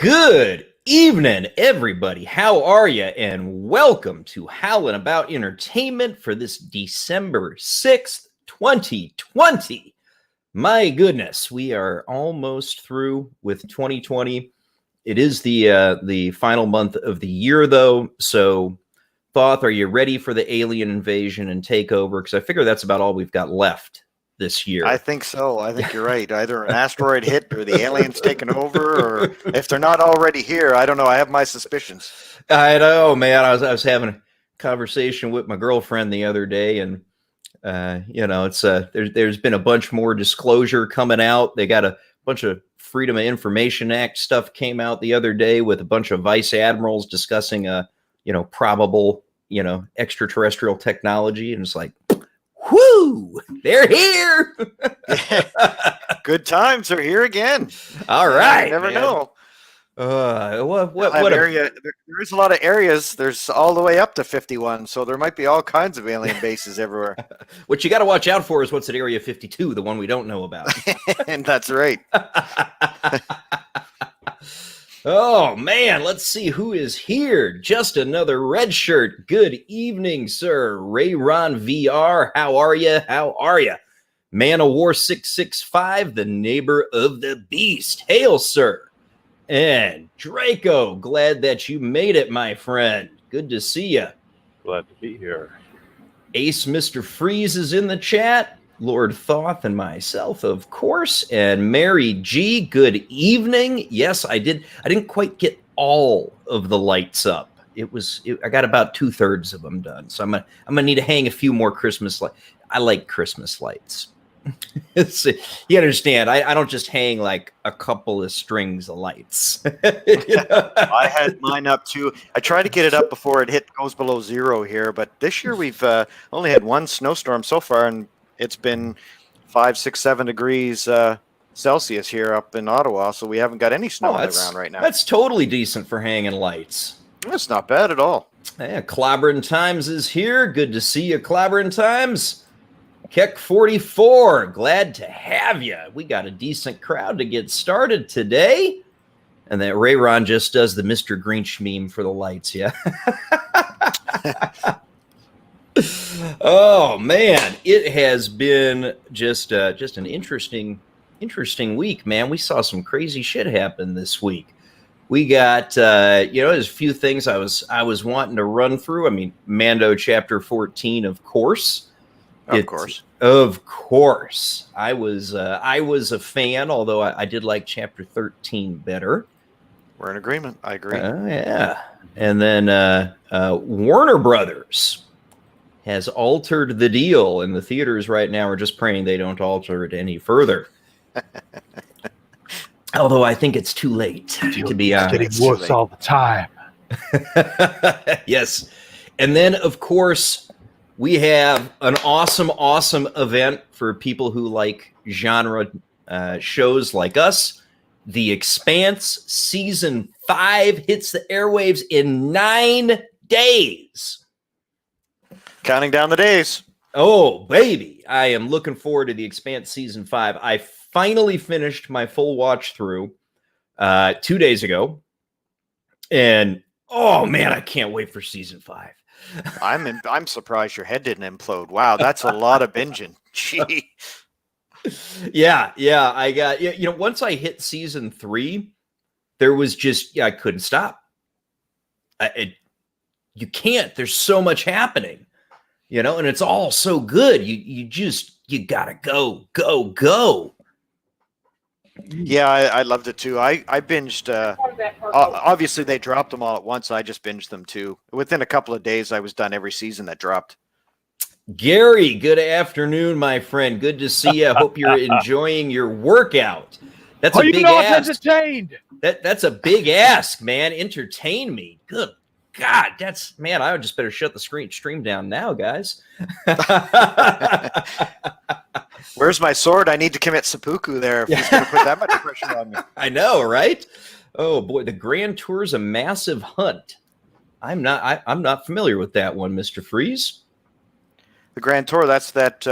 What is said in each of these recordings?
Good evening, everybody. How are you? And welcome to Howling About Entertainment for this December 6th, 2020. My goodness, we are almost through with 2020. It is the final month of the year, though. So, Thoth, are you ready for the alien invasion and takeover? Because I figure that's about all we've got left this year. I think so. I think you're right. Either an asteroid hit or the aliens taking over, or if they're not already here, I don't know. I have my suspicions. I know, man. I was having a conversation with my girlfriend the other day, and it's there's been a bunch more disclosure coming out. They got a bunch of Freedom of Information Act stuff came out the other day with a bunch of vice admirals discussing probable extraterrestrial technology, and it's like, whoo, they're here. Good times are here again. All right. You never know. What area? There is a lot of areas. There's all the way up to 51, so there might be all kinds of alien bases everywhere. What you got to watch out for is what's at Area 52, the one we don't know about. And that's right. Oh, man, let's see who is here. Just another red shirt. Good evening, sir. Ray-Ron VR, how are you? How are you? Man of War 665, the neighbor of the beast. Hail, sir. And Draco, glad that you made it, my friend. Good to see you. Glad to be here. Ace Mr. Freeze is in the chat. Lord Thoth and myself, of course, and Mary G. Good evening. Yes, I didn't quite get all of the lights up. I got about 2/3 of them done. So I'm gonna need to hang a few more Christmas lights. I like Christmas lights. You understand? I don't just hang like a couple of strings of lights. I had mine up too. I tried to get it up before it goes below zero here, but this year we've only had one snowstorm so far, and it's been 5, 6, 7 degrees Celsius here up in Ottawa, so we haven't got any snow on the ground right now. That's totally decent for hanging lights. That's not bad at all. Yeah, Clobbering Times is here. Good to see you, Clobbering Times. Keck 44, glad to have you. We got a decent crowd to get started today. And that Ray-Ron just does the Mr. Grinch meme for the lights, yeah. Oh man, it has been just an interesting week, man. We saw some crazy shit happen this week. We got there's a few things I was wanting to run through. I mean, Mando Chapter 14, of course. Of course. I was a fan, although I did like Chapter 13 better. We're in agreement. I agree. Yeah. And then Warner Brothers has altered the deal, and the theaters right now are just praying they don't alter it any further. Although I think it's too late, to be honest. Getting worse all the time. Yes. And then, of course, we have an awesome event for people who like genre shows like us. The Expanse Season 5 hits the airwaves in 9 days. Counting down the days. Oh, baby. I am looking forward to The Expanse Season 5. I finally finished my full watch through 2 days ago. And, oh, man, I can't wait for Season 5. I'm surprised your head didn't implode. Wow, that's a lot of binging. Gee. Yeah. I got, once I hit Season 3, there was just, I couldn't stop. You can't. There's so much happening. And it's all so good. You gotta go. Yeah, I loved it too. I binged. Obviously, they dropped them all at once. I just binged them too. Within a couple of days, I was done every season that dropped. Gary, good afternoon, my friend. Good to see you. I hope you're enjoying your workout. That's a big ask. Entertained? That's a big ask, man. Entertain me. Good God, I would just better shut the stream down now, guys. Where's my sword? I need to commit seppuku there if he's going to put that much pressure on me. I know, right? Oh boy, the Grand Tour's a massive hunt. I'm not familiar with that one, Mr. Freeze. The Grand Tour, that's that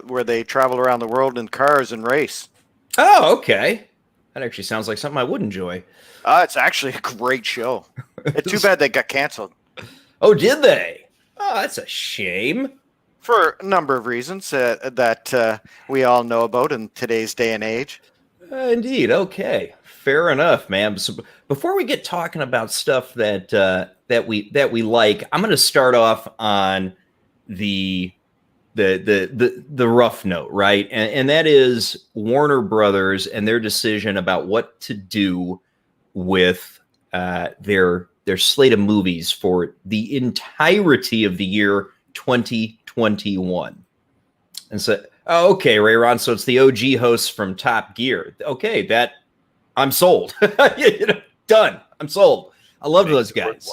where they travel around the world in cars and race. Oh, okay. That actually sounds like something I would enjoy. It's actually a great show. It's too bad they got canceled. Oh, did they? Oh, that's a shame. For a number of reasons that we all know about in today's day and age. Indeed. Okay. Fair enough, man. So before we get talking about stuff that we like, I'm going to start off on the rough note, right? And that is Warner Brothers and their decision about what to do with their slate of movies for the entirety of the year 2021. And so, oh, okay, Ray Ron, so it's the OG hosts from Top Gear. Okay, that I'm sold. Done. I'm sold. I love those guys.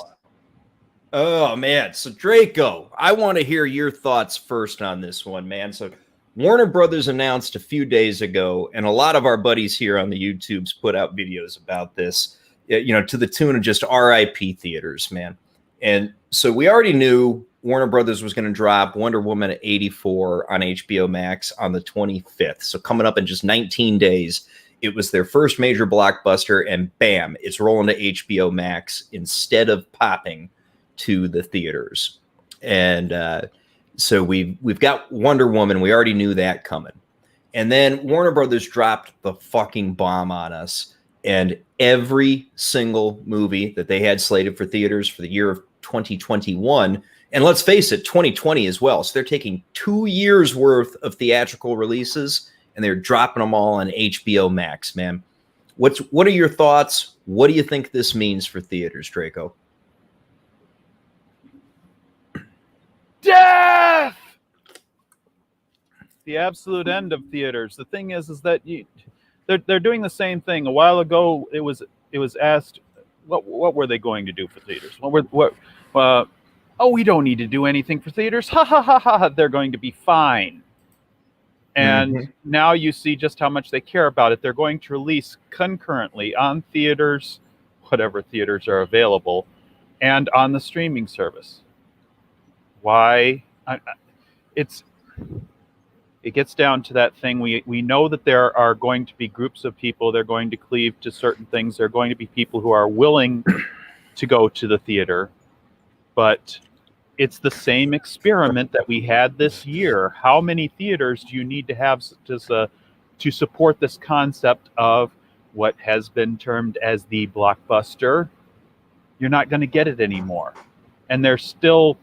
Oh, man. So, Draco, I want to hear your thoughts first on this one, man. So, Warner Brothers announced a few days ago, and a lot of our buddies here on the YouTubes put out videos about this, to the tune of just RIP theaters, man. And so we already knew Warner Brothers was going to drop Wonder Woman 84 on HBOMax on the 25th. So coming up in just 19 days, it was their first major blockbuster, and bam, it's rolling to HBOMax instead of popping to the theaters. And so we've got Wonder Woman. We already knew that coming. And then Warner Brothers dropped the fucking bomb on us. And every single movie that they had slated for theaters for the year of 2021, and let's face it, 2020 as well. So they're taking 2 years worth of theatrical releases and they're dropping them all on HBOMax, man. What are your thoughts? What do you think this means for theaters, Draco? Death! The absolute end of theaters. The thing is that they're doing the same thing. A while ago, it was asked, what were they going to do for theaters? We don't need to do anything for theaters. Ha ha ha ha! They're going to be fine. And now you see just how much they care about it. They're going to release concurrently on theaters, whatever theaters are available, and on the streaming service. Why? It gets down to that thing. We know that there are going to be groups of people. They're going to cleave to certain things. There are going to be people who are willing to go to the theater. But it's the same experiment that we had this year. How many theaters do you need to have to support this concept of what has been termed as the blockbuster? You're not going to get it anymore. And they're still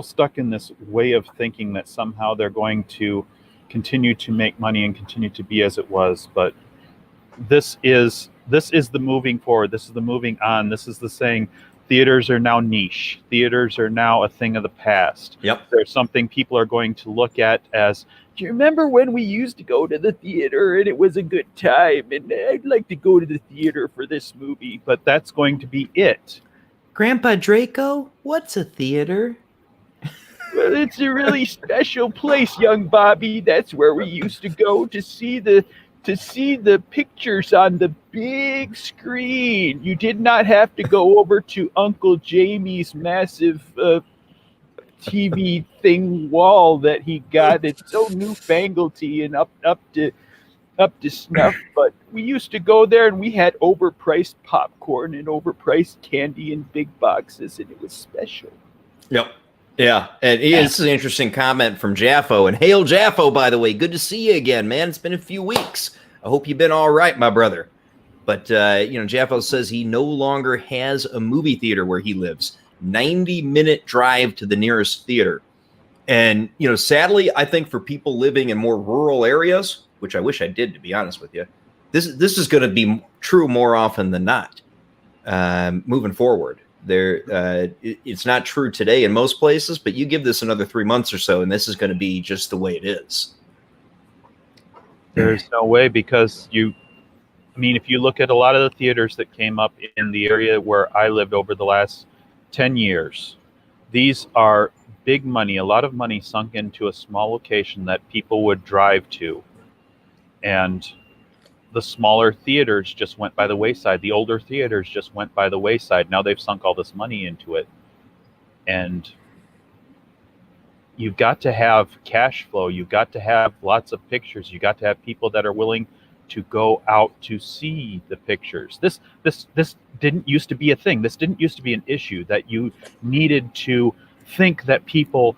stuck in this way of thinking that somehow they're going to continue to make money and continue to be as it was. But this is the moving forward. This is the moving on. This is the saying, theaters are now niche. Theaters are now a thing of the past. Yep. There's something people are going to look at as, do you remember when we used to go to the theater and it was a good time? And I'd like to go to the theater for this movie. But that's going to be it. Grandpa Draco, what's a theater? Well, it's a really special place, young Bobby. That's where we used to go to see the pictures on the big screen. You did not have to go over to Uncle Jamie's massive TV thing wall that he got. It's so newfangledy and up to snuff. But we used to go there and we had overpriced popcorn and overpriced candy in big boxes, and it was special. Yep. Yeah, and this is an interesting comment from Jaffo. And hail Jaffo, by the way. Good to see you again, man. It's been a few weeks. I hope you've been all right, my brother. But, Jaffo says he no longer has a movie theater where he lives. 90-minute drive to the nearest theater. And, sadly, I think for people living in more rural areas, which I wish I did, to be honest with you, this is going to be true more often than not moving forward. It's not true today in most places, but you give this another 3 months or so, and this is going to be just the way it is. There's no way, because if you look at a lot of the theaters that came up in the area where I lived over the last 10 years, these are big money, a lot of money sunk into a small location that people would drive to. And the smaller theaters just went by the wayside. The older theaters just went by the wayside. Now they've sunk all this money into it. And you've got to have cash flow. You've got to have lots of pictures. You've got to have people that are willing to go out to see the pictures. This didn't used to be a thing. This didn't used to be an issue that you needed to think that people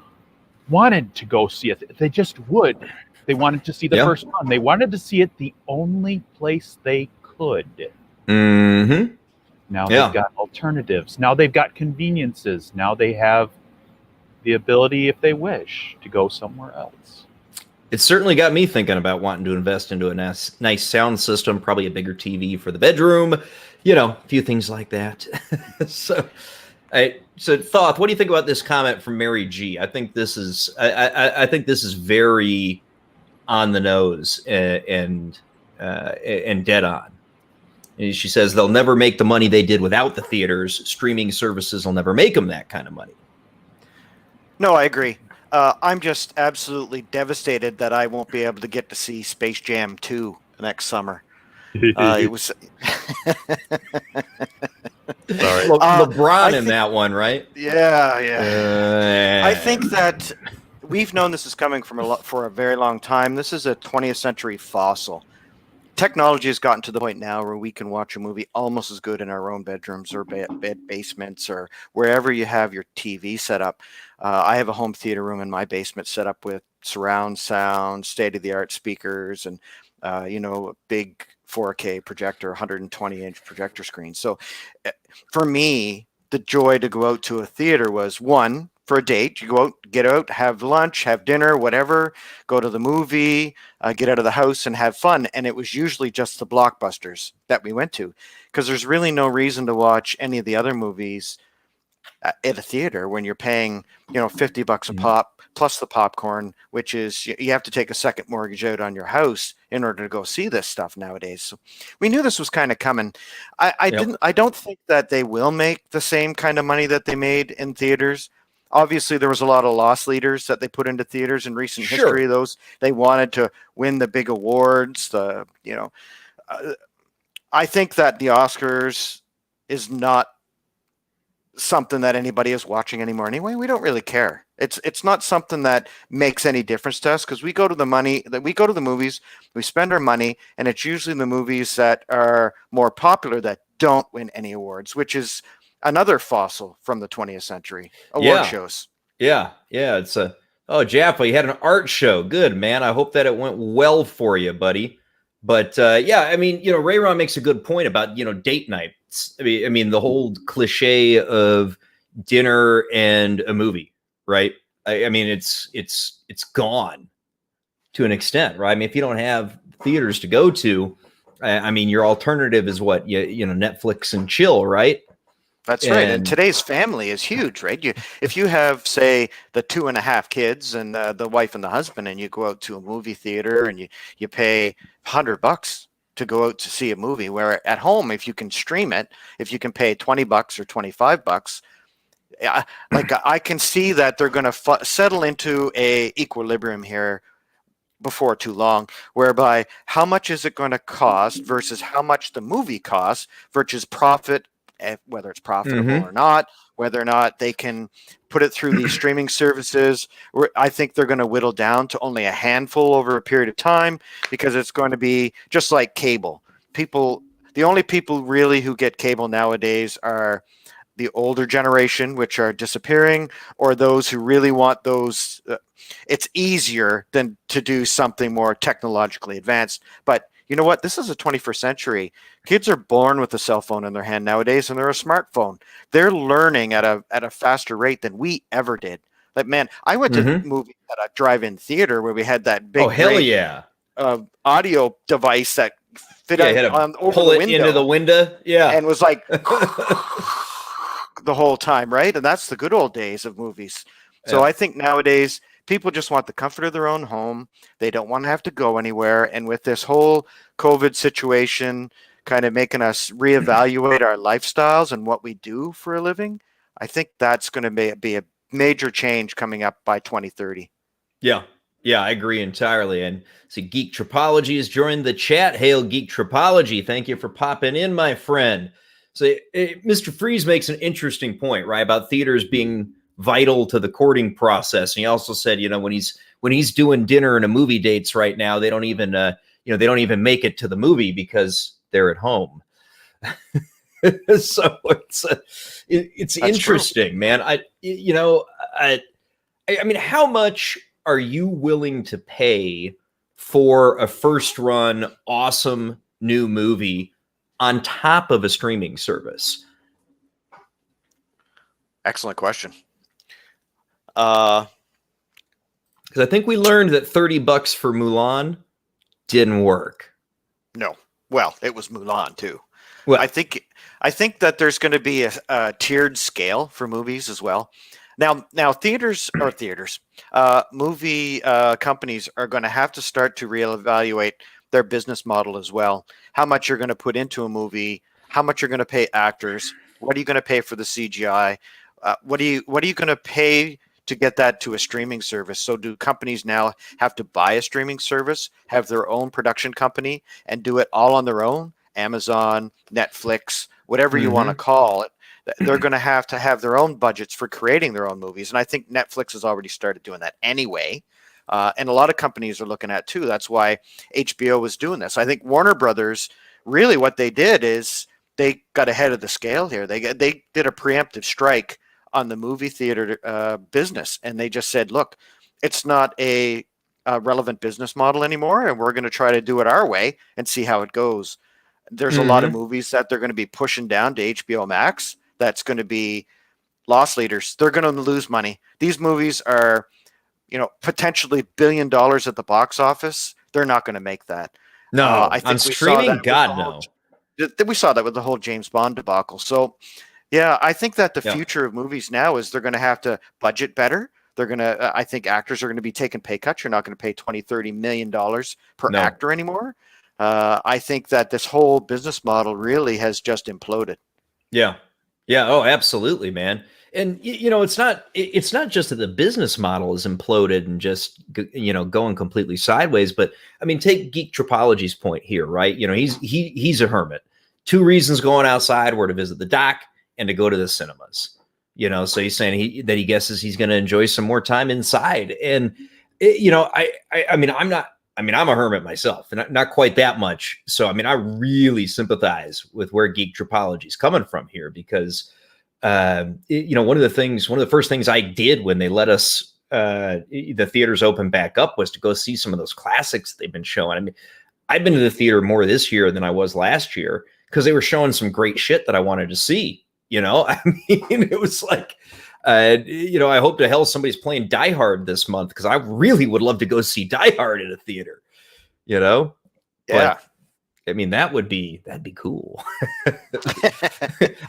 wanted to go see it. They just would. They wanted to see the first one. They wanted to see it the only place they could. Mm-hmm. Now they've got alternatives. Now they've got conveniences. Now they have the ability, if they wish, to go somewhere else. It certainly got me thinking about wanting to invest into a nice sound system, probably a bigger TV for the bedroom, a few things like that. So Thoth, what do you think about this comment from Mary G? I think this is I think this is very on the nose and dead on. And she says they'll never make the money they did without the theaters. Streaming services will never make them that kind of money. No, I agree. I'm just absolutely devastated that I won't be able to get to see Space Jam 2 next summer. It was Sorry. LeBron in that one, right? Yeah. I think that we've known this is coming for a very long time. This is a 20th century fossil. Technology has gotten to the point now where we can watch a movie almost as good in our own bedrooms or basements or wherever you have your TV set up. I have a home theater room in my basement set up with surround sound, state-of-the-art speakers, and a big 4K projector, 120-inch projector screen. So for me, the joy to go out to a theater was, one, for a date. You go out, get out, have lunch, have dinner, whatever, go to the movie, get out of the house and have fun. And it was usually just the blockbusters that we went to, because there's really no reason to watch any of the other movies at a theater when you're paying, $50 a pop plus the popcorn, which is, you have to take a second mortgage out on your house in order to go see this stuff nowadays. So we knew this was kind of coming. I don't think that they will make the same kind of money that they made in theaters. Obviously, there was a lot of loss leaders that they put into theaters in recent history. Those they wanted to win the big awards. I think that the Oscars is not something that anybody is watching anymore. Anyway, we don't really care. It's not something that makes any difference to us, because we go to the movies, we spend our money, and it's usually the movies that are more popular that don't win any awards, which is another fossil from the 20th century award shows. Yeah. It's Jaffa, you had an art show. Good, man. I hope that it went well for you, buddy. But Ray Ron makes a good point about, date nights. I mean, the whole cliche of dinner and a movie, right? I mean, it's gone to an extent, right? I mean, if you don't have theaters to go to, your alternative is what? Netflix and chill, right? That's right. And today's family is huge, right? If you have, say, the 2.5 kids and the wife and the husband, and you go out to a movie theater and you pay $100 to go out to see a movie, where at home, if you can stream it, if you can pay $20 or $25, I can see that they're going to settle into a equilibrium here before too long, whereby how much is it going to cost versus how much the movie costs versus profit, whether it's profitable or not, whether or not they can put it through these streaming services. I think they're going to whittle down to only a handful over a period of time, because it's going to be just like cable. The only people really who get cable nowadays are the older generation, which are disappearing, or those who really want those. It's easier than to do something more technologically advanced. But you know what? This is the 21st century. Kids are born with a cell phone in their hand nowadays, and they're a smartphone. They're learning at a faster rate than we ever did. Like, man, I went to the movie at a drive-in theater where we had that big audio device that fit on over pull the it window, into the window, and was like the whole time, right? And that's the good old days of movies. So I think nowadays people just want the comfort of their own home. They don't want to have to go anywhere. And with this whole COVID situation kind of making us reevaluate our lifestyles and what we do for a living, I think that's going to be a major change coming up by 2030. Yeah, I agree entirely. And see, Geek Tropology has joined the chat. Hail, Geek Tropology. Thank you for popping in, my friend. So Mr. Freeze makes an interesting point, right, about theaters being vital to the courting process. And he also said, when he's doing dinner and a movie dates right now, they don't even they don't even make it to the movie because they're at home. So it's interesting, true. Man. I mean, how much are you willing to pay for a first run awesome new movie on top of a streaming service? Excellent question. Because I think we learned that $30 for Mulan didn't work. No. Well, it was Mulan too. Well, I think that there's going to be a tiered scale for movies as well. Now movie companies are going to have to start to reevaluate their business model as well. How much you're going to put into a movie, how much you're going to pay actors, what are you going to pay for the CGI, what are you going to pay to get that to a streaming service? So do companies now have to buy a streaming service, have their own production company, and do it all on their own? Amazon, Netflix, whatever you want to call it. They're going to have their own budgets for creating their own movies. And I think Netflix has already started doing that anyway. And a lot of companies are looking at too. That's why HBO was doing this. I think Warner Brothers, really what they did is they got ahead of the scale here. They did a preemptive strike on the movie theater business. And they just said, look, it's not a relevant business model anymore. And we're going to try to do it our way and see how it goes. There's a lot of movies that they're going to be pushing down to HBOMax. That's going to be loss leaders. They're going to lose money. These movies are, potentially $1 billion at the box office. They're not going to make that. No, I think on streaming, God, no. We saw that with the whole James Bond debacle. So, yeah, I think that the future of movies now is they're going to have to budget better. They're going to, I think actors are going to be taking pay cuts. You're not going to pay $20-30 million per actor anymore. I think that this whole business model really has just imploded. Yeah. Yeah. Oh, absolutely, man. And it's not just that the business model is imploded and just going completely sideways, but I mean, take Geek Tropology's point here, right? He's a hermit. 2 reasons going outside were to visit the doc and to go to the cinemas. So he's saying that he guesses he's going to enjoy some more time inside. And I'm a hermit myself, and not quite that much. So, I mean, I really sympathize with where Geek Tropology is coming from here, because, one of the first things I did when they let us, the theaters open back up, was to go see some of those classics they've been showing. I mean, I've been to the theater more this year than I was last year because they were showing some great shit that I wanted to see. I mean, it was like, I hope to hell somebody's playing Die Hard this month, because I really would love to go see Die Hard in a theater, Yeah. But, I mean, that'd be cool.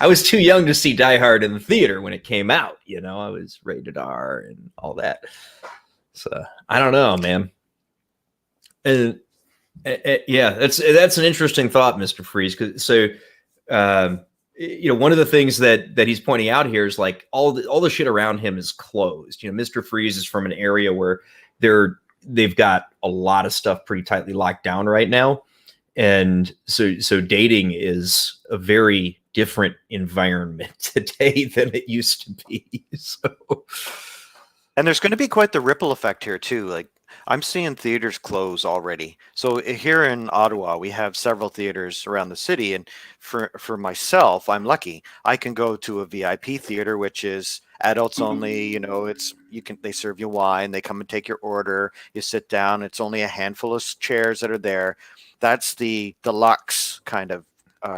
I was too young to see Die Hard in the theater when it came out. I was rated R and all that. So I don't know, man. And yeah, that's an interesting thought, Mr. Freeze. One of the things that he's pointing out here is like all the shit around him is closed. Mr. Freeze is from an area where they've got a lot of stuff pretty tightly locked down right now. And so dating is a very different environment today than it used to be. And there's going to be quite the ripple effect here too. Like, I'm seeing theaters close already. So here in Ottawa, we have several theaters around the city. And for myself, I'm lucky. I can go to a VIP theater, which is adults only. They serve you wine, they come and take your order, you sit down. It's only a handful of chairs that are there. That's the deluxe kind of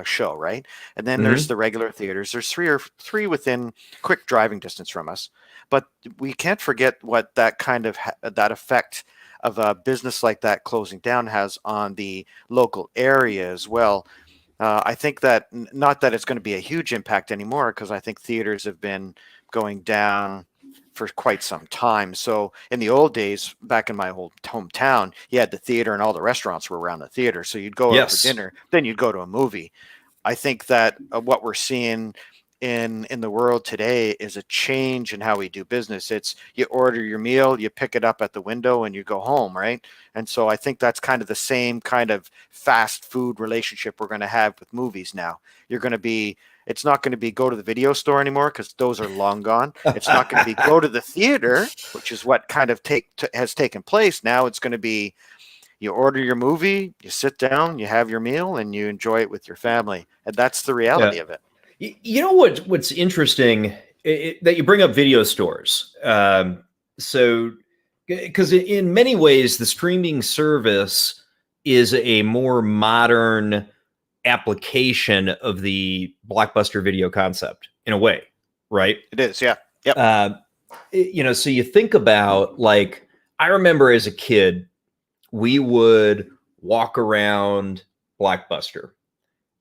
show, right? And then there's the regular theaters. There's three within quick driving distance from us. But we can't forget what that kind of that effect of a business like that closing down has on the local area as well. I think that not that it's going to be a huge impact anymore, because I think theaters have been going down for quite some time. So in the old days, back in my old hometown, you had the theater and all the restaurants were around the theater. So you'd go out for dinner, then you'd go to a movie. I think that what we're seeing in the world today is a change in how we do business. It's you order your meal, you pick it up at the window, and you go home, right? And so I think that's kind of the same kind of fast food relationship we're going to have with movies now. It's not going to be go to the video store anymore, because those are long gone. It's not going to be go to the theater, which is what kind of has taken place. Now it's going to be you order your movie, you sit down, you have your meal, and you enjoy it with your family. And that's the reality of it. You know what's interesting that you bring up video stores. So, because in many ways, the streaming service is a more modern application of the Blockbuster video concept in a way, right? It is, yeah. Yep. So you think about, like, I remember as a kid, we would walk around Blockbuster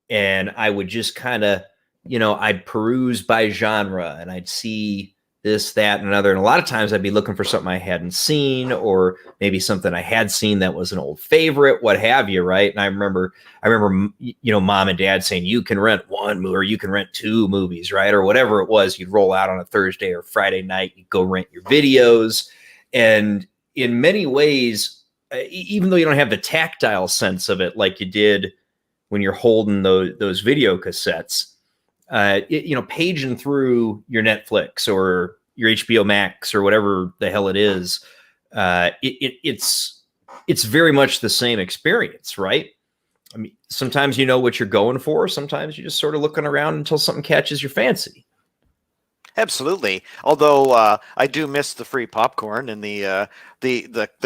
and I would just kind of, I'd peruse by genre and I'd see this, that, and another. And a lot of times I'd be looking for something I hadn't seen, or maybe something I had seen that was an old favorite, what have you, right? And I remember, mom and dad saying, you can rent one movie or you can rent two movies, right? Or whatever it was. You'd roll out on a Thursday or Friday night, you'd go rent your videos. And in many ways, even though you don't have the tactile sense of it like you did when you're holding those video cassettes, paging through your Netflix or your HBOMax or whatever the hell it is, it's very much the same experience, right? I mean, sometimes you know what you're going for. Sometimes you're just sort of looking around until something catches your fancy. Absolutely. Although I do miss the free popcorn and the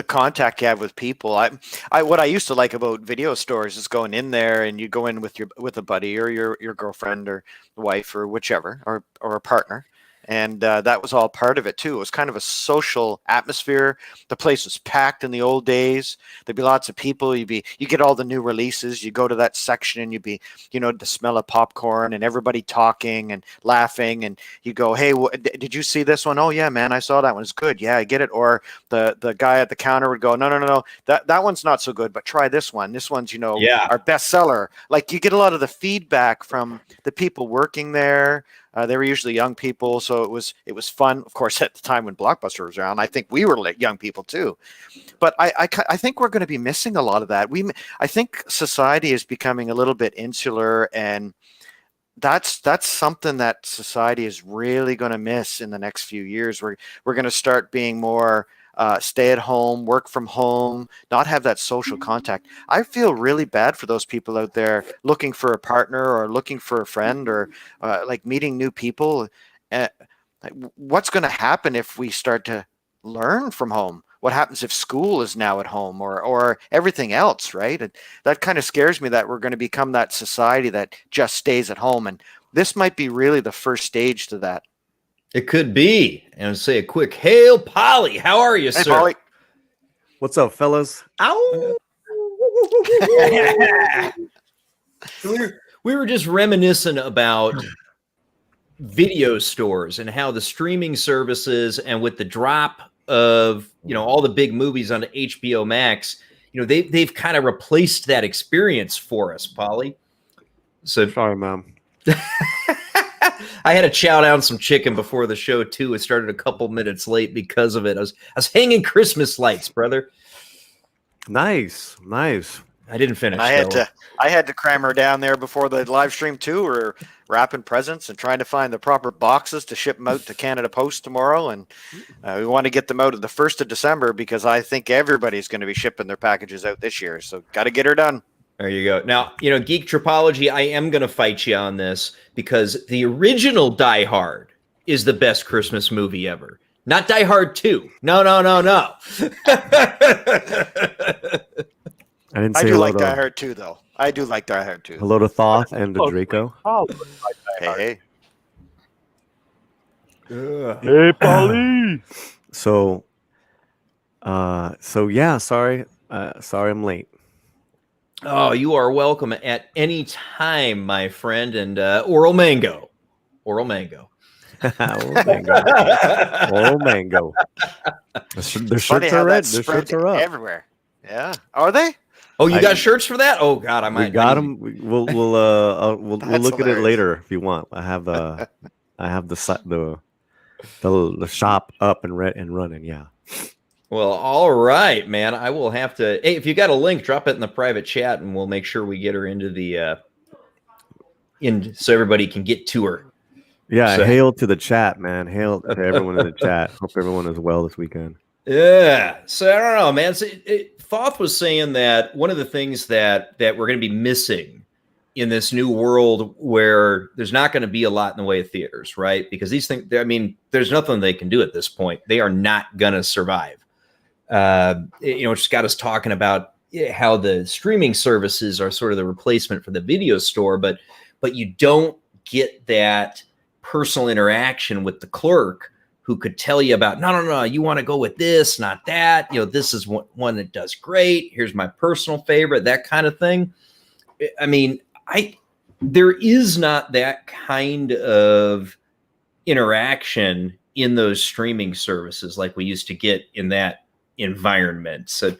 contact you have with people. What I used to like about video stores is going in there and you go in with a buddy or your girlfriend or wife or whichever or a partner. And that was all part of it too. It was kind of a social atmosphere. The place was packed in the old days. There'd be lots of people. You get all the new releases. You go to that section and you'd be, the smell of popcorn and everybody talking and laughing. And you go, hey, did you see this one? Oh yeah, man, I saw that one. It's good. Yeah, I get it. Or the guy at the counter would go, no, that one's not so good, but try this one. This one's, our bestseller. Like you get a lot of the feedback from the people working there. They were usually young people, so it was fun. Of course, at the time when Blockbuster was around, I think we were like young people too. But I think we're going to be missing a lot of that. I think society is becoming a little bit insular, and that's something that society is really going to miss in the next few years. We're going to start being more stay at home, work from home, not have that social contact. I feel really bad for those people out there looking for a partner or looking for a friend or like meeting new people. What's going to happen if we start to learn from home? What happens if school is now at home or everything else, right? That kind of scares me that we're going to become that society that just stays at home. And this might be really the first stage to that. It could be. And say a quick hail, Polly. How are you, hey, sir? Polly. What's up, fellas? Ow! we were just reminiscing about video stores and how the streaming services, and with the drop of all the big movies on HBOMax, they've kind of replaced that experience for us, Polly. So sorry, Mom. I had to chow down some chicken before the show too. It started a couple minutes late because of it. I was hanging Christmas lights, brother. Nice. I didn't finish. And I had to cram her down there before the live stream too. We're wrapping presents and trying to find the proper boxes to ship them out to Canada Post tomorrow. And we want to get them out at the 1st of December because I think everybody's going to be shipping their packages out this year. So got to get her done. There you go. Now, Geek Tripology, I am going to fight you on this because the original Die Hard is the best Christmas movie ever. Not Die Hard 2. No. I do like Die Hard 2, though. I do like Die Hard 2. Hello to Thoth and to Draco. Hey. Hey, Polly. So yeah, sorry I'm late. Oh, you are welcome at any time, my friend. And Oral Mango. Oral Mango. Their shirts are red. Their shirts are up everywhere. Yeah, are they? Oh, you got shirts for that? Oh God, I might. We got them. We'll look hilarious. At it later if you want. I have the shop up and running. Yeah. Well, all right, man. I will have to. Hey, if you got a link, drop it in the private chat, and we'll make sure we get her into the so everybody can get to her. Yeah, hail to the chat, man. Hail to everyone in the chat. Hope everyone is well this weekend. Yeah. So I don't know, man. So Thoth was saying that one of the things that we're going to be missing in this new world where there's not going to be a lot in the way of theaters, right? Because these things, I mean, there's nothing they can do at this point. They are not going to survive. It's got us talking about how the streaming services are sort of the replacement for the video store, but you don't get that personal interaction with the clerk who could tell you about, no, you want to go with this, not that. This is one that does great. Here's my personal favorite, that kind of thing. I mean, there is not that kind of interaction in those streaming services like we used to get in that environment. So,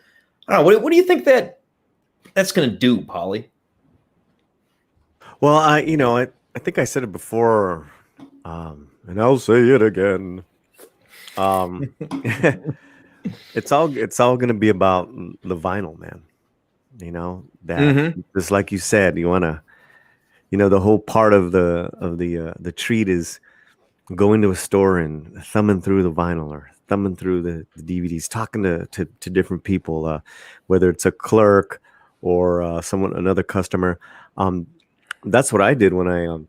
I don't know. What do you think that's going to do, Polly? Well, I think I said it before, and I'll say it again. It's all going to be about the vinyl, man. That just like you said, you want to, the whole part of the treat is going to a store and thumbing through the vinyl or thumbing through the DVDs, talking to different people, whether it's a clerk or another customer. That's what I did when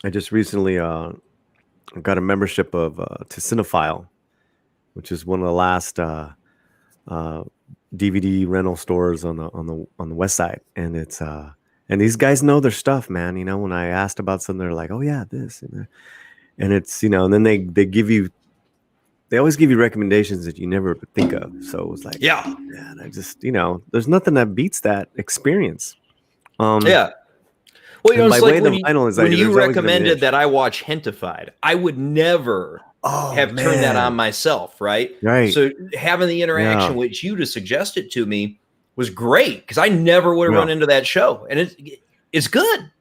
I just recently got a membership to Cinephile, which is one of the last DVD rental stores on the west side, and it's and these guys know their stuff, man. When I asked about something, they're like, "Oh yeah, this," and it's and then they always give you recommendations that you never would think of. So it was like, yeah, man, I just there's nothing that beats that experience. Yeah. Well, it's like when you recommended that I watch Hentified, I would never have turned that on myself, right? Right. So having the interaction with you to suggest it to me was great because I never would have run into that show, and it's good.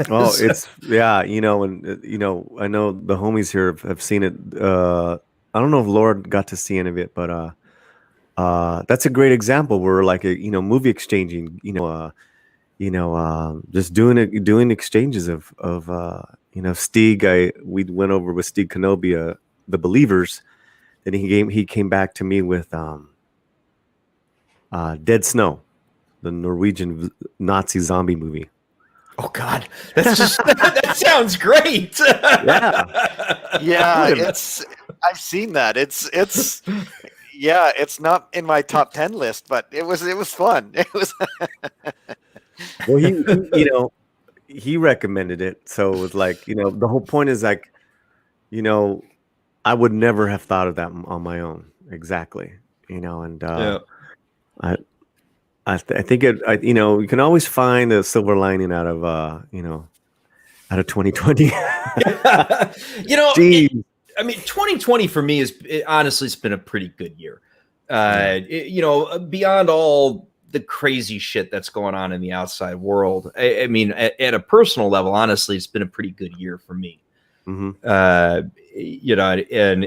Oh, it's and I know the homies here have seen it. I don't know if Laura got to see any of it, but that's a great example where like movie exchanging, just doing exchanges of Stieg. We went over with Stieg Kenobi, The Believers. Then he came back to me with Dead Snow, the Norwegian Nazi zombie movie. Oh God, that sounds great. Yeah, I've seen that. It's not in my top 10 list, but it was fun. It was. Well, he recommended it, so it was like the whole point is like, I would never have thought of that on my own. Exactly, and I think you can always find a silver lining out of out of 2020. Jeez. 2020 for me honestly it's been a pretty good year. Beyond all the crazy shit that's going on in the outside world, I mean, at a personal level, honestly, it's been a pretty good year for me. Mm-hmm. And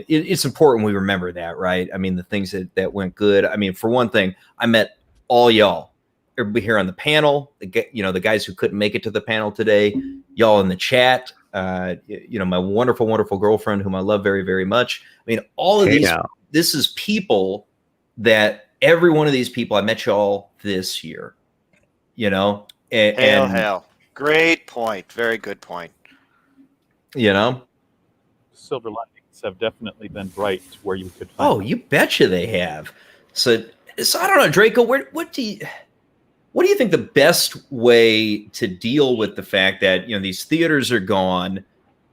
it's important we remember that, right? I mean, the things that went good. I mean, for one thing, I met all y'all, everybody here on the panel, the guys who couldn't make it to the panel today, y'all in the chat, my wonderful, wonderful girlfriend whom I love very, very much. I mean, all of this is people that every one of these people I met y'all this year, and hell. Great point. Very good point. Silver linings have definitely been bright where you could find them. You betcha they have. So I don't know, Draco, what do you think the best way to deal with the fact that these theaters are gone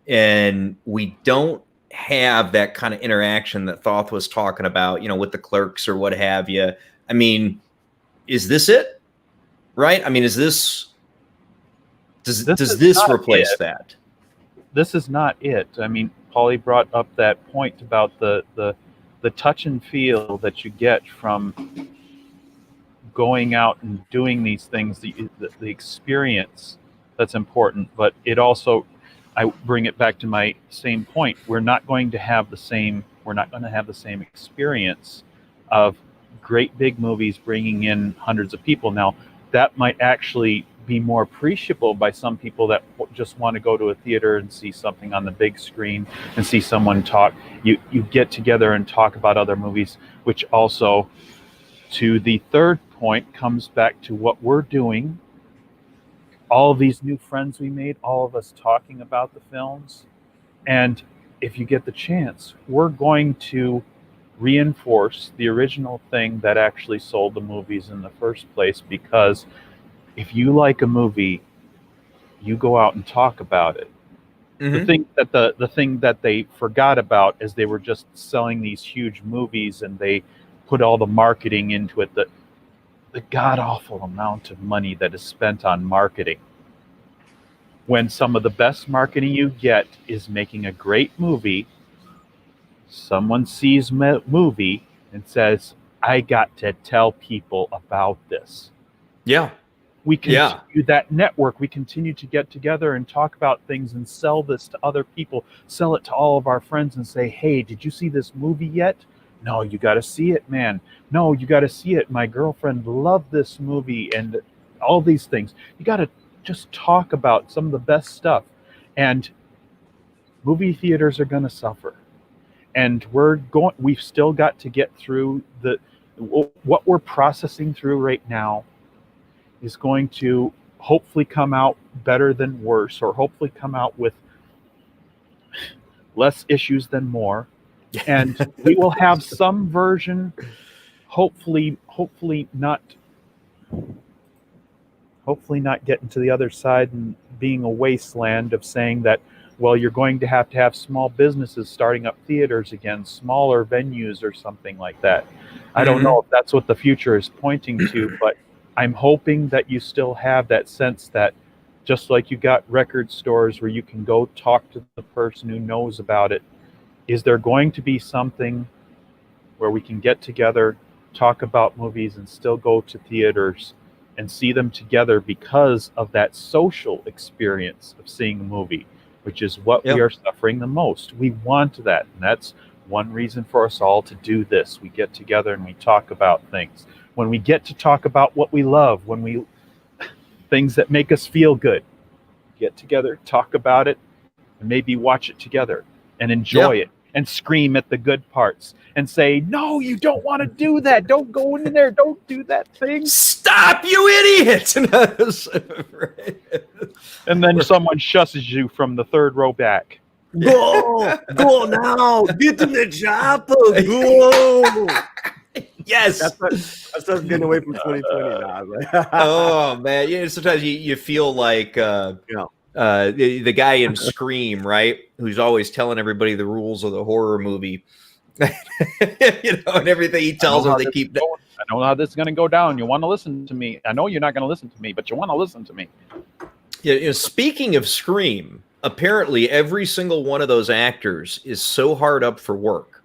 and we don't have that kind of interaction that Thoth was talking about, with the clerks or what have you? I mean, is this it? Right? I mean, does this replace that? This is not it. I mean, Polly brought up that point about the touch and feel that you get from going out and doing these things, the experience that's important. But it also, I bring it back to my same point. We're not going to have the same experience of great big movies bringing in hundreds of people. Now, that might actually be more appreciable by some people that just want to go to a theater and see something on the big screen and see someone talk. You get together and talk about other movies, which also, to the third point, comes back to what we're doing. All of these new friends we made, all of us talking about the films. And if you get the chance, we're going to reinforce the original thing that actually sold the movies in the first place, because if you like a movie, you go out and talk about it. The thing that they forgot about is they were just selling these huge movies, and they put all the marketing into it. The god awful amount of money that is spent on marketing, when some of the best marketing you get is making a great movie. Someone sees movie and says, I got to tell people about this. Yeah. We continue that network. We continue to get together and talk about things and sell this to other people, sell it to all of our friends and say, hey, did you see this movie yet? No, you got to see it, man. No, you got to see it. My girlfriend loved this movie, and all these things. You got to just talk about some of the best stuff. And movie theaters are going to suffer. And we've still got to get through what we're processing through right now is going to hopefully come out better than worse, or hopefully come out with less issues than more. And we will have some version, hopefully not getting to the other side and being a wasteland of saying that, well, you're going to have small businesses starting up theaters again, smaller venues or something like that. I don't know if that's what the future is pointing to, but I'm hoping that you still have that sense that, just like you got record stores where you can go talk to the person who knows about it, is there going to be something where we can get together, talk about movies, and still go to theaters and see them together because of that social experience of seeing a movie, which is what we are suffering the most. We want that, and that's one reason for us all to do this. We get together and we talk about things. When we get to talk about what we love, things that make us feel good, get together, talk about it, and maybe watch it together and enjoy it and scream at the good parts and say, no, you don't want to do that. Don't go in there. Don't do that thing. Stop, you idiot. And then someone shusses you from the third row back. Go now, get in the chopper, go. Yes, that's us getting away from 2020 now. Oh man, sometimes you feel like the guy in Scream, right? Who's always telling everybody the rules of the horror movie, and everything he tells them, they keep. I know how this is going to go down. You want to listen to me? I know you're not going to listen to me, but you want to listen to me. Yeah. Speaking of Scream, apparently every single one of those actors is so hard up for work.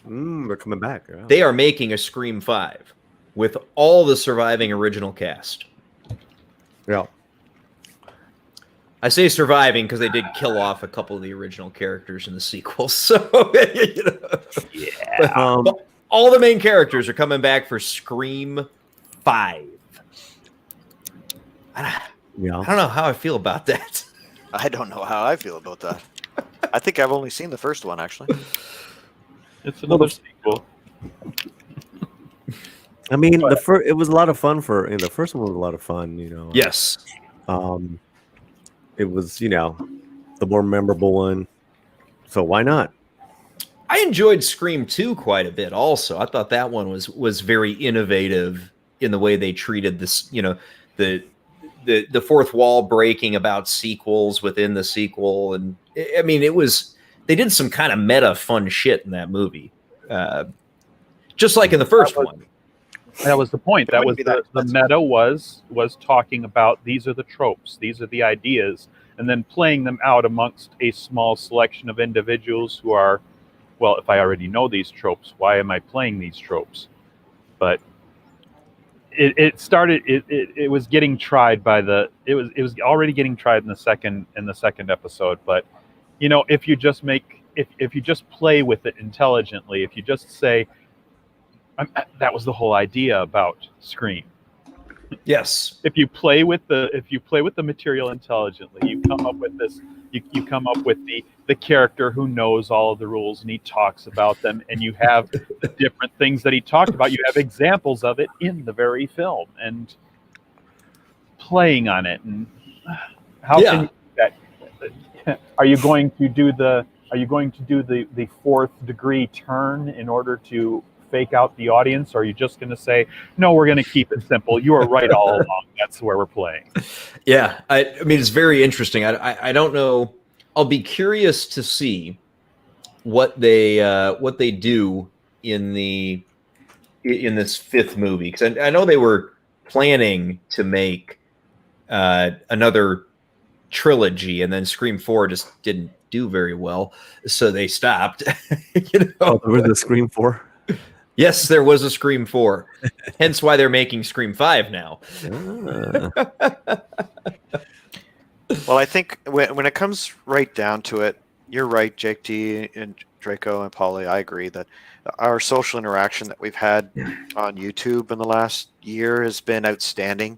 They're coming back. Yeah. They are making a Scream 5 with all the surviving original cast. Yeah. I say surviving because they did kill off a couple of the original characters in the sequel. So, But all the main characters are coming back for Scream 5. I don't know how I feel about that. I don't know how I feel about that. I think I've only seen the first one, actually. It's another sequel. I mean, it was a lot of fun the first one was a lot of fun, Yes. It was, the more memorable one. So why not? I enjoyed Scream 2 quite a bit also. I thought that one was very innovative in the way they treated this, the fourth wall breaking about sequels within the sequel. And I mean, they did some kind of meta fun shit in that movie. Just like in the first one. That was the point. That was the meta was talking about, these are the tropes, these are the ideas, and then playing them out amongst a small selection of individuals who are, well, if I already know these tropes, why am I playing these tropes? But it was getting tried it was already getting tried in the second episode. But if you just play with it intelligently, if you just say, that was the whole idea about Scream. Yes. If you play with the material intelligently, you come up with this. You come up with the character who knows all of the rules and he talks about them, and you have the different things that he talked about. You have examples of it in the very film and playing on it. And how can you do that? Are you going to do the fourth degree turn in order to fake out the audience, or are you just going to say, no, we're going to keep it simple? You are right all along. That's where we're playing. Yeah, I mean, it's very interesting. I don't know. I'll be curious to see what they do in this fifth movie, because I know they were planning to make another trilogy, and then Scream 4 just didn't do very well, so they stopped. Oh, there was a Scream 4? Yes, there was a Scream 4. Hence why they're making Scream 5 now. Well, I think when it comes right down to it, you're right, Jake T and Draco and Polly. I agree that our social interaction that we've had on YouTube in the last year has been outstanding.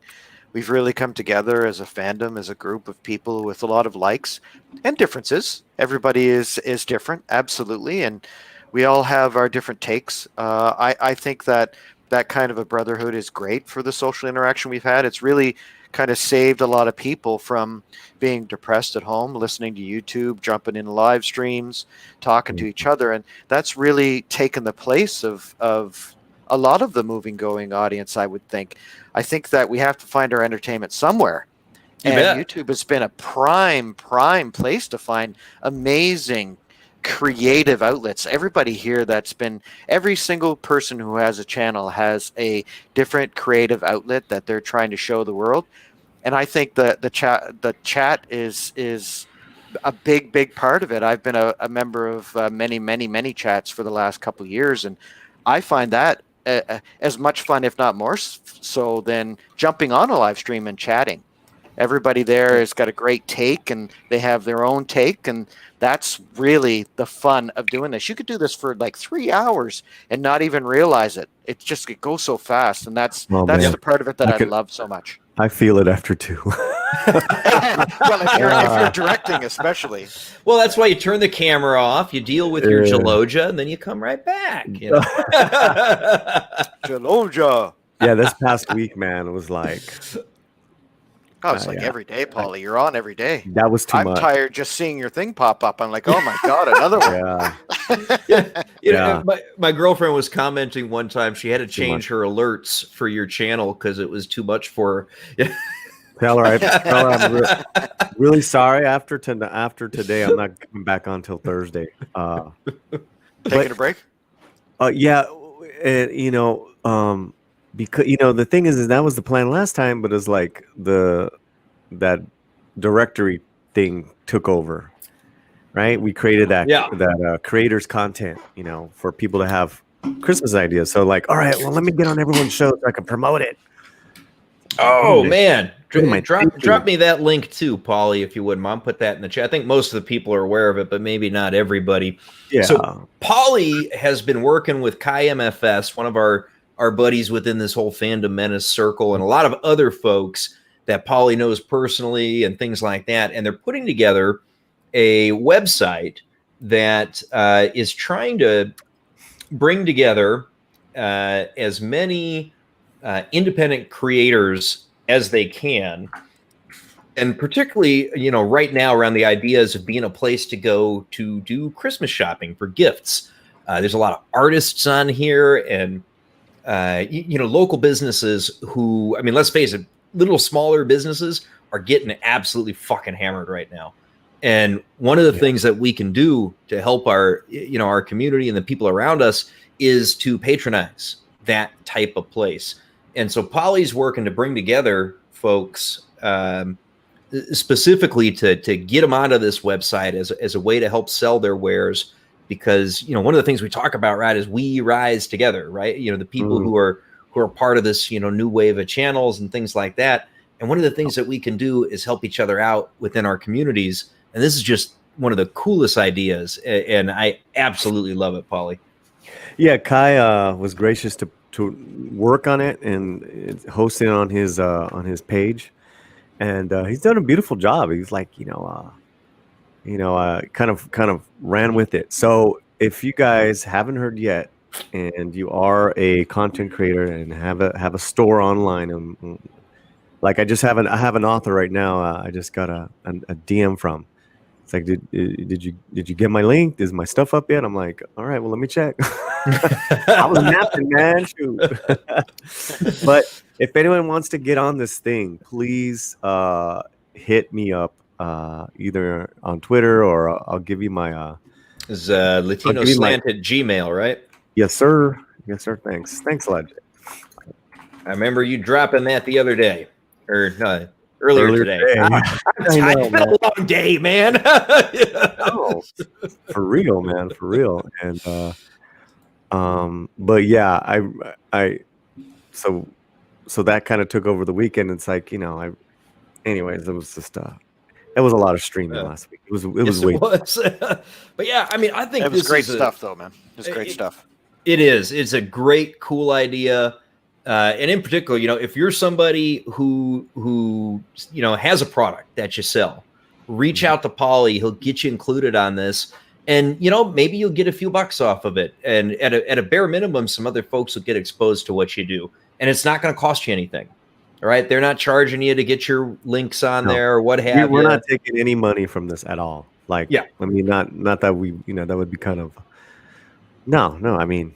We've really come together as a fandom, as a group of people with a lot of likes and differences. Everybody is different, absolutely, and we all have our different takes. I think that kind of a brotherhood is great for the social interaction we've had. It's really kind of saved a lot of people from being depressed at home, listening to YouTube, jumping in live streams, talking to each other, and that's really taken the place of a lot of the moving-going audience, I would think. I think that we have to find our entertainment somewhere. And YouTube has been a prime place to find amazing creative outlets. Everybody here every single person who has a channel has a different creative outlet that they're trying to show the world. And I think the chat is a big part of it. I've been a member of many chats for the last couple of years, and I find that as much fun, if not more so, than jumping on a live stream and chatting. Everybody there has got a great take, and they have their own take, and that's really the fun of doing this. You could do this for like 3 hours and not even realize it. It goes so fast, and that's the part of it that I love so much. I feel it after 2. Well, if you're directing, especially. Well, that's why you turn the camera off, you deal with your Jaloja, and then you come right back. You know? Jaloja. Yeah, this past week, man, it was like... Oh, it's like every day, Paulie. You're on every day. That was too much. I'm tired just seeing your thing pop up. I'm like, oh my God, another one. You know, my girlfriend was commenting one time she had to change her alerts for your channel because it was too much for her. Tell her I'm really sorry. After today, I'm not coming back on till Thursday. Taking a break? Yeah, because the thing is that was the plan last time, but it's like that directory thing took over, right? We created that creators content, for people to have Christmas ideas. So like, all right, well, let me get on everyone's show so I can promote it. Oh man, drop me that link too, Paulie, if you would, Mom. Put that in the chat. I think most of the people are aware of it, but maybe not everybody. Yeah. So Paulie has been working with Kai MFS, one of our buddies within this whole Fandom Menace circle, and a lot of other folks that Paulie knows personally and things like that. And they're putting together a website that is trying to bring together as many independent creators as they can. And particularly, right now around the ideas of being a place to go to do Christmas shopping for gifts. There's a lot of artists on here, and local businesses who, I mean, let's face it, little smaller businesses are getting absolutely fucking hammered right now. And one of the things that we can do to help our community and the people around us is to patronize that type of place. And so Polly's working to bring together folks specifically to get them onto this website as a way to help sell their wares. Because, one of the things we talk about, right, is we rise together, right? The people who are part of this, new wave of channels and things like that. And one of the things that we can do is help each other out within our communities. And this is just one of the coolest ideas. And I absolutely love it, Paulie. Yeah, Kai was gracious to work on it and host it on his page, and he's done a beautiful job. He's like, kind of ran with it. So if you guys haven't heard yet, and you are a content creator and have a store online, like I have an author right now. I just got a DM from. It's like, did you get my link? Is my stuff up yet? I'm like, all right, well, let me check. I was napping, man. Shoot. But if anyone wants to get on this thing, please hit me up either on Twitter, or I'll give you my Is Latino Slant at Gmail, right? Yes, sir. Yes, sir. Thanks a lot, Jay. I remember you dropping that the other day, or no, earlier today. It's been a long day, man. Oh, for real, man, for real. And but yeah, I so that kind of took over the weekend. It's like, anyways, it was just it was a lot of streaming last week. It was But yeah, I mean, I think it was great stuff, though, man. It was great stuff. It is. It's a great, cool idea. And in particular, if you're somebody who has a product that you sell, reach out to Paulie. He'll get you included on this, and maybe you'll get a few bucks off of it. And at a bare minimum, some other folks will get exposed to what you do, and it's not going to cost you anything. All right, they're not charging you to get your links on there or what have you. We're not taking any money from this at all. Like, yeah, I mean, not that we, that would be kind of no. I mean,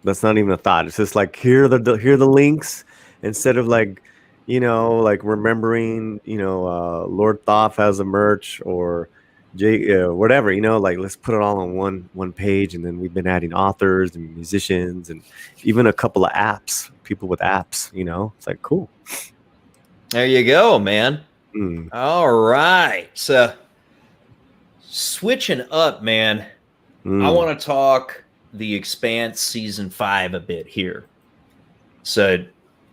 that's not even a thought. It's just like, here are the links, instead of like remembering, Lord Thoth has a merch, or whatever, like, let's put it all on one page. And then we've been adding authors and musicians and even a couple of people with apps, it's like, cool. There you go, man. All right. So switching up, man, I want to talk the Expanse season 5 a bit here. So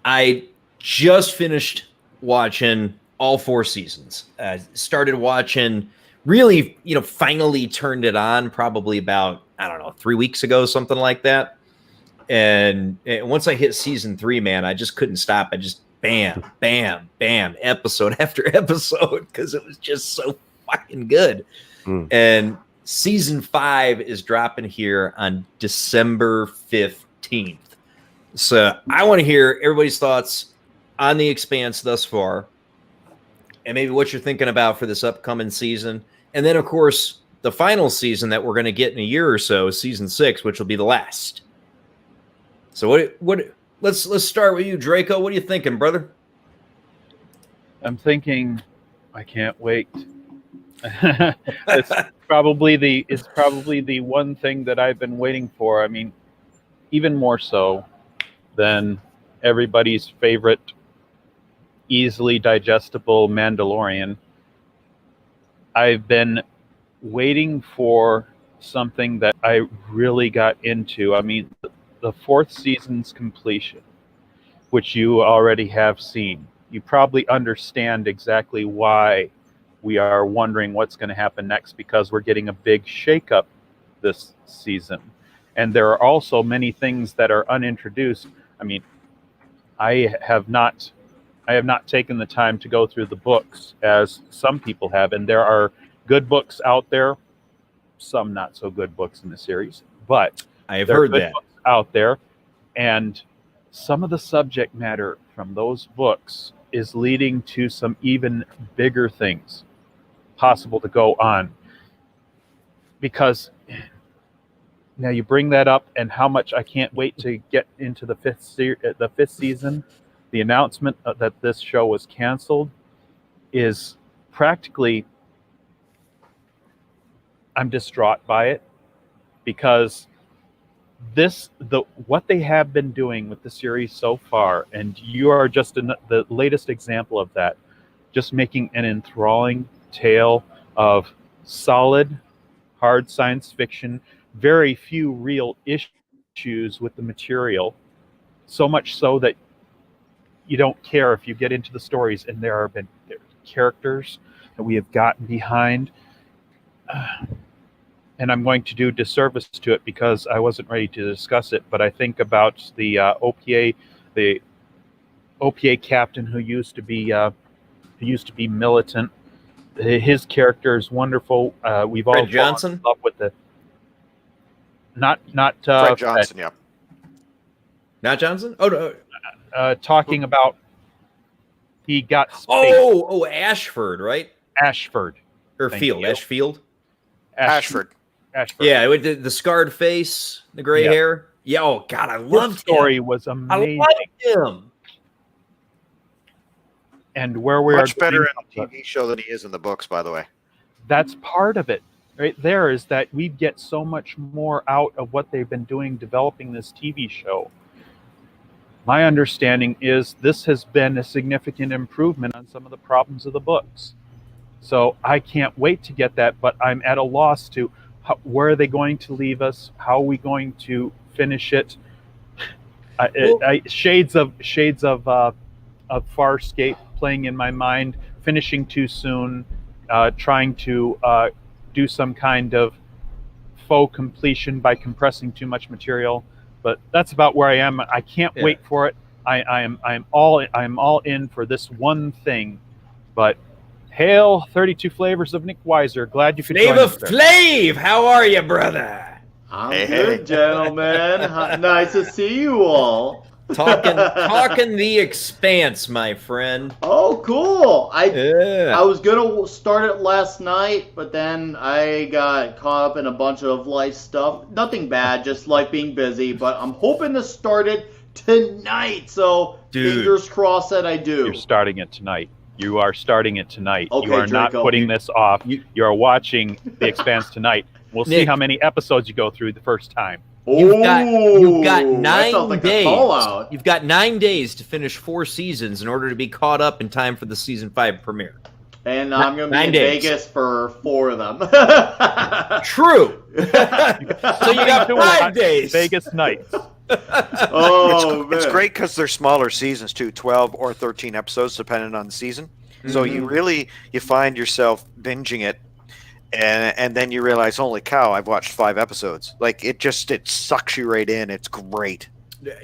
I just finished watching all 4 seasons. Started watching, really, finally turned it on probably about, 3 weeks ago, something like that. And once I hit season 3, man, I just couldn't stop. I just bam, bam, bam, episode after episode, because it was just so fucking good. And season 5 is dropping here on December 15th. So I want to hear everybody's thoughts on the Expanse thus far, and maybe what you're thinking about for this upcoming season. And then, of course, the final season that we're going to get in a year or so, season 6, which will be the last. So let's start with you, Draco. What are you thinking, brother? I'm thinking, I can't wait. It's probably the one thing that I've been waiting for. I mean, even more so than everybody's favorite, easily digestible Mandalorian. I've been waiting for something that I really got into. I mean, the 4th season's completion, which you already have seen. You probably understand exactly why we are wondering what's going to happen next, because we're getting a big shakeup this season. And there are also many things that are unintroduced. I mean, I have not taken the time to go through the books as some people have, and there are good books out there, some not so good books in the series, but I have heard that books out there, and some of the subject matter from those books is leading to some even bigger things possible to go on. Because now you bring that up, and how much I can't wait to get into the 5th season. The announcement that this show was canceled is practically, I'm distraught by it, because what they have been doing with the series so far, and you are just the latest example of that, just making an enthralling tale of solid, hard science fiction, very few real issues with the material, so much so that you don't care if you get into the stories, and there are characters that we have gotten behind. and I'm going to do disservice to it because I wasn't ready to discuss it, but I think about the OPA captain who used to be militant. His character is wonderful. We've all Fred Johnson? fallen in love with the not Fred Johnson, yeah. Not Johnson? Oh, no. talking about he got spaced. Oh, Ashford, right? Ashford. Or Thank Field, you. Ashfield. Ashford. Ashford. Yeah, with the scarred face, the gray Yeah. hair. Yeah, oh God, I His loved story him. was I amazing. loved him. And where we Much are better going, in the TV show than he is in the books, by the way. that's part of it right there, is that we get so much more out of what they've been doing developing this TV show. My understanding is this has been a significant improvement on some of the problems of the books. So I can't wait to get that, but I'm at a loss to where are they going to leave us? How are we going to finish it? Shades of Farscape playing in my mind, finishing too soon, trying to do some kind of faux completion by compressing too much material. But that's about where I am. I can't wait for it. I'm all in for this one thing. But hail 32 flavors of Nick Weiser. Glad you could join Flava us there. Flav, how are you, brother? I'm Hey, good, hey. gentlemen. Nice to see you all. Talking the Expanse, my friend. Oh, cool. I Yeah. was gonna start it last night, but then I got caught up in a bunch of life stuff. Nothing bad, just like being busy. But I'm hoping to start it tonight. So Dude. fingers crossed that I do. You're starting it tonight. You are starting it tonight. Okay, you are not Draco. putting this off. You are watching The Expanse tonight. We'll see Nick. how many episodes you go through the first time. You've got Ooh, that 9 sounds like a days. call out. You've got 9 days to finish 4 seasons in order to be caught up in time for the season 5 premiere. And I'm gonna be 9 in days. Vegas for 4 of them. True. So you got 5 days. Vegas nights. Oh, man. It's great because they're smaller seasons too, 12 or 13 episodes depending on the season. So you find yourself binging it, and then you realize, holy cow, I've watched 5 episodes. Like it sucks you right in. It's great.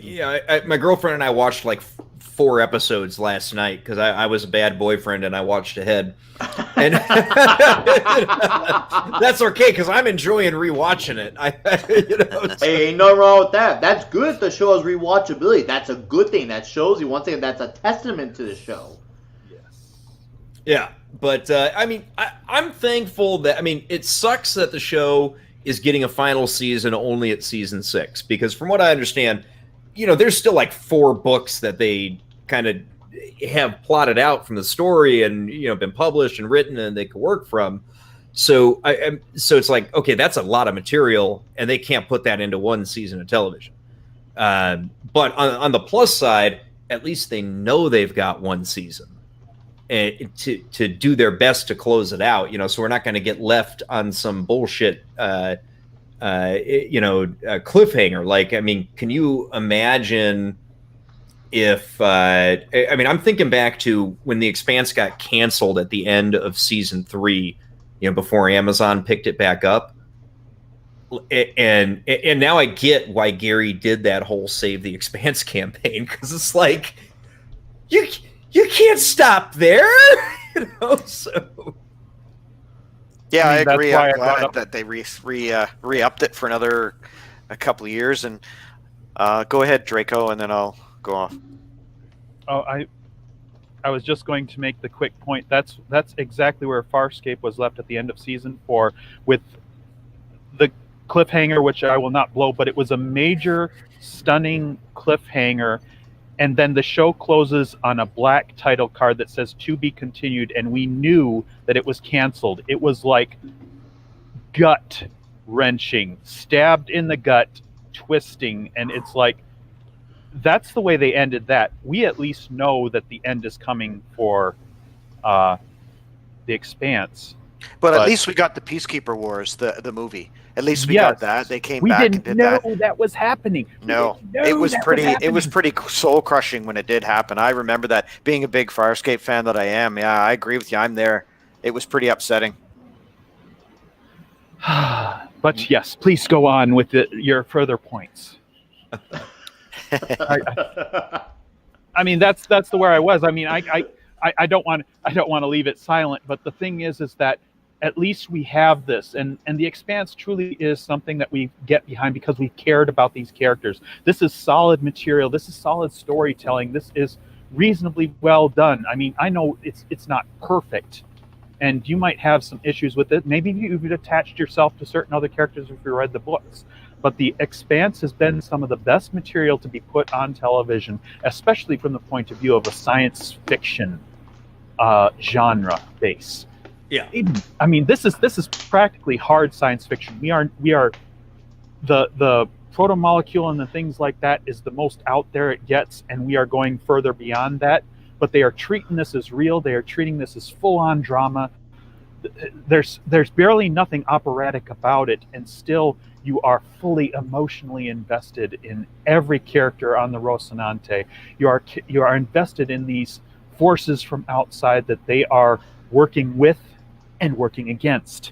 Yeah, my girlfriend and I watched like 4 episodes last night because I was a bad boyfriend and I watched ahead. And that's okay because I'm enjoying rewatching it. Hey, ain't nothing wrong with that. That's good if the show has rewatchability. That's a good thing. That shows you, once again, that's a testament to the show. Yeah, but I mean, I'm thankful that, I mean, it sucks that the show is getting a final season only at season 6 because from what I understand, there's still like 4 books that they kind of have plotted out from the story and been published and written and they could work from. So so it's like, okay, that's a lot of material and they can't put that into 1 season of television. But on the plus side, at least they know they've got 1 season. To do their best to close it out, so we're not going to get left on some bullshit, cliffhanger. Like, I mean, can you imagine if, I mean, I'm thinking back to when The Expanse got canceled at the end of season 3, before Amazon picked it back up. And now I get why Gary did that whole Save the Expanse campaign, because it's like, you can't stop there, so. Yeah, I that's agree. why I I'm brought glad up- that they re-upped it for a couple of years. And go ahead, Draco, and then I'll go off. Oh, I was just going to make the quick point. That's exactly where Farscape was left at the end of season 4 with the cliffhanger, which I will not blow, but it was a major, stunning cliffhanger. And then the show closes on a black title card that says "To be continued," and we knew that it was canceled. It was like gut-wrenching, stabbed in the gut, twisting, and it's like, that's the way they ended that. We at least know that the end is coming for The Expanse. But at least we got the Peacekeeper Wars, the movie. At least we got that. They came We back and didn't did know that. that was happening. No, it was pretty soul crushing when it did happen. I remember that, being a big Farscape fan that I am. Yeah, I agree with you. I'm there. It was pretty upsetting. But But yes, please go on with your further points. I mean, that's the where I was. I mean, I don't want to leave it silent, but the thing is that at least we have this, and the Expanse truly is something that we get behind because we cared about these characters. This is solid material. This is solid storytelling. This is reasonably well done. I mean, I know it's not perfect, and you might have some issues with it. Maybe you've attached yourself to certain other characters if you read the books. But the Expanse has been some of the best material to be put on television, especially from the point of view of a science fiction genre base. Yeah. I mean, this is practically hard science fiction. We are the proto-molecule and the things like that is the most out there it gets, and we are going further beyond that. But they are treating this as real. They are treating this as full-on drama. There's barely nothing operatic about it, and still you are fully emotionally invested in every character on the Rocinante. You are invested in these forces from outside that they are working with and working against,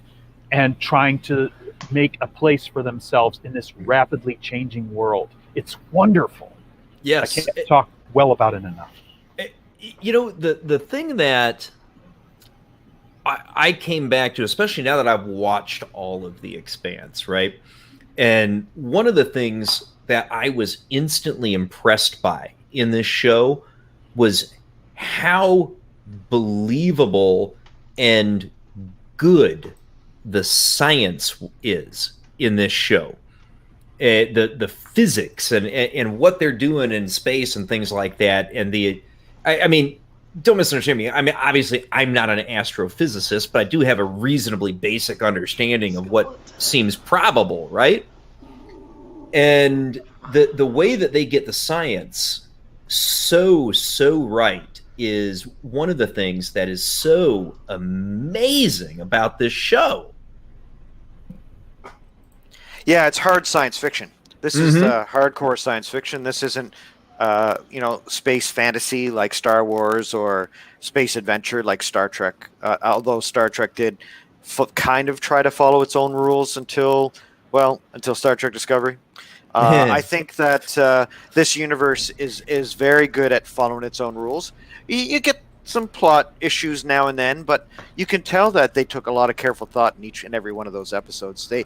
and trying to make a place for themselves in this rapidly changing world. It's wonderful. Yes. I can't talk well about it enough. You know, the thing that I came back to, especially now that I've watched all of The Expanse, right? And one of the things that I was instantly impressed by in this show was how believable and good the science is in this show. The physics and what they're doing in space and things like that. And I mean, don't misunderstand me. I mean, obviously, I'm not an astrophysicist, but I do have a reasonably basic understanding of what seems probable, right? And the way that they get the science so right is one of the things that is so amazing about this show. Yeah, it's hard science fiction. This is hardcore science fiction. This isn't, space fantasy like Star Wars or space adventure like Star Trek. Although Star Trek did kind of try to follow its own rules until Star Trek Discovery. I think that this universe is very good at following its own rules. You get some plot issues now and then, but you can tell that they took a lot of careful thought in each and every one of those episodes. They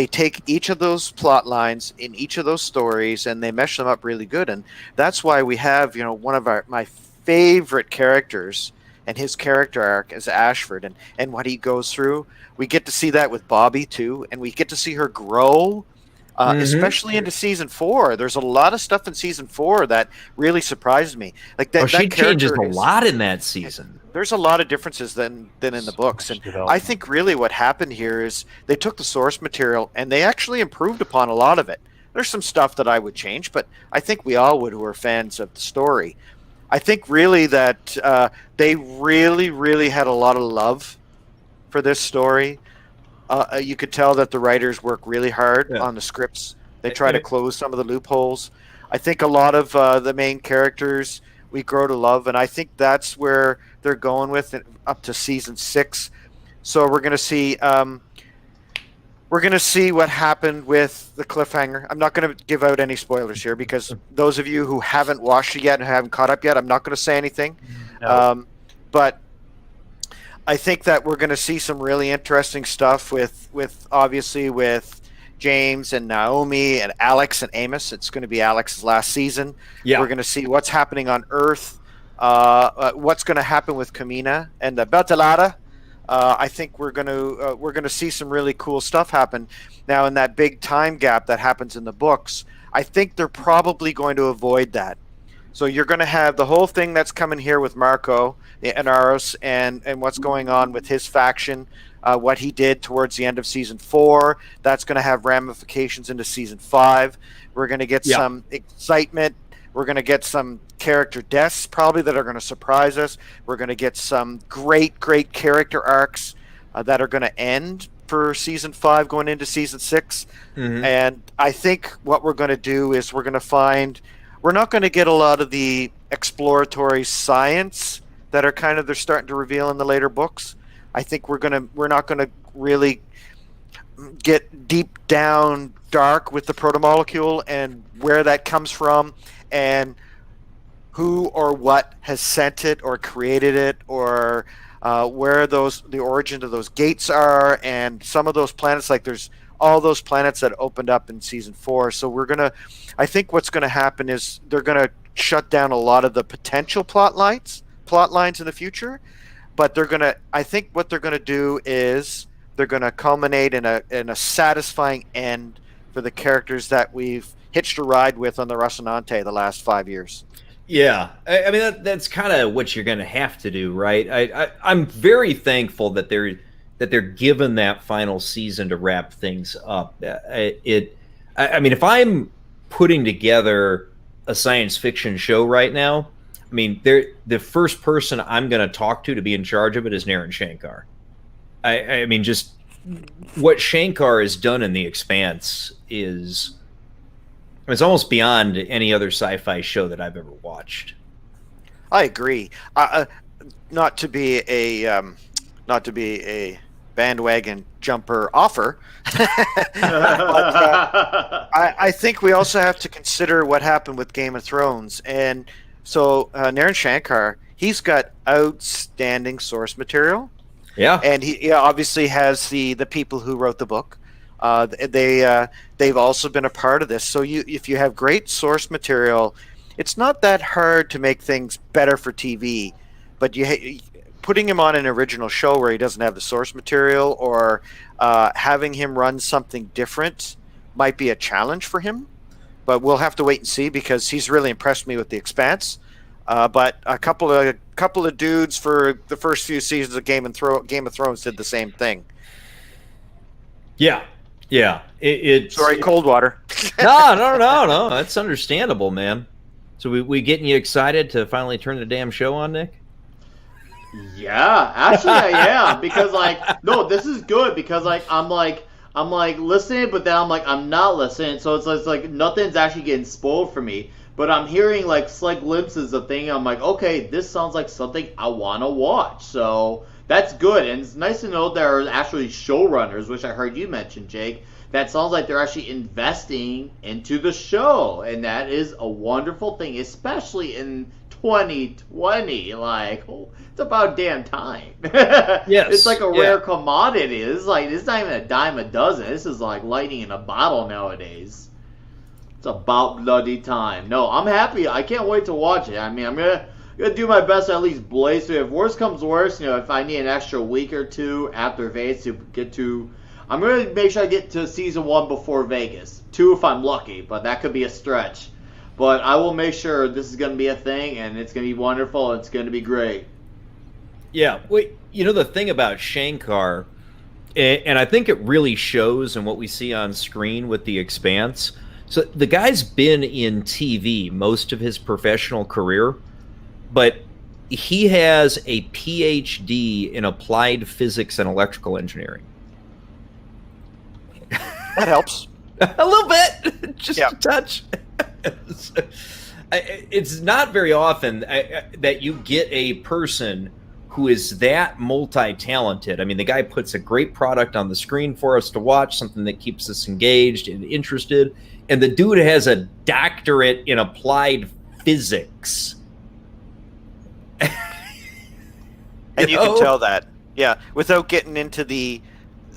take each of those plot lines in each of those stories and they mesh them up really good, and that's why we have one of my favorite characters and his character arc is Ashford and what he goes through. We get to see that with Bobby too, and we get to see her grow. Especially into season 4. There's a lot of stuff in season 4 that really surprised me. Like that, she changes a lot in that season. There's a lot of differences than in the books, and I think really what happened here is they took the source material and they actually improved upon a lot of it. There's some stuff that I would change, but I think we all would who are fans of the story. I think really that they really had a lot of love for this story. You could tell that the writers work really hard on the scripts. They try to close some of the loopholes. I think a lot of the main characters we grow to love, and I think that's where they're going with it up to season 6. So we're going to see what happened with the cliffhanger. I'm not going to give out any spoilers here because those of you who haven't watched it yet and haven't caught up yet, I'm not going to say anything. No. But I think that we're going to see some really interesting stuff with James and Naomi and Alex and Amos. It's going to be Alex's last season. Yeah. We're going to see what's happening on Earth, what's going to happen with Kamina and the Beltalada. I think we're going to see some really cool stuff happen. Now, in that big time gap that happens in the books, I think they're probably going to avoid that. So you're going to have the whole thing that's coming here with Marco and Aros and what's going on with his faction, what he did towards the end of season 4. That's going to have ramifications into season 5. We're going to get some excitement. We're going to get some character deaths probably that are going to surprise us. We're going to get some great character arcs that are going to end for season 5 going into season 6. And I think what we're going to do is we're not going to get a lot of the exploratory science that are they're starting to reveal in the later books. I think we're not going to really get deep down dark with the protomolecule and where that comes from and who or what has sent it or created it, or where the origin of those gates are, and some of those planets, like there's all those planets that opened up in season 4. So I think what's gonna happen is they're gonna shut down a lot of the potential plot lines in the future, but I think what they're gonna do is they're gonna culminate in a satisfying end for the characters that we've hitched a ride with on the Rocinante the last 5 years. Yeah, I mean that's kind of what you're going to have to do, right? I'm very thankful that they're given that final season to wrap things up. I mean, if I'm putting together a science fiction show right now, I mean, the first person I'm going to talk to be in charge of it is Naren Shankar. I mean, just what Shankar has done in The Expanse is. It's almost beyond any other sci-fi show that I've ever watched. I agree. Not to be a bandwagon jumper offer, but I think we also have to consider what happened with Game of Thrones. And so Naren Shankar, he's got outstanding source material. Yeah, and he obviously has the people who wrote the book. They've also been a part of this. So if you have great source material, it's not that hard to make things better for TV. But putting him on an original show where he doesn't have the source material, or having him run something different, might be a challenge for him. But we'll have to wait and see, because he's really impressed me with The Expanse. But a couple of dudes for the first few seasons of Game of Thrones did the same thing. Yeah. Sorry, Coldwater. No. That's understandable, man. So we getting you excited to finally turn the damn show on, Nick? Yeah, actually I am, because no, this is good, because I'm listening, but then I'm not listening, so it's like nothing's actually getting spoiled for me. But I'm hearing slight glimpses of things. I'm like, okay, this sounds like something I want to watch. So that's good, and it's nice to know there are actually showrunners, which I heard you mention, Jake. That sounds like they're actually investing into the show, and that is a wonderful thing, especially in 2020. It's about damn time. Yes, it's like a rare commodity. It's not even a dime a dozen. This is like lightning in a bottle nowadays. It's about bloody time. No, I'm happy. I can't wait to watch it. I mean, I'm gonna do my best to at least blaze through. If worse comes worse, if I need an extra week or two after Vegas to get to, I'm gonna make sure I get to season 1 before Vegas. 2 if I'm lucky, but that could be a stretch. But I will make sure this is gonna be a thing, and it's gonna be wonderful. And it's gonna be great. Yeah, wait. The thing about Shankar, and I think it really shows in what we see on screen with The Expanse. So the guy's been in TV most of his professional career, but he has a PhD in applied physics and electrical engineering. That helps. A little bit, just a touch. It's not very often that you get a person who is that multi-talented. I mean, the guy puts a great product on the screen for us to watch, something that keeps us engaged and interested. And the dude has a doctorate in applied physics. And you can tell that, without getting into the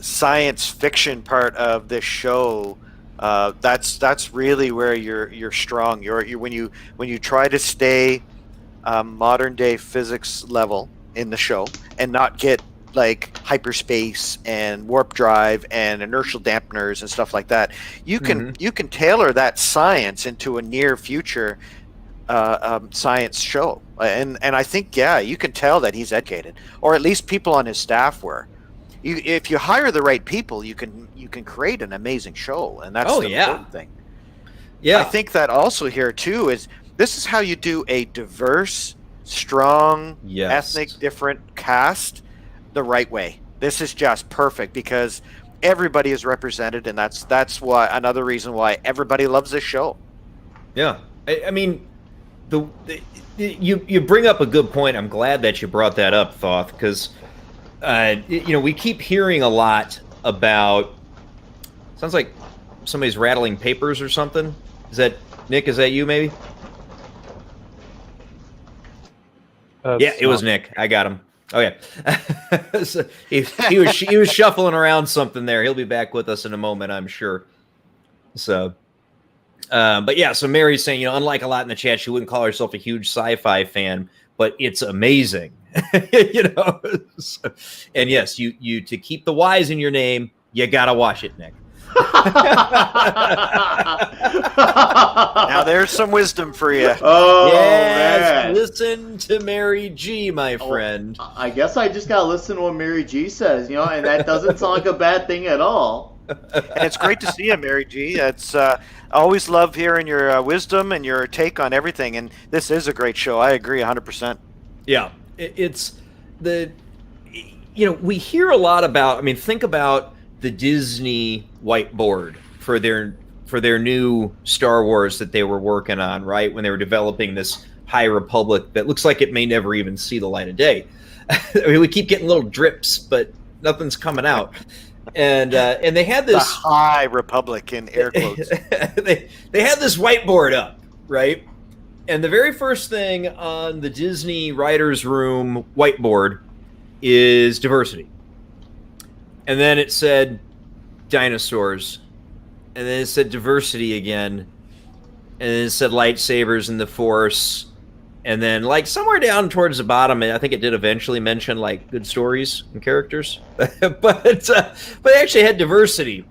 science fiction part of this show. That's really where you're strong. You're when you try to stay modern day physics level in the show and not get like hyperspace and warp drive and inertial dampeners and stuff like that. You can tailor that science into a near future science show, and I think you can tell that he's educated, or at least people on his staff were. If you hire the right people, you can create an amazing show, and that's the important thing. Yeah, I think that also here too is this is how you do a diverse, strong, ethnic different cast the right way. This is just perfect because everybody is represented, and that's why another reason why everybody loves this show. Yeah, I mean, you bring up a good point. I'm glad that you brought that up, Thoth, because we keep hearing a lot about Sounds like somebody's rattling papers or something. Is that Nick? Is that you, maybe? Yeah, it was Nick. I got him. Okay. So he was shuffling around something there. He'll be back with us in a moment, I'm sure. So, but yeah, so Mary's saying, unlike a lot in the chat, she wouldn't call herself a huge sci-fi fan, but it's amazing. So, and yes, you to keep the Y's in your name, you gotta watch it, Nick. Now there's some wisdom for you. Oh, yes, man. listen to Mary G, my friend. I guess I just gotta listen to what Mary G says, and that doesn't sound like a bad thing at all. And it's great to see you, Mary G. It's I always love hearing your wisdom and your take on everything. And this is a great show. I agree 100%. Yeah, it's we hear a lot about. I mean, think about the Disney whiteboard for their new Star Wars that they were working on, right? When they were developing this High Republic that looks like it may never even see the light of day. I mean, we keep getting little drips, but nothing's coming out. And they had this the High Republic in air quotes. they had this whiteboard up, right? And the very first thing on the Disney writers' room whiteboard is diversity. And then it said dinosaurs. And then it said diversity again. And then it said lightsabers and the Force. And then, somewhere down towards the bottom, I think it did eventually mention, good stories and characters. but they actually had diversity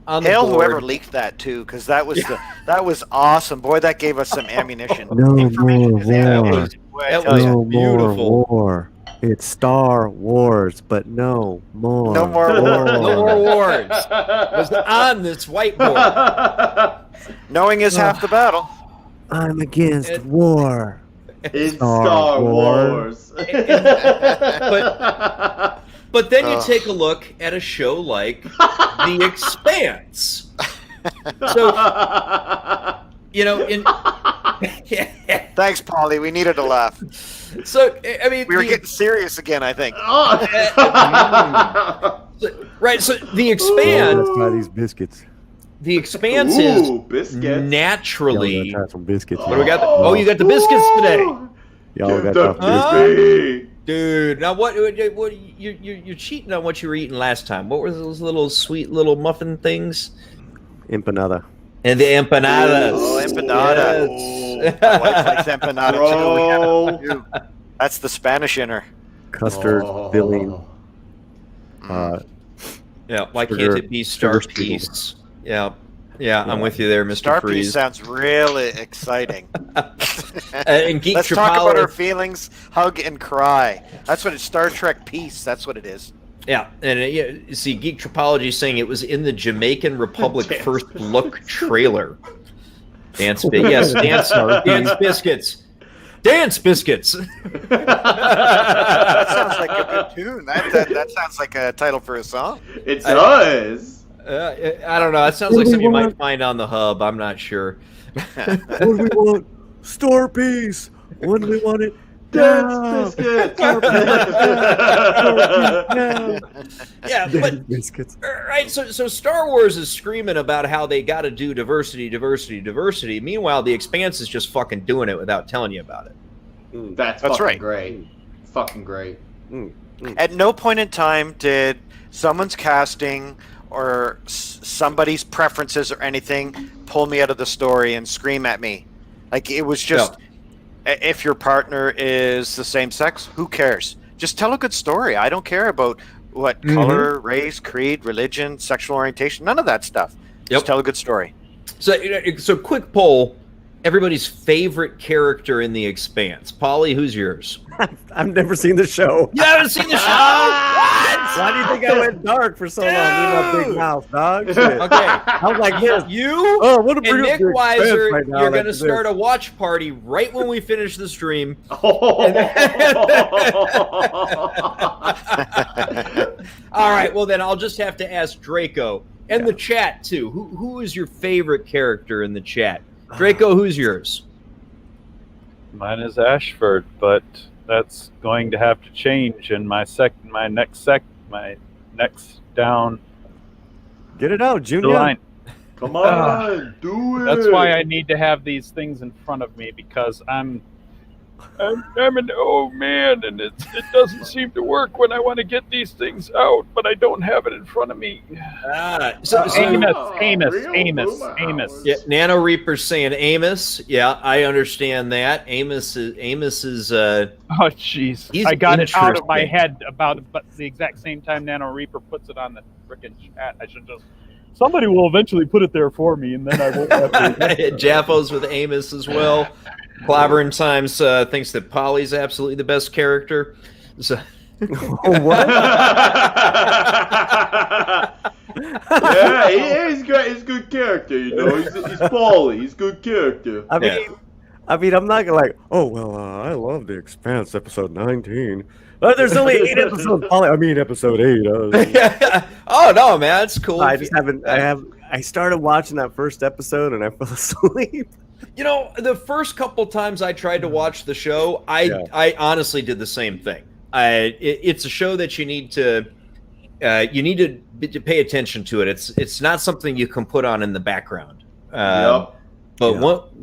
on the Hail board. whoever leaked that, too, because that was awesome. Boy, that gave us some ammunition. No Information more is war. ammunition. Boy, I That tell was ya. No beautiful. more war. It's Star Wars, but no more. No more war. No more wars. It was on this whiteboard. Knowing is half the battle. I'm against war. It's Star Star Wars. Wars. But then you take a look at a show like The Expanse. So, Thanks, Polly. We needed a laugh. So, I mean, We were getting serious again, I think. right. So, The Expanse. Let's try these biscuits. The Expanse Ooh, is biscuits. naturally. Try some biscuits. What do we got? Oh, you got the biscuits today, Y'all got The the biscuits. dude. Now, what you're cheating on what you were eating last time? What were those little sweet little muffin things? Empanada. And the empanadas. Oh, empanada. Yes. My wife likes empanada, Bro. too. That's the Spanish in her. Custard filling. Yeah. Why can't Sugar- it be Star sugar strudel. Piece? Yeah. Yeah, I'm with you there, Mr. Star Freeze. Piece sounds really exciting. And Geek Let's talk about Tripoli- our feelings, hug and cry. That's what it's Star Trek Peace. That's what it is. Yeah, and you see, Geek Tropology is saying it was in the Jamaican Republic First Look trailer. Dance biscuits. Dance biscuits. That sounds like a good tune. That sounds like a title for a song. It does. I don't know. It sounds like something you might find on the hub. I'm not sure. What do we want? Star Piece. When do we want it? Dance biscuits. Yeah, but Biscuits. right. So Star Wars is screaming about how they got to do diversity. Meanwhile, The Expanse is just fucking doing it without telling you about it. That's That's fucking right. great. Fucking great. At no point in time did someone's casting or somebody's preferences or anything pull me out of the story and scream at me. Like, it was just, if your partner is the same sex, who cares? Just tell a good story. I don't care about what color, race, creed, religion, sexual orientation, none of that stuff. Just tell a good story. So quick poll. Everybody's favorite character in The Expanse. Polly, who's yours? I've never seen the show. You haven't seen the show? Why do you think I went dark for so long? With my big mouth, dog. Shit. Okay. I was like, yes. You Oh, what a and Nick Expanse Weiser, right now you're going to after start this. a watch party right when we finish the stream. Oh. All right, well then I'll just have to ask Draco and the chat too. Who is your favorite character in the chat? Draco, who's yours? Mine is Ashford, but that's going to have to change in my next down Get it out, The Junior. line. Come on, do it. That's why I need to have these things in front of me, because I'm an old man, and it doesn't seem to work when I want to get these things out, but I don't have it in front of me. Amos. Yeah, Nano Reaper's saying Amos. Yeah, I understand that. Amos is Oh, jeez. He's I got it out of my interesting. head about the exact same time Nano Reaper puts it on the frickin' chat. I should just... Somebody will eventually put it there for me, and then I won't have to... Jaffos with Amos as well. Clobbering Times thinks that Polly's absolutely the best character. So... What? Yeah, he's great. He's a good character, you know. He's Paulie. He's a good character. I mean, I'm not gonna oh well. I love the Expanse episode 19. There's only 8 episodes. Episode 8. Oh no, man, it's cool. I just haven't. I started watching that first episode and I fell asleep. You know, the first couple times I tried to watch the show, I honestly did the same thing. It's a show that you need to pay attention to it. It's not something you can put on in the background. But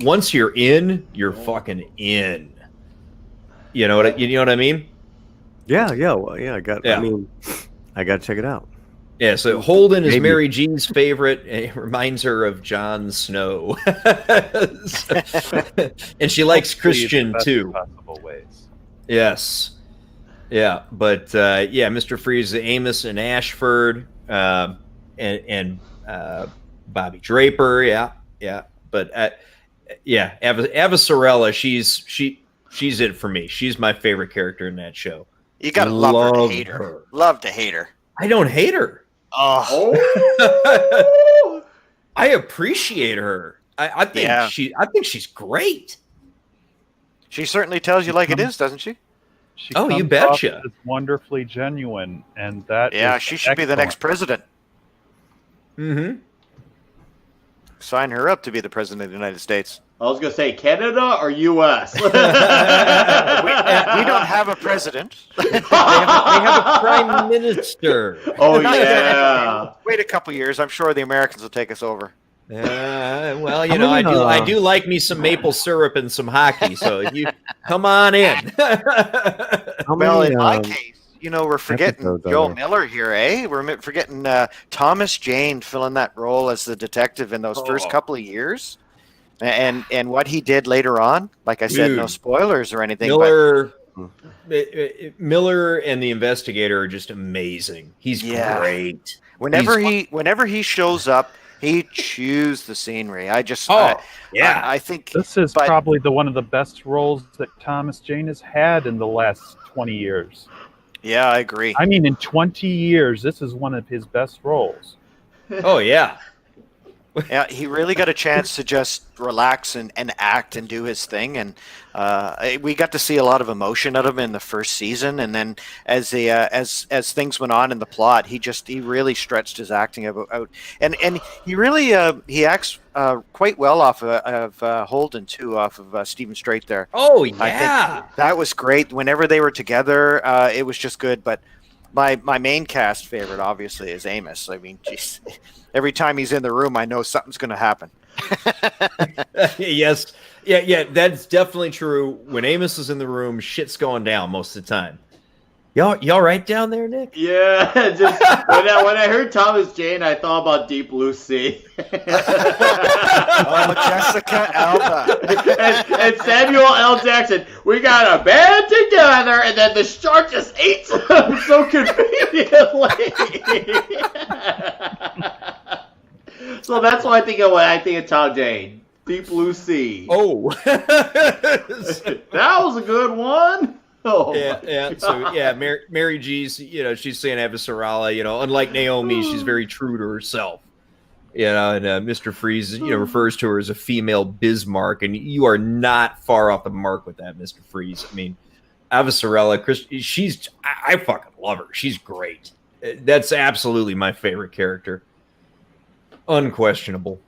once you're in, you're fucking in. You know what I mean? Yeah. Well, yeah. I got to check it out. Yeah, so Holden is Mary Jean's favorite. It reminds her of Jon Snow. And she likes Christian too. Possible ways. Yes. Yeah, but Mr. Freeze, Amos and Ashford, and Bobby Draper, yeah. But Ava Sorella, she's it for me. She's my favorite character in that show. You gotta love her to hate her. Love to hate her. I don't hate her. Oh. I appreciate her. I think she's great. She certainly tells you like it is, doesn't she? You betcha. It's wonderfully genuine, and that she should be the next president. Mm-hmm. Sign her up to be the president of the United States. I was gonna say Canada or U.S. We don't have a president. They have a prime minister. Oh yeah. Wait a couple years. I'm sure the Americans will take us over. Well, I do like me some maple syrup and some hockey. So you come on in. Well, in my case, we're forgetting Joe Miller here, eh? We're forgetting Thomas Jane filling that role as the detective in those first couple of years. And what he did later on, like I said, no spoilers or anything. Miller and the investigator are just amazing. He's great. Whenever he shows up, he chews the scenery. I think this is probably one of the best roles that Thomas Jane has had in the last 20 years. Yeah, I agree. I mean, in 20 years, this is one of his best roles. Oh yeah. Yeah, he really got a chance to just relax and act and do his thing, and we got to see a lot of emotion out of him in the first season. And then as things went on in the plot, he really stretched his acting out, and he really he acts quite well off of Holden too, off of Stephen Strait there. Oh yeah, I think that was great. Whenever they were together, it was just good. But my main cast favorite, obviously, is Amos. I mean, geez. Every time he's in the room, I know something's going to happen. Yes. Yeah, that's definitely true. When Amos is in the room, shit's going down most of the time. Y'all right down there, Nick? Yeah, just when I heard Thomas Jane, I thought about Deep Blue Sea. Jessica Alba. and Samuel L. Jackson. We got a band together, and then the shark just ate them so conveniently. So that's what I think of when I think of Tom Jane. Deep Blue Sea. Oh. That was a good one. Oh yeah. So Mary G's, she's saying Ava Sorella, unlike Naomi, she's very true to herself. And Mr. Freeze, refers to her as a female Bismarck, and you are not far off the mark with that, Mr. Freeze. I mean, Ava Sorella, I fucking love her. She's great. That's absolutely my favorite character. Unquestionable.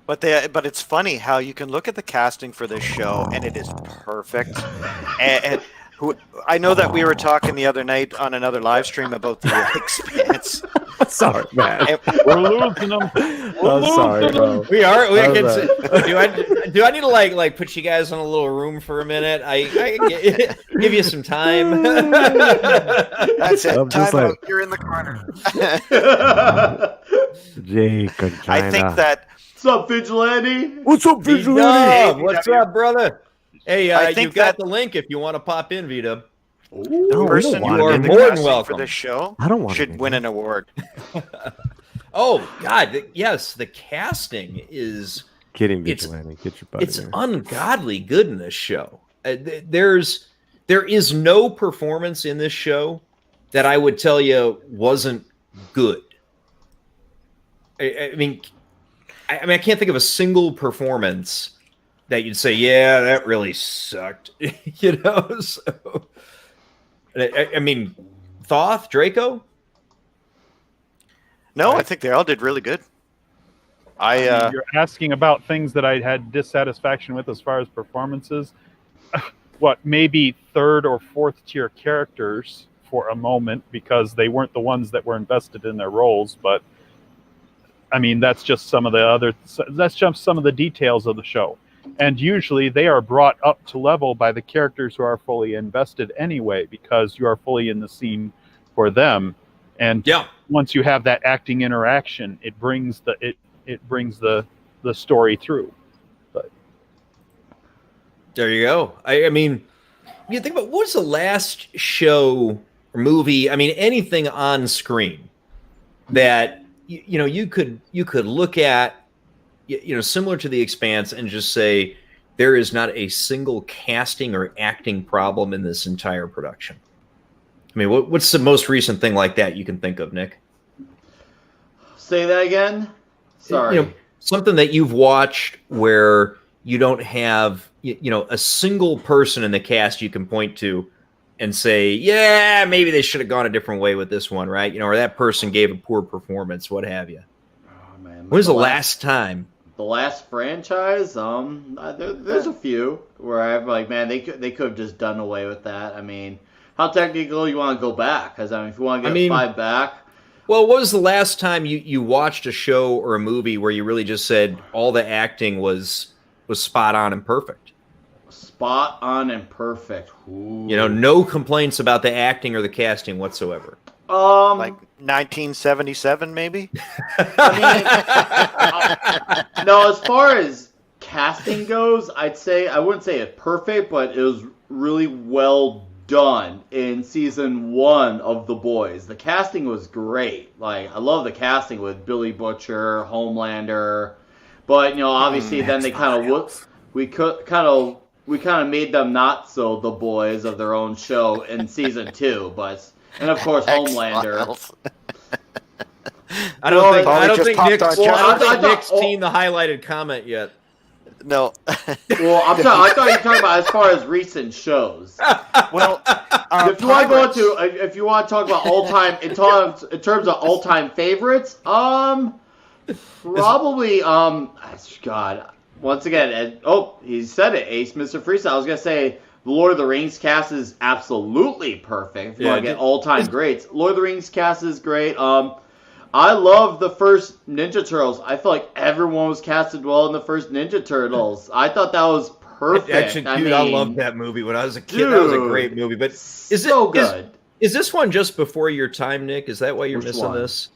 But it's funny how you can look at the casting for this show and it is perfect. And Who I know that we were talking the other night on another live stream about the Expanse. Sorry, man. And We're losing them. I'm sorry, bro. We are. We I'm can, sorry. do I need to like put you guys in a little room for a minute? I can give you some time. that's it. I'm just Time out. like- You're in the corner. Jake, I think that What's up, Vigilante? What's up, V-Dub, what's up, brother? Hey, I think you've got that- the link if you want to pop in, V-Dub. the we person don't who want You are did the more than casting welcome. for this show I don't want should win an award. Oh God, yes, the casting is Kidding, It's- Vigilante. Get your butt it's in here. ungodly good in this show. There is no performance in this show that I would tell you wasn't good. I mean, I can't think of a single performance that you'd say, yeah, that really sucked. You know, so I mean, Thoth, Draco. No, I think they all did really good. You're asking about things that I had dissatisfaction with as far as performances. What, maybe third or fourth tier characters for a moment because they weren't the ones that were invested in their roles, but I mean that's just some of the details of the show. And usually they are brought up to level by the characters who are fully invested anyway, because you are fully in the scene for them. And Yeah. once you have that acting interaction, it brings the story through. But There you go. I mean, you think about what was the last show or movie? I mean, anything on screen that you could look at, similar to The Expanse, and just say there is not a single casting or acting problem in this entire production. I mean, what's the most recent thing like that you can think of, Nick? Say that again. Sorry. Something that you've watched where you don't have a single person in the cast you can point to and say, yeah, maybe they should have gone a different way with this one, right? Or that person gave a poor performance, what have you. Oh, man. When was the last time? The last franchise? There's a few where I'm like, man, they could have just done away with that. I mean, how technical you want to go back? Because if you want to get 5 back. Well, what was the last time you watched a show or a movie where you really just said all the acting was spot on and perfect? Spot on and perfect. Ooh. No complaints about the acting or the casting whatsoever. like 1977, maybe. No, as far as casting goes, I wouldn't say it's perfect, but it was really well done in season 1 of The Boys. The casting was great. Like, I love the casting with Billy Butcher, Homelander, but obviously then they kind of we kind of made them not so The Boys of their own show in season 2, and of course Homelander. I don't think Well, Nick's seen the highlighted comment yet. No. Well, I thought you were talking about as far as recent shows. Well, If you want to talk about all time in terms of all time favorites, probably God. Once again, he said it, Ace, Mr. Freestyle. I was gonna say the Lord of the Rings cast is absolutely perfect. If you want to get all time greats, Lord of the Rings cast is great. I love the first Ninja Turtles. I feel like everyone was casted well in the first Ninja Turtles. I thought that was perfect. Actually, dude, I loved that movie when I was a kid. That was a great movie. But is good. Is this one just before your time, Nick? Is that why you're missing one? this?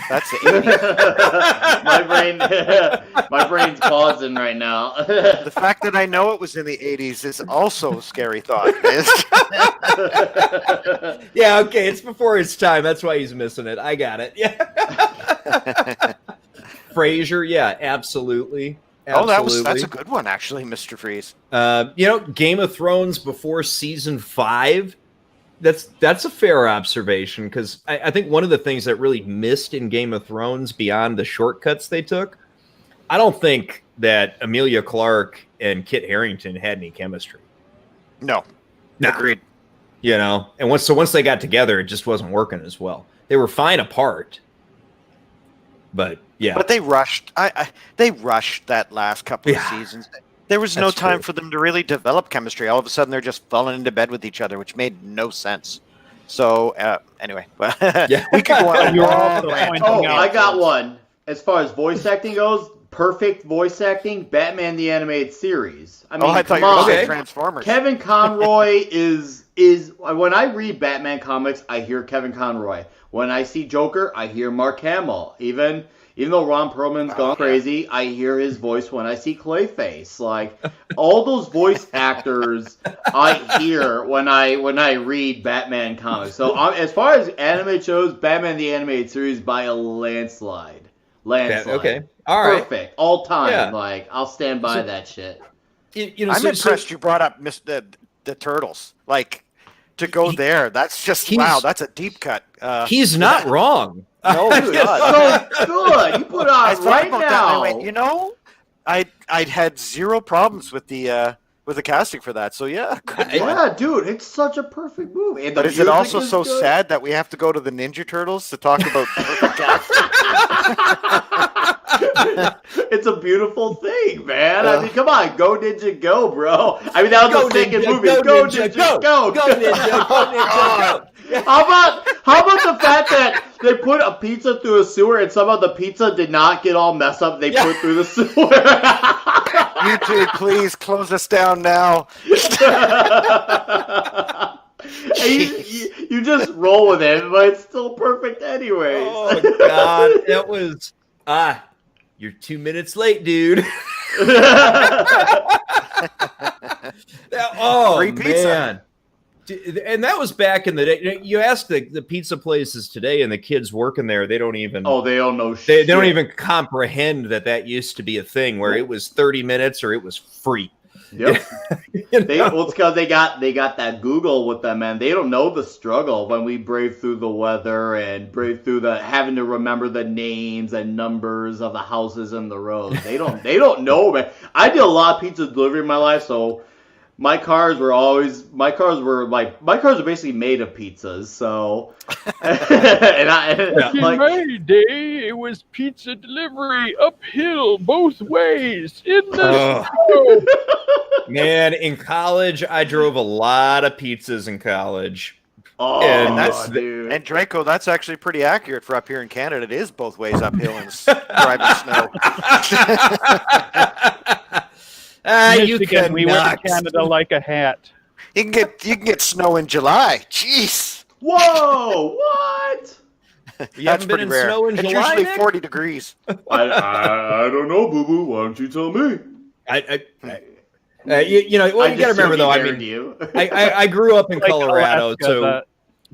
that's the 80s. my brain's pausing right now. The fact that I know it was in the 80s is also a scary thought. Yeah, okay, it's before his time. That's why he's missing it. I got it. Yeah. Frasier, yeah, absolutely. That's a good one, actually, Mr. Freeze. Game of Thrones before season 5. That's a fair observation, because I think one of the things that really missed in Game of Thrones beyond the shortcuts they took, I don't think that Emilia Clarke and Kit Harington had any chemistry. No. Agreed. And once they got together, it just wasn't working as well. They were fine apart, but yeah. But they rushed. They rushed that last couple of seasons. There was no That's time true. for them to really develop chemistry. All of a sudden, they're just falling into bed with each other, which made no sense. So anyway, Yeah. we could go on. You're a long also rant. pointing Oh, out I got one. As far as voice acting goes, perfect voice acting, Batman the Animated Series. I mean, I thought come you were on. saying Okay. Transformers. Kevin Conroy is when I read Batman comics, I hear Kevin Conroy. When I see Joker, I hear Mark Hamill. Even though Ron Perlman's gone crazy, I hear his voice when I see Clayface. Like all those voice actors, I hear when I read Batman comics. So as far as anime shows, Batman the Animated Series by a landslide. Okay. All right. Perfect. All time. Yeah. Like I'll stand by that shit. You know, I'm so- impressed you brought up the Turtles. Like to go there, that's just wow. That's a deep cut. he's not wrong. No, Dude, it's not. it's so good. You put it I on thought right about now. that. And I went, you know, I'd had zero problems with the casting for that. So yeah, good one. Yeah, dude, it's such a perfect movie. And the But is it music also is so good. sad that we have to go to the Ninja Turtles to talk about perfect casting? It's a beautiful thing, man. I mean, come on, go Ninja, go, bro. I mean, that was the second movie. Go Ninja, go. Go Ninja, go Ninja, go. How about the fact that they put a pizza through a sewer and somehow the pizza did not get all messed up? They put through the sewer. YouTube, please close us down now. And you just roll with it, but it's still perfect anyways. Oh God, that was you're 2 minutes late, dude. Free pizza. Man. And that was back in the day. You ask the pizza places today, and the kids working there, they don't even. Oh, they don't know They shit. don't even comprehend that used to be a thing where it was 30 minutes or it was free. Yep. You know? Well, it's because they got that Google with them, man. They don't know the struggle when we brave through the weather and brave through the having to remember the names and numbers of the houses and the roads. They don't know, man. I did a lot of pizza delivery in my life, so my cars are basically made of pizzas. So, and In my day, it was pizza delivery uphill both ways in the snow. Man, in college, I drove a lot of pizzas in college. Oh, And that's dude. And Draco, that's actually pretty accurate for up here in Canada. It is both ways uphill and driving snow. You Michigan, we wear cannot. Canada like a hat. You can get snow in July. Jeez, Whoa! What? You that's haven't been pretty in rare. snow in It's July, usually Nick? 40 degrees. I don't know, Boo Boo. Why don't you tell me? You know, well, you got to remember though. I dared mean, you. I grew up in Like Colorado, Alaska,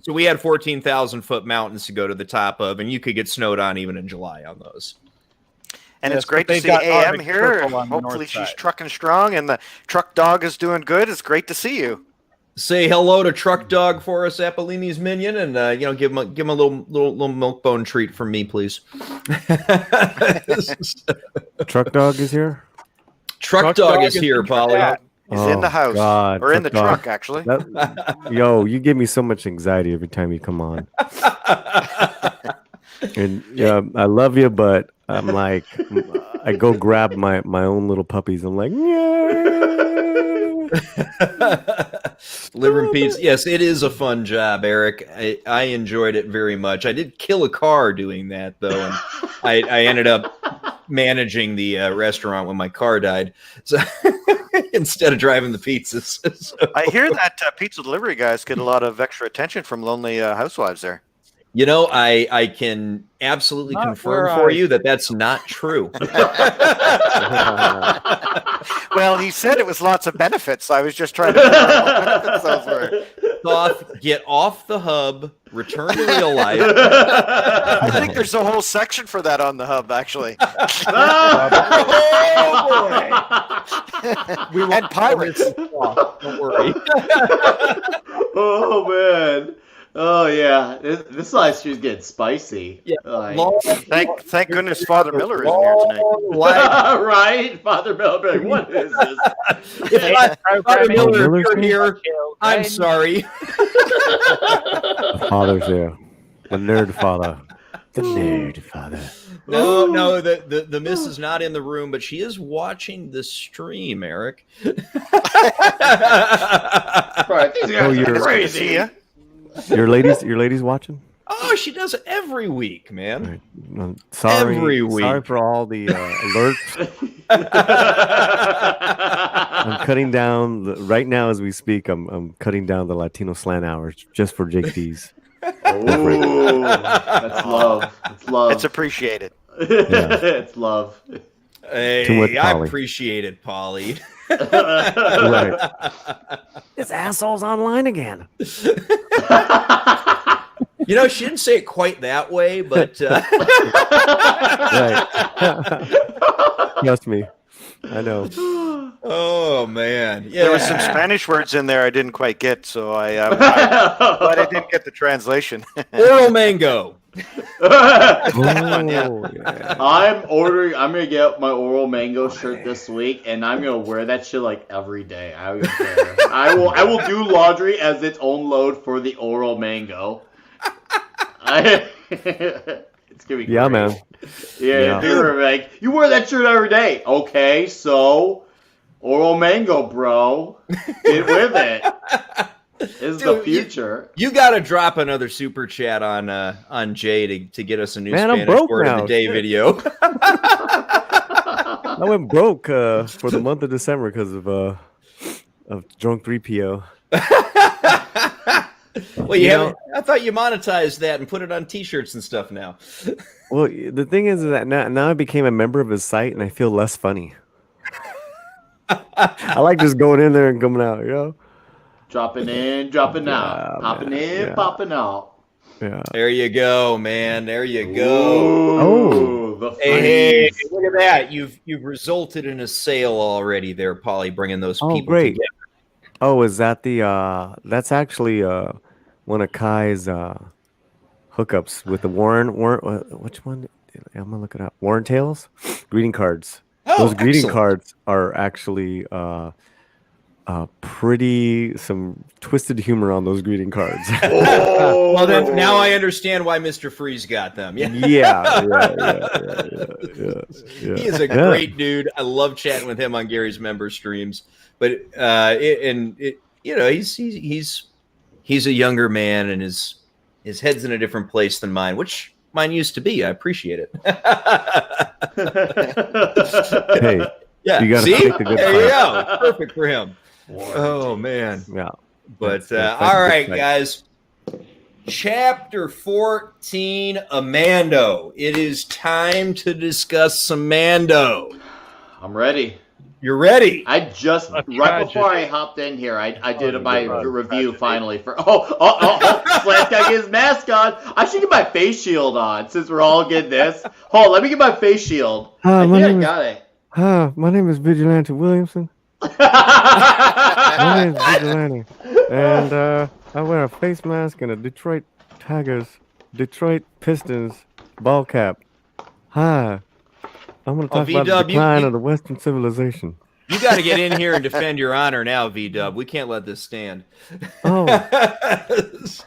so we had 14,000-foot mountains to go to the top of, and you could get snowed on even in July on those. And Yes, it's great but to they've see got AM Arctic here. Circle on the Hopefully north she's side. trucking strong and the truck dog is doing good. It's great to see you. Say hello to Truck Dog for us, Apollini's minion, and give him a little milk bone treat from me, please. Truck dog is here. Truck Dog is here, Polly. He's in the house God, or in the truck dog. truck, actually. Yo, you give me so much anxiety every time you come on. And yeah, I love you, but I'm like, I go grab my own little puppies. I'm like, yeah. Delivering pizza. Yes, it is a fun job, Eric. I enjoyed it very much. I did kill a car doing that, though, and I ended up managing the restaurant when my car died. So instead of driving the pizzas. So, I hear that pizza delivery guys get a lot of extra attention from lonely housewives there. you know, I can absolutely Not confirm where for I- you that that's not true. Well, he said it was lots of benefits. I was just trying to figure out what benefits those were. Thoth, get off the hub, return to real life. I think there's a whole section for that on the hub, actually. We And pirates. Don't worry. Oh man. Oh yeah. This live stream's getting spicy. Yeah. Like, Thank goodness Father Miller isn't here tonight. right? Father Miller, what is this? If Father Miller, Miller's if you're here, I'm sorry. The father's there. The nerd father. The nerd father. No, the miss is not in the room, but she is watching the stream, Eric. Right, these guys are crazy. Your ladies watching? Oh, she does it every week, man. Right. Sorry, Every week. Sorry for all the alerts. I'm cutting down right now as we speak. I'm cutting down the Latino slant hours just for Jake D's. Ooh, that's love. It's love. It's appreciated. It's love. Hey, Too much I Polly. appreciate it, Polly. Right. This asshole's online again. You know, she didn't say it quite that way, but Right. Trust me, I know. oh man, yeah. There were some Spanish words in there I didn't quite get, so but I didn't get the translation. Oral mango. Oh, yeah. I'm gonna get my Oral Mango shirt this week, and I'm gonna wear that shit like every day. I don't care. I will do laundry as its own load for the Oral Mango. It's gonna be Yeah, great. man. Yeah, you're like, you wear that shirt every day. Okay, so Oral Mango, bro, get with it. This is the Dude, future. You got to drop another super chat on Jay to get us a new Man, I'm Spanish broke word of now. the day video. I went broke for the month of December because of drunk 3PO. Well, I thought you monetized that and put it on T-shirts and stuff now. Well, the thing is that now I became a member of his site and I feel less funny. I like just going in there and coming out, you know? Dropping in, dropping out. Yeah, Popping man, in, yeah. popping out. Yeah. There you go, man. There you go. Ooh, the Hey, freeze. look at that! You've resulted in a sale already, there, Polly. Bringing those Oh, people great. together. Oh, is that that's actually one of Kai's hookups with the Warren which one? I'm gonna look it up. Warren Tales greeting cards. Oh, Those greeting excellent. cards are actually pretty some twisted humor on those greeting cards. Oh. Well, then now I understand why Mr. Freeze got them. Yeah. yeah. He is a great dude. I love chatting with him on Gary's member streams. But he's a younger man and his head's in a different place than mine, which mine used to be. I appreciate it. Hey, yeah, you gotta see, pick a good there you fight. go. Perfect for him. Oh man. Yeah. But That's all a good right, fight. guys. Chapter 14, Mando. It is time to discuss some Mando. I'm ready. You're ready. I just A right before I tragedy. hopped in here, I did my God. review Tragedy. finally finally for Slant got his mask on. I should get my face shield on since we're all getting this. Hold on, let me get my face shield. Hi, I my think I name is got it. Hi, my name is Vigilante Williamson. My name is Vigilante, and I wear a face mask and a Detroit Pistons ball cap. Hi, I'm going to talk about the V-Dub, decline of the Western civilization. You got to get in here and defend your honor now, V-Dub. We can't let this stand. Oh, no, This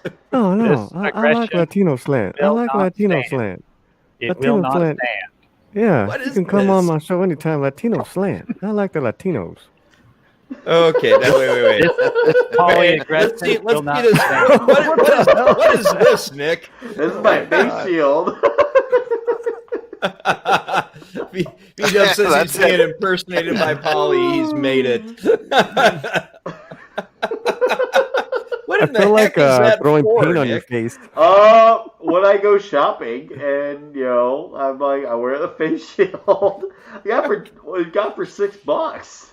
I like aggression Latino slant. I will like not Latino stand. slant. It Latino will not slant. stand. Yeah, What you is can come on this? my show anytime. Latino slant. I like the Latinos. Okay, now, wait. This Polly Wait, aggression let's see will not this. stand. What is this, Nick? This is my face shield. V-Dub says That's he's being impersonated by Polly. He's made it. What I in the feel heck like is that throwing for, paint on your Nick? face. When I go shopping and I'm like, I wear the face shield. I got for $6.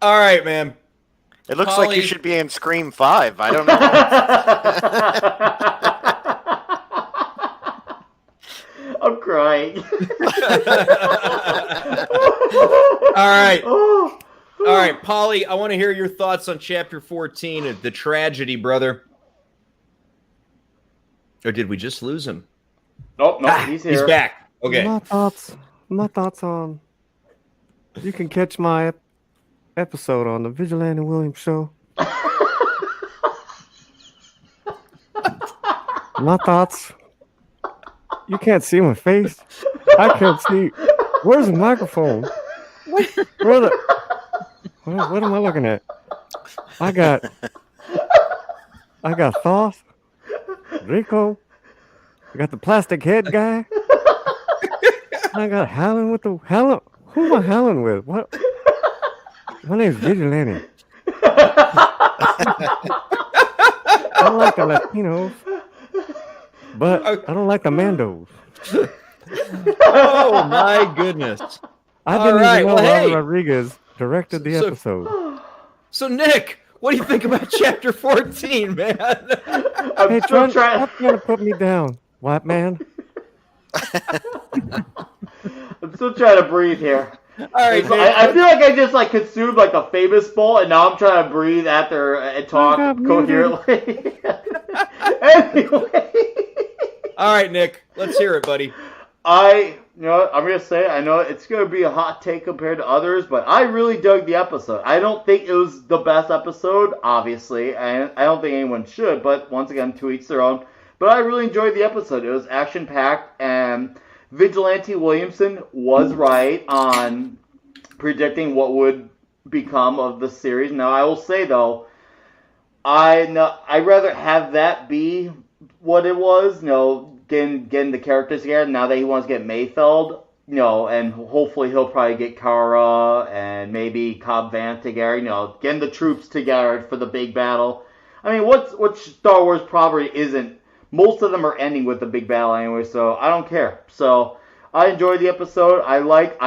All right, man. It looks Polly- like you should be in Scream 5. I don't know. I'm crying. All right, Polly, I want to hear your thoughts on Chapter 14 of the tragedy, brother. Or did we just lose him? Nope, he's here. He's back. Okay. My thoughts on. You can catch my episode on the Vigilante Williams show. My thoughts You can't see my face. I can't see. Where's the microphone? Where the? What am I looking at? I got Thoth, Rico. I got the plastic head guy. I got Howling with the Howling. Who am I howling with? What? My name's Vigilante. I don't like the Latinos, but I don't like the Mandos. Oh my goodness! I All didn't right, even know well, Robert hey. Rodriguez directed the So- episode. So Nick, what do you think about chapter 14, man? I'm Hey, still trying. stop trying to put me down, white man. I'm still trying to breathe here. All right, I Nick. feel like I just like consumed like a famous bowl, and now I'm trying to breathe after and talk got muted. coherently. Anyway, All right, Nick. Let's hear it, buddy. you know what, I'm gonna say, I know it's gonna be a hot take compared to others, but I really dug the episode. I don't think it was the best episode, obviously, and I don't think anyone should. But once again, to each their own. But I really enjoyed the episode. It was action packed, and Vigilante Williamson was right on predicting what would become of the series. Now, I will say though, I'd rather have that be what it was. You know, getting the characters together. Now that he wants to get Mayfeld, you know, and hopefully he'll probably get Kara and maybe Cobb Vanth together. You know, getting the troops together for the big battle. I mean, what Star Wars probably isn't. Most of them are ending with the big battle anyway, so I don't care. So I enjoyed the episode. I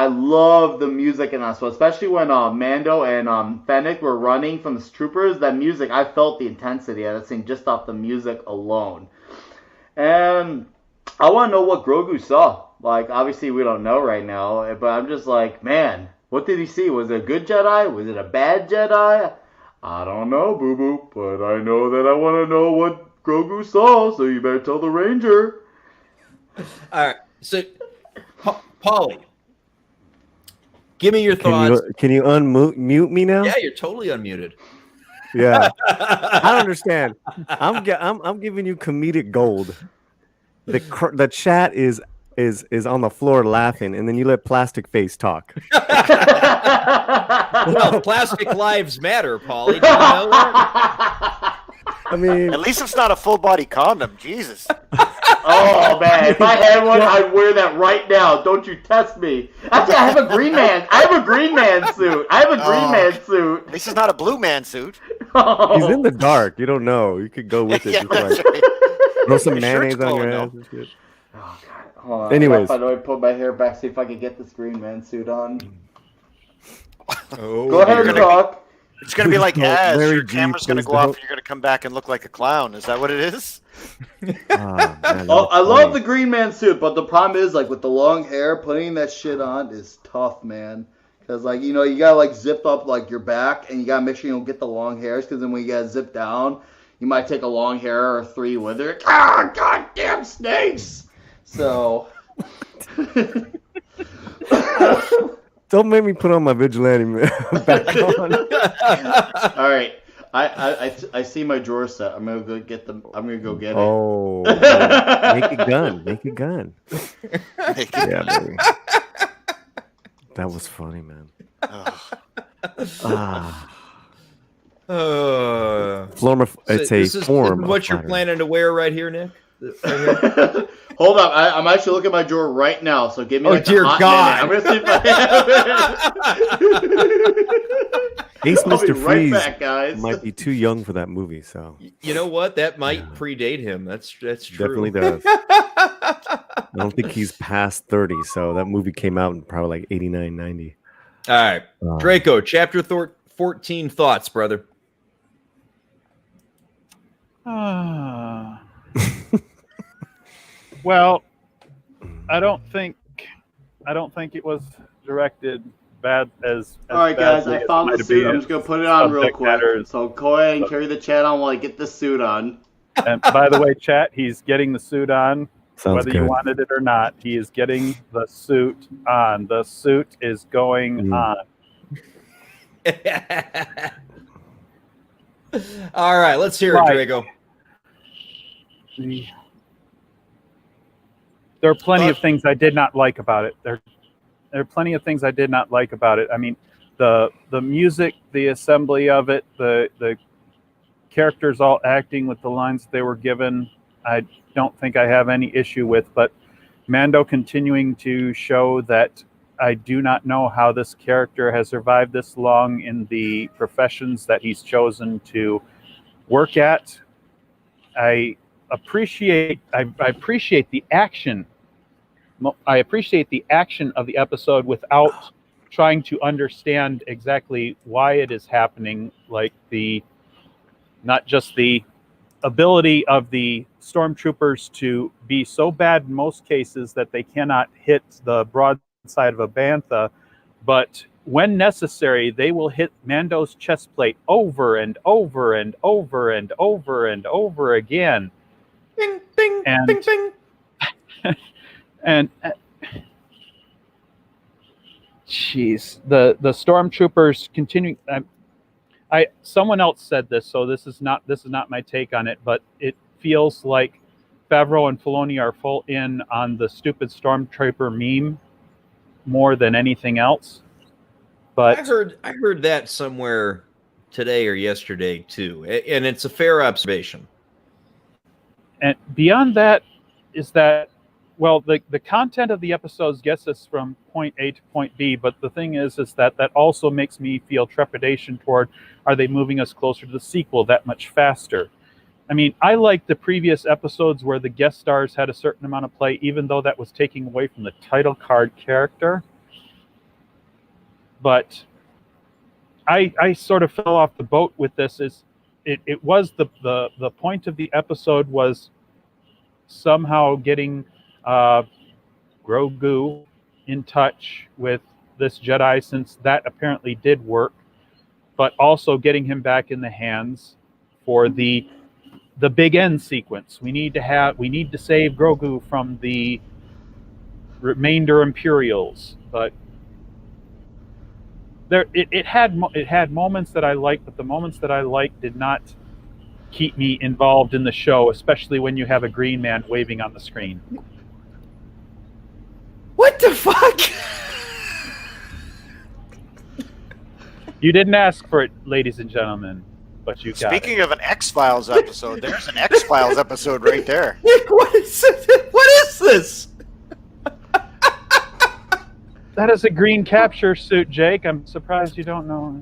love the music in that, so especially when Mando and Fennec were running from the troopers. That music, I felt the intensity of that scene just off the music alone. And I want to know what Grogu saw. Like, obviously we don't know right now, but I'm just like, man, what did he see? Was it a good Jedi? Was it a bad Jedi? I don't know, boo boo, but I know that I want to know what Grogu saw, so you better tell the Ranger. All right. So, Paulie, give me your thoughts. Can you unmute me now? Yeah, you're totally unmuted. Yeah. I don't understand. I'm giving you comedic gold. The chat is on the floor laughing, and then you let Plastic Face talk. Well, plastic lives matter, Paulie. Did you know that? I mean, At least it's not a full body condom. Jesus. Oh man, if I had one, I'd wear that right now. Don't you test me. Actually, I have a Green Man. I have a Green Man suit. At least it's not a blue man suit. he's in the dark. You don't know. You could go with it. Yeah, Just that's like, right. throw some Your mayonnaise shirt's on your glowing, ass and shit. Oh god. Hold on. Anyways. If I know I put my hair back, see if I can get this Green Man suit on. Oh, Go ahead and You're gonna- talk. It's going to be like No, Az. Larry Your G, camera's going to please go off don't. and you're going to come back and look like a clown. Is that what it is? Man, that Oh, was I love funny. the Green Man suit, but the problem is, like, with the long hair, putting that shit on is tough, man. Because, like, you know, you gotta, like, zip up, like, your back, and you gotta make sure you don't get the long hairs, because then when you gotta zip down, you might take a long hair or three with it. Ah, goddamn snakes! So... Don't make me put on my vigilante back on. All right, I see my drawer set. I'm gonna go get them. I'm gonna go get it. Oh, make a gun. Make a gun. Yeah, baby. That was funny, man. It's this a is form. what of you're flattery. planning to wear right here, Nick? Right here? Hold up, I'm actually looking at my drawer right now. So give me Oh, like dear a hot God. minute. I'm gonna see if I have it. Ace I'll be Mr. right Freeze back, guys. might be too young for that movie, so You know what? That might predate him. That's true. definitely does. I don't think he's past 30, so that movie came out in probably like 89, 90. All right, Draco, chapter 14 thoughts, brother. Well, I don't think it was directed bad as All right, guys, badly I as found might the have suit. been I'm in just gonna put it on real subject quick. matters. So go ahead and carry the chat on while I get the suit on. And by the way, chat, he's getting the suit on. Sounds Whether good. you wanted it or not, he is getting the suit on. The suit is going on. All right, let's hear it, Right. Draco. There are plenty of things I did not like about it. There are plenty of things I did not like about it. I mean, the music, the assembly of it, the characters all acting with the lines they were given, I don't think I have any issue with. But Mando continuing to show that I do not know how this character has survived this long in the professions that he's chosen to work at. I appreciate the action. I appreciate the action of the episode without trying to understand exactly why it is happening, like not just the ability of the stormtroopers to be so bad in most cases that they cannot hit the broadside of a bantha, but when necessary, they will hit Mando's chest plate over and over and over and over and over again. Bing, bing, And- bing, bing. And jeez, the stormtroopers continuing. Someone else said this, so this is not my take on it, but it feels like Favreau and Filoni are full in on the stupid stormtrooper meme more than anything else. But I heard that somewhere today or yesterday too, and it's a fair observation. And beyond that is that, well, the content of the episodes gets us from point A to point B, but the thing is that also makes me feel trepidation toward, are they moving us closer to the sequel that much faster? I mean, I like the previous episodes where the guest stars had a certain amount of play, even though that was taking away from the title card character. But I sort of fell off the boat with this. It was the point of the episode was somehow getting Grogu in touch with this Jedi, since that apparently did work, but also getting him back in the hands for the big end sequence. We need to save Grogu from the remainder Imperials, but it had moments that I liked, but the moments that I liked did not keep me involved in the show, especially when you have a green man waving on the screen. What the fuck? You didn't ask for it, ladies and gentlemen, but you got Speaking of an X-Files episode, there's an X-Files episode right there. Nick, what is this? That is a green capture suit, Jake. I'm surprised you don't know.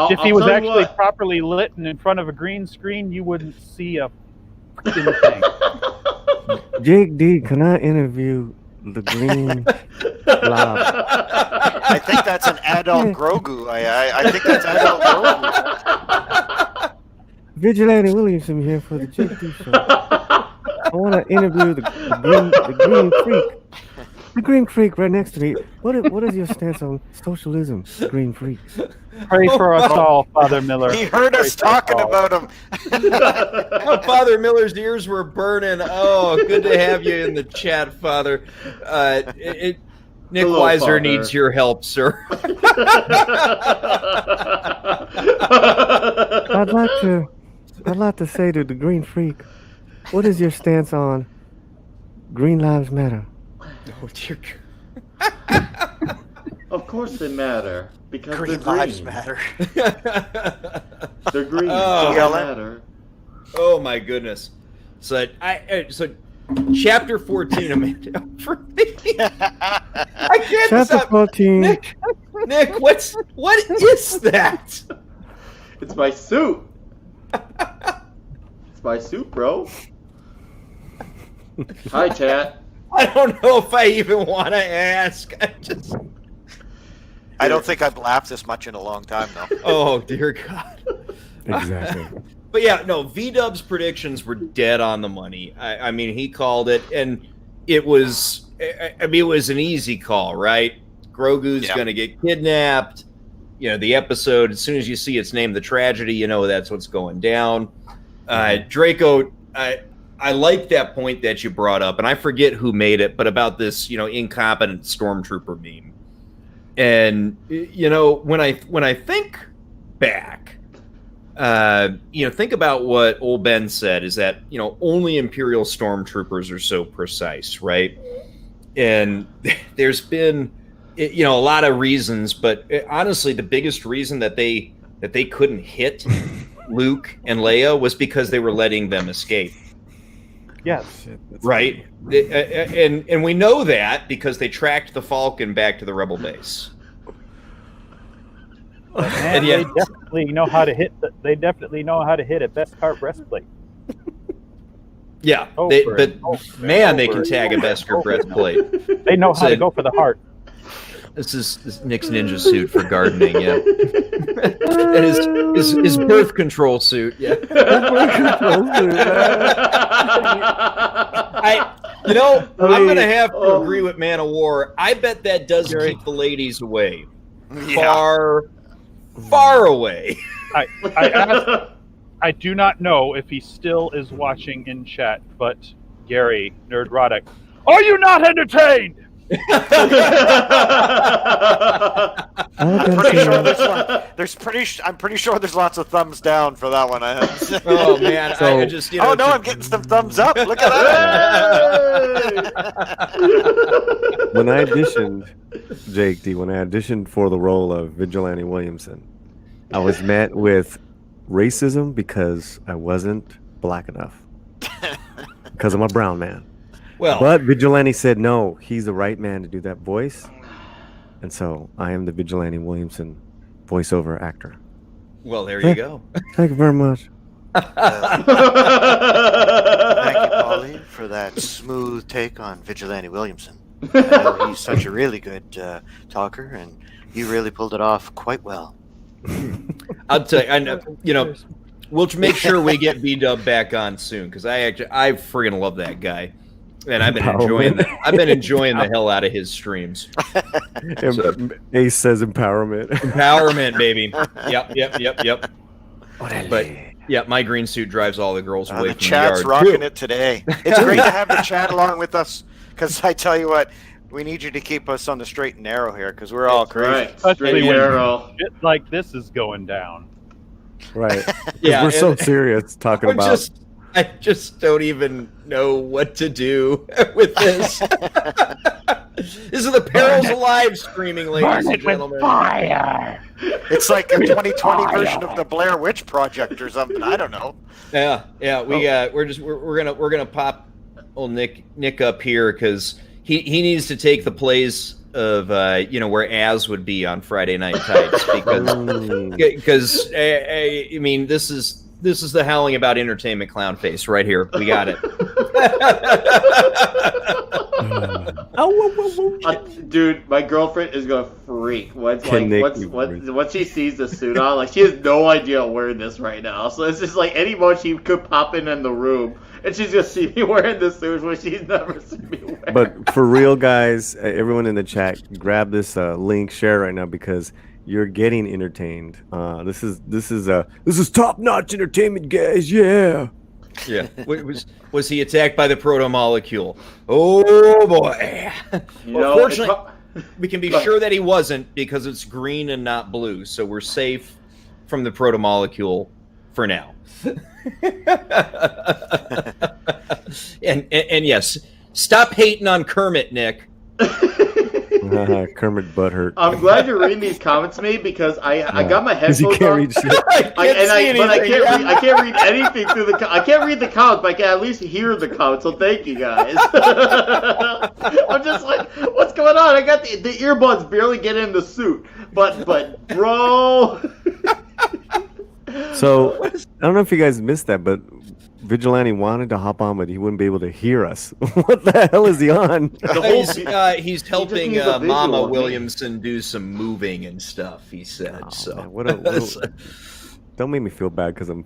If he was actually properly lit and in front of a green screen, you wouldn't see a freaking thing. Jake D, can I interview the green blob? I think that's an adult Grogu. I think that's adult Grogu. Vigilante Williamson here for the Jake D show. I want to interview the green freak. The green freak right next to me. What is your stance on socialism, green freak? Pray for us all, Father Miller. He heard us talking about him. Father Miller's ears were burning. Oh, good to have you in the chat, Father. Nick Hello, Weiser Father. needs your help, sir. I'd like to say to the green freak, what is your stance on Green Lives Matter? Oh, dear God. Of course they matter. Because Green they're green. lives matter. They're green. Oh. So they matter. Oh my goodness. So chapter 14 Amanda for me. I can't Chapter stop. 14. Nick, what is that? It's my suit. It's my suit, bro. Hi, chat. I don't know if I even want to ask. I don't think I've laughed this much in a long time, though. Oh dear God. Exactly. But yeah, no, V-Dub's predictions were dead on the money. I mean, he called it, and it was an easy call, right? Grogu's going to get kidnapped. You know, the episode, as soon as you see its name, The Tragedy, you know that's what's going down. Draco, I like that point that you brought up, and I forget who made it, but about this, incompetent stormtrooper meme. And, when I think back, think about what old Ben said, is that, only Imperial stormtroopers are so precise, right? And there's been, a lot of reasons, but honestly, the biggest reason that they couldn't hit Luke and Leia was because they were letting them escape. Yes. Right. And we know that because they tracked the Falcon back to the Rebel base. And they definitely know how to hit. They definitely know how to hit a Beskar breastplate. Yeah, they can tag a Beskar breastplate. They know how to go for the heart. This is Nick's ninja suit for gardening. Yeah, and his birth control suit. Yeah, I'm gonna have to agree with Man of War. I bet that does keep the ladies away, far away. I do not know if he still is watching in chat, but Gary Nerdrotic, are you not entertained? I'm pretty sure there's lots of thumbs down for that one. Oh man, I'm getting some thumbs up. Look at that. When I auditioned, Jake D, when I auditioned for the role of Vigilante Williamson, I was met with racism because I wasn't black enough. Because I'm a brown man. Well, but Vigilante said no, he's the right man to do that voice. And so I am the Vigilante Williamson voiceover actor. Well, there you go. Thank you very much. Thank you, Polly, for that smooth take on Vigilante Williamson. I know he's such a really good talker, and you really pulled it off quite well. I'll tell you, I know, we'll make sure we get B-Dub back on soon, because I friggin' love that guy. And I've been enjoying the hell out of his streams. Ace says empowerment. Empowerment, baby. Yep. But yeah, my green suit drives all the girls away from the yard. The chat's rocking it today. It's great to have the chat along with us, because I tell you what, we need you to keep us on the straight and narrow here, because we're all crazy. Right. Especially when shit like this is going down. Right. Yeah, we're so serious talking about. I just don't even know what to do with this. This is the perils of live streaming, ladies and gentlemen. Fire. It's like a 2020 version of the Blair Witch Project or something. I don't know. Yeah. We're gonna pop old Nick up here, because he needs to take the place of where Az would be on Friday Night Tights, because I mean, this is the Howling About Entertainment clown face right here. We got it. Dude, my girlfriend is gonna freak once she sees the suit on. Like, she has no idea I'm wearing this right now. So it's just like any moment she could pop in the room, and she's gonna see me wearing this suit, which she's never seen me wear. But for real, guys, everyone in the chat, grab this link, share right now, because you're getting entertained. This is top-notch entertainment, guys. Yeah. Yeah. Was he attacked by the proto molecule? Oh boy. Fortunately, we can be sure that he wasn't, because it's green and not blue, so we're safe from the proto molecule for now. and yes, stop hating on Kermit, Nick. Kermit butthurt. I'm glad you're reading these comments to me, because I got my headphones on. I can't read anything through I can't read the comments, but I can at least hear the comments. So thank you guys. I'm just like, what's going on? I got the earbuds barely get in the suit, but bro. So I don't know if you guys missed that, but Vigilante wanted to hop on, but he wouldn't be able to hear us. What the hell is he on? He's helping Mama Williamson do some moving and stuff, he said. Don't make me feel bad, because I'm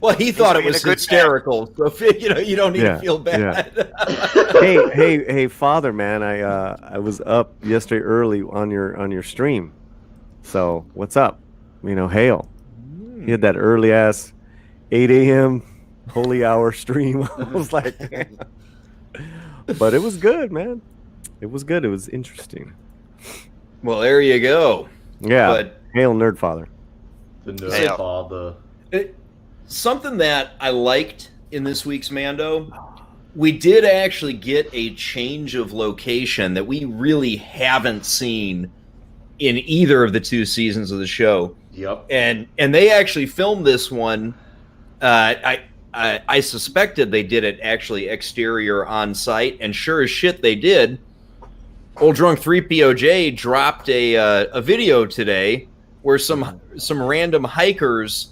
well, he thought it was hysterical. So you don't need to feel bad. Yeah. Hey, Father, man, I was up yesterday early on your stream. So what's up? Hail. He had that early ass 8 a.m. holy hour stream. I was like, but it was good, man. It was good. It was interesting. Well, there you go. Yeah. But hail, Nerdfather. The Nerf father. Something that I liked in this week's Mando, we did actually get a change of location that we really haven't seen in either of the 2 seasons of the show. Yep. And they actually filmed this one. I suspected they did it actually exterior on site, and sure as shit they did. Old Drunk 3POJ dropped a video today where some random hikers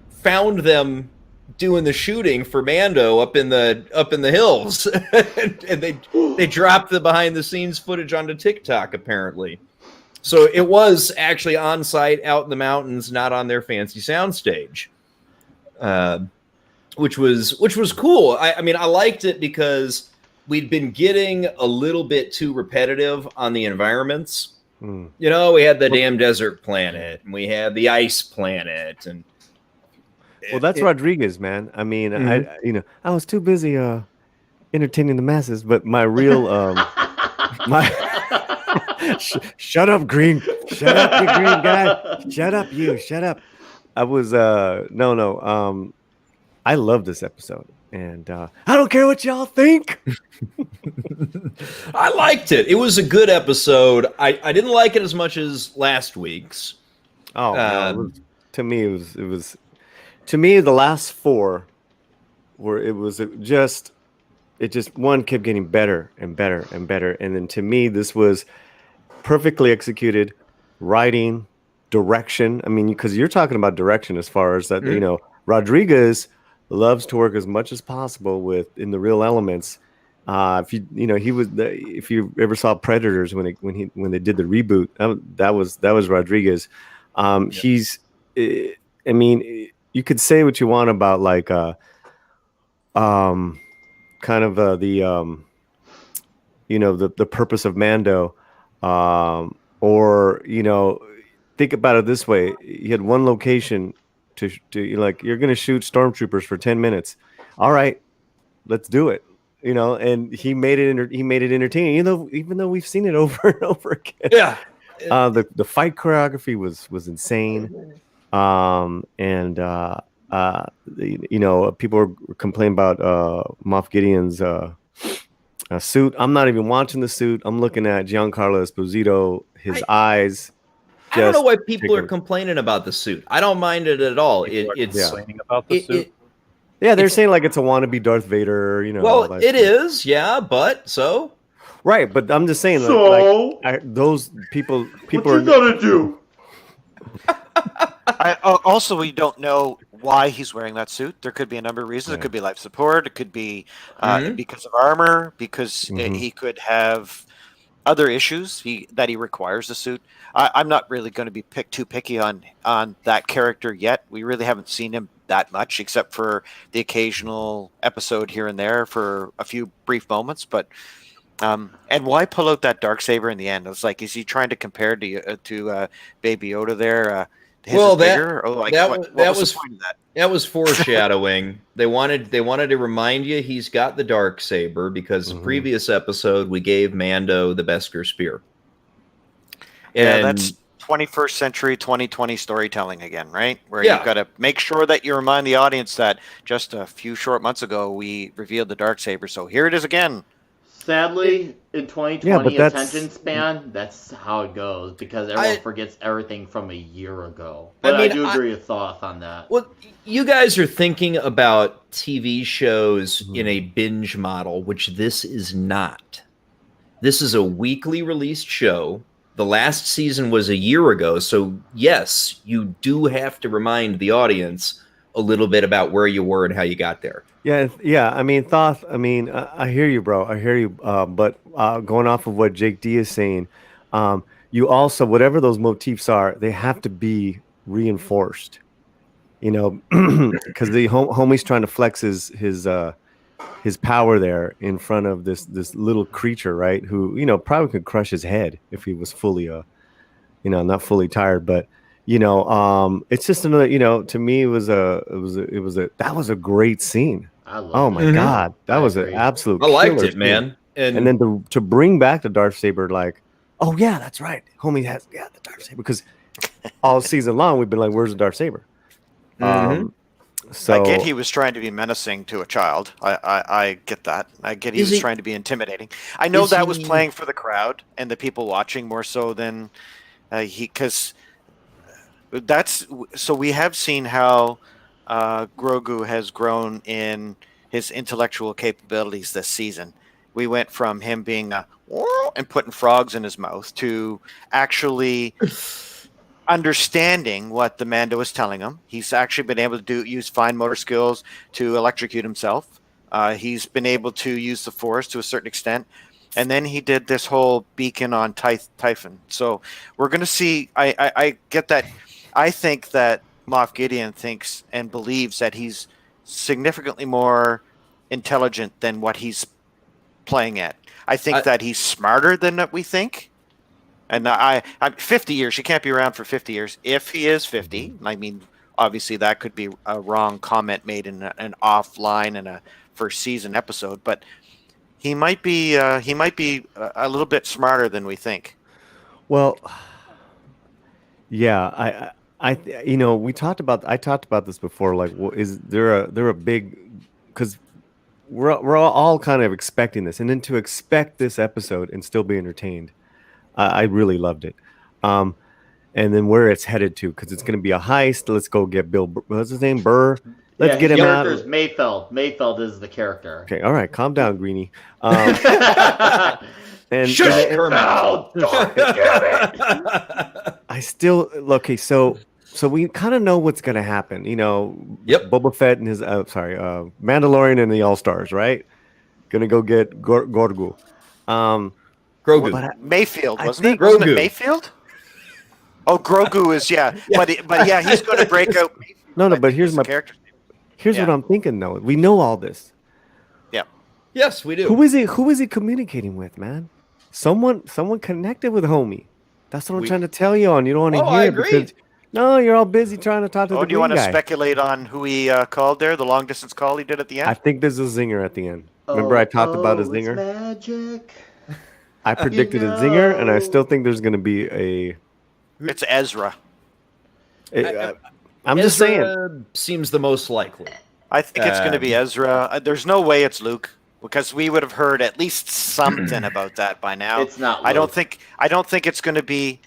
found them doing the shooting for Mando up in the hills, and they dropped the behind the scenes footage onto TikTok apparently. So it was actually on site out in the mountains, not on their fancy soundstage, which was cool. I mean, I liked it because we'd been getting a little bit too repetitive on the environments. You know, we had the damn desert planet, and we had the ice planet, and that's Rodriguez, man. I mean, I was too busy entertaining the masses, but my real shut up, Green. Shut up, you Green guy. Shut up, you. Shut up. I was no. I love this episode, and I don't care what y'all think. I liked it. It was a good episode. I didn't like it as much as last week's. Oh, no, to me, it was. To me, the last 4 were it just one kept getting better and better and better, and then to me, this was perfectly executed writing, direction. I mean, because you're talking about direction as far as that, Rodriguez loves to work as much as possible in the real elements. If you ever saw Predators when they did the reboot, that was Rodriguez. He's, I mean, you could say what you want about like kind of the purpose of Mando, or think about it this way: you had one location to like, you're going to shoot stormtroopers for 10 minutes. All right, let's do it. And he made it entertaining, even though we've seen it over and over again. Yeah. The fight choreography was insane. People were complaining about Moff Gideon's suit. I'm not even watching the suit. I'm looking at Giancarlo Esposito, his eyes. I don't know why people are complaining about the suit. I don't mind it at all. It's complaining about the suit. They're saying like it's a wannabe Darth Vader, Well, it is, yeah, but so right. But I'm just saying, those people what are gonna do? Also, we don't know why he's wearing that suit. There could be a number of reasons. It could be life support. It could be because of armor. Because he could have other issues that he requires the suit. I'm not really going to be too picky on that character yet. We really haven't seen him that much, except for the occasional episode here and there for a few brief moments. But and why pull out that Darksaber in the end? It's like, is he trying to compare to Baby Yoda there? That was foreshadowing. They wanted to remind you he's got the Darksaber because the previous episode we gave Mando the Beskar spear. And that's 21st century 2020 storytelling again, right? Where you've got to make sure that you remind the audience that just a few short months ago we revealed the Darksaber, so here it is again. Sadly, in 2020 attention span, that's how it goes, because everyone forgets everything from a year ago. But I do agree with Thoth on that. Well, you guys are thinking about TV shows in a binge model, which this is not. This is a weekly released show. The last season was a year ago, so yes, you do have to remind the audience a little bit about where you were and how you got there. Yeah. I mean, Thoth. I mean, I hear you, bro. I hear you. But going off of what Jake D is saying, you also, whatever those motifs are, they have to be reinforced. Because the homie's trying to flex his power there in front of this little creature, right? Who probably could crush his head if he was fully not fully tired, but. It's just another. To me, that was a great scene. I love oh my god, that was an absolute. I liked it, scene. man. And then to bring back the Darthsaber, like, oh yeah, that's right, homie has the Darthsaber, because all season long we've been like, "Where's the Darksaber?" So I get he was trying to be menacing to a child. I get that. I get he Is was he- trying to be intimidating. I know is that was he- playing for the crowd and the people watching more so than because that's so we have seen how Grogu has grown in his intellectual capabilities this season. We went from him being and putting frogs in his mouth to actually understanding what the Mando is telling him. He's actually been able to use fine motor skills to electrocute himself. He's been able to use the Force to a certain extent. And then he did this whole beacon on Typhon. So we're going to see. I get that. I think that Moff Gideon thinks and believes that he's significantly more intelligent than what he's playing at. I think that he's smarter than we think. And I'm 50 years. You can't be around for 50 years. If he is 50, I mean, obviously that could be a wrong comment made in an offline in a first season episode, but he might be a little bit smarter than we think. Well, yeah, I we talked about this before. Like, is there a big, because we're all kind of expecting this, and then to expect this episode and still be entertained. I really loved it. And then where it's headed to, because it's going to be a heist. Let's go get Bill. What's his name? Burr. Let's get him out. His character is Mayfeld. Mayfeld is the character. Okay, all right, calm down, Greenie. And Shut Kermit. I still okay. So we kind of know what's going to happen. Yep. Boba Fett and his Mandalorian and the All Stars, right? Gonna go get Grogu. Grogu. Mayfield, wasn't it? Grogu. Wasn't it Mayfield? Oh, Grogu is but he's going to break out. No, but here's my character. Here's what I'm thinking though. We know all this. Yeah. Yes, we do. Who is he communicating with, man? Someone connected with homie. That's what I'm trying to tell you on. You don't want to hear I it agree. because no, you're all busy trying to talk to the Do you want to guy. speculate on who he called there? The long distance call he did at the end. I think there's a zinger at the end. Remember I talked about a zinger? It's magic. I predicted a zinger, and I still think there's going to be a. It's Ezra. I'm just saying. Seems the most likely. I think it's going to be Ezra. There's no way it's Luke because we would have heard at least something about that by now. It's not. I don't think it's going to be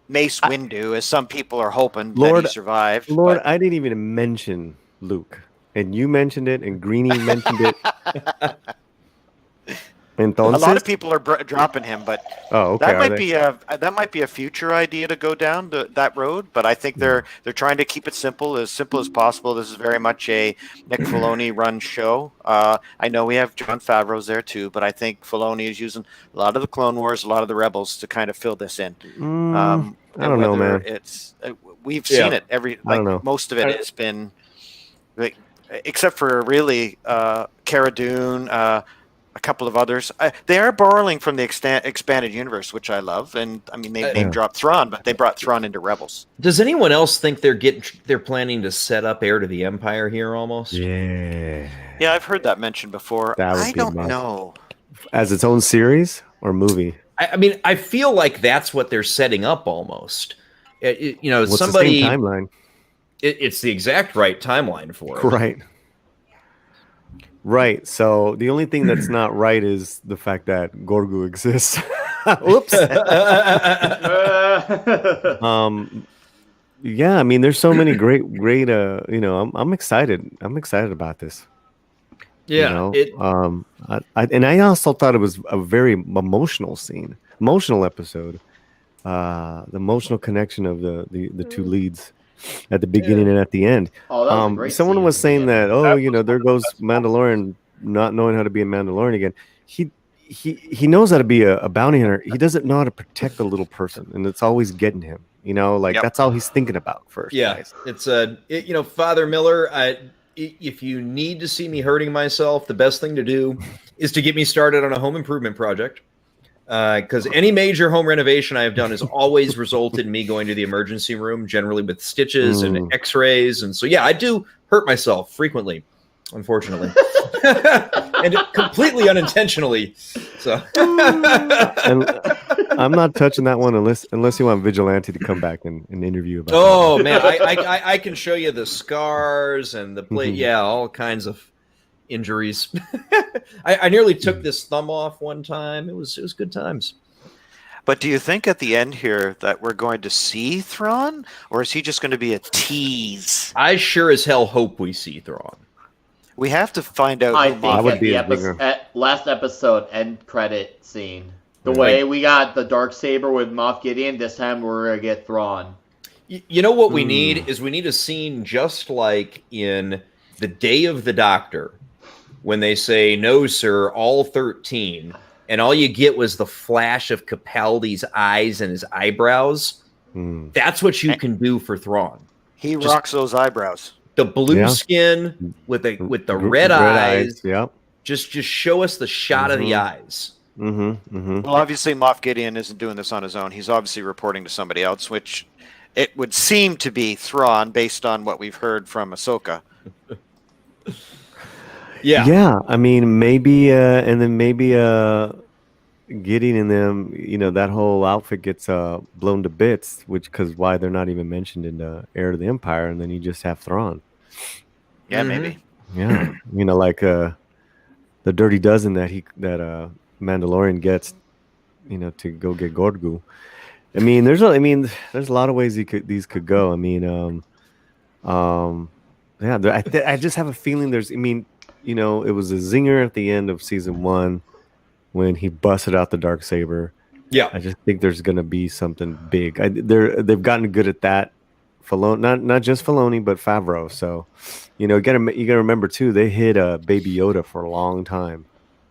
Mace Windu, as some people are hoping that he survived. Lord, I didn't even mention Luke, and you mentioned it, and Greenie mentioned it. Entonces? A lot of people are dropping him, but that might be a future idea to go down that road. But I think they're trying to keep it simple as possible. This is very much a Nick Filoni run show. I know we have Jon Favreau's there too, but I think Filoni is using a lot of the Clone Wars, a lot of the Rebels to kind of fill this in. I don't know, man. We've seen it most of it has been, except for really Cara Dune. A couple of others. They are borrowing from the expanded universe, which I love. And I mean, they name dropped Thrawn, but they brought Thrawn into Rebels. Does anyone else think they're planning to set up Heir to the Empire here almost? Yeah, I've heard that mentioned before. I don't know. As its own series or movie? I mean, I feel like that's what they're setting up almost. What's somebody the same timeline. It's the exact right timeline for it. Right. So the only thing that's not right is the fact that Grogu exists. Oops. Yeah, I mean, there's so many great. I'm excited. I'm excited about this. Yeah. I also thought it was a very emotional episode. The emotional connection of the two leads at the beginning and at the end. Oh, that was a great someone scene. was saying that, there goes Mandalorian not knowing how to be a Mandalorian again. He knows how to be a bounty hunter. He doesn't know how to protect a little person, and it's always getting him. That's all he's thinking about first. Yeah, guys. It's Father Miller. If you need to see me hurting myself, the best thing to do is to get me started on a home improvement project. Because any major home renovation I have done has always resulted in me going to the emergency room, generally with stitches and x-rays. And so, I do hurt myself frequently. unfortunately, and completely unintentionally. So, And I'm not touching that one unless you want Vigilante to come back and interview about. oh man, I can show you the scars and the plate. Mhm. Yeah, all kinds of injuries. I nearly took this thumb off one time. It was good times. But do you think at the end here that we're going to see Thrawn, or is he just going to be a tease? I sure as hell hope we see Thrawn. We have to find out. I who think Moff would at be the a bigger- at last episode end credit scene, the Right. way we got the Darksaber with Moff Gideon, this time we're gonna get Thrawn. You know what we need is we need a scene just like in The Day of the Doctor when they say, "No, sir, all 13." And all you get was the flash of Capaldi's eyes and his eyebrows. Mm. That's what you can do for Thrawn. He Just- rocks those eyebrows. The blue Yeah. skin with the Gr- red eyes. Yep. Just show us the shot of the eyes. Mm-hmm. Mm-hmm. Well, obviously, Moff Gideon isn't doing this on his own. He's obviously reporting to somebody else, which it would seem to be Thrawn based on what we've heard from Ahsoka. Yeah. Yeah. I mean, maybe, and then maybe Gideon and them, that whole outfit gets blown to bits, because why they're not even mentioned in the Heir to the Empire, and then you just have Thrawn. Yeah, Mhm. maybe. Yeah, like the Dirty Dozen that Mandalorian gets, to go get Gorgu. I mean, there's a lot of ways these could go. I mean, yeah, I just have a feeling it was a zinger at the end of season 1 when he busted out the Darksaber. Yeah. I just think there's gonna be something big. They've gotten good at that. Filoni, not just Filoni, but Favreau. So, you gotta remember too. They hid Baby Yoda for a long time.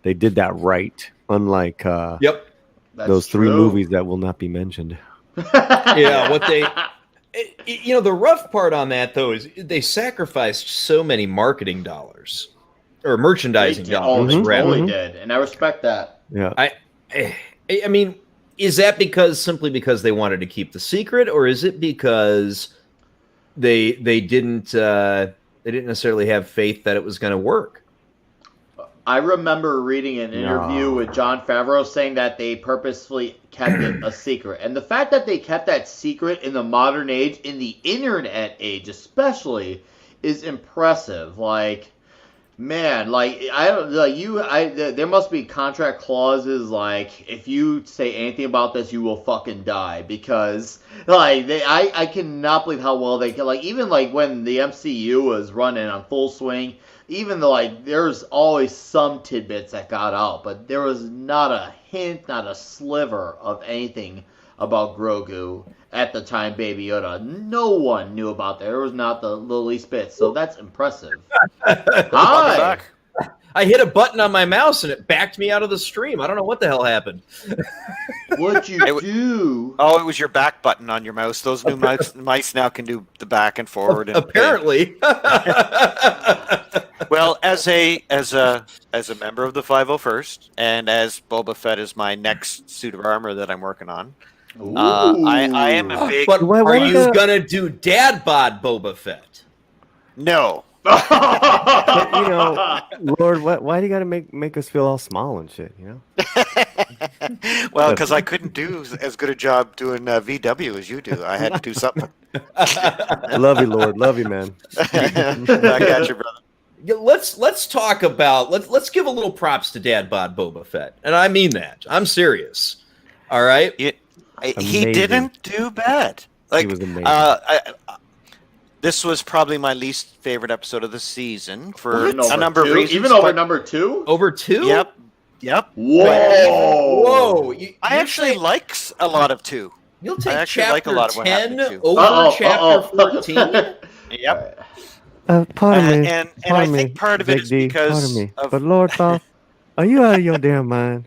They did that right, unlike Yep. That's those 3 true. movies that will not be mentioned. Yeah, what they the rough part on that though is they sacrificed so many marketing dollars or merchandising They dollars. Mhm. rather. totally did, and I respect that. Yeah, I mean, is that simply because they wanted to keep the secret, or is it because they didn't necessarily have faith that it was going to work? I remember reading an interview with Jon Favreau saying that they purposefully kept it a secret. And the fact that they kept that secret in the modern age, in the internet age especially, is impressive. Like, man, there must be contract clauses like if you say anything about this, you will fucking die, because I cannot believe how well they can, even when the MCU was running on full swing. Even though there's always some tidbits that got out, but there was not a hint, not a sliver of anything about Grogu at the time. Baby Yoda, no one knew about that. There was not the least bit. So that's impressive. Hi. Back. I hit a button on my mouse and it backed me out of the stream. I don't know what the hell happened. What'd you do? Oh, it was your back button on your mouse. Those new mice now can do the back and forward. And Apparently. Well, as a member of the 501st, and as Boba Fett is my next suit of armor that I'm working on, I am a big But Why are do you you- gonna do dad bod Boba Fett? no. but, Lord, why do you gotta make us feel all small and shit? Well, because I couldn't do as good a job doing VW as you do. I had to do something. I love you, Lord. Love you, man. I got you, brother. Yeah, let's talk about let's give a little props to dad bod Boba Fett, and I mean that. I'm serious. All right. He Amazing. didn't do bad. He was amazing. This was probably my least favorite episode of the season for Even a over number of two? reasons. Even over but- number 2? Over 2? Yep. Whoa. Whoa. I actually like a lot of 2. You'll I take actually chapter like a lot of what 10 happened too. over chapter 14? Yep. Pardon me. And I Pardon think me, part of it Big is D, because pardon me. of But Lord Thoth, are you out of your damn mind?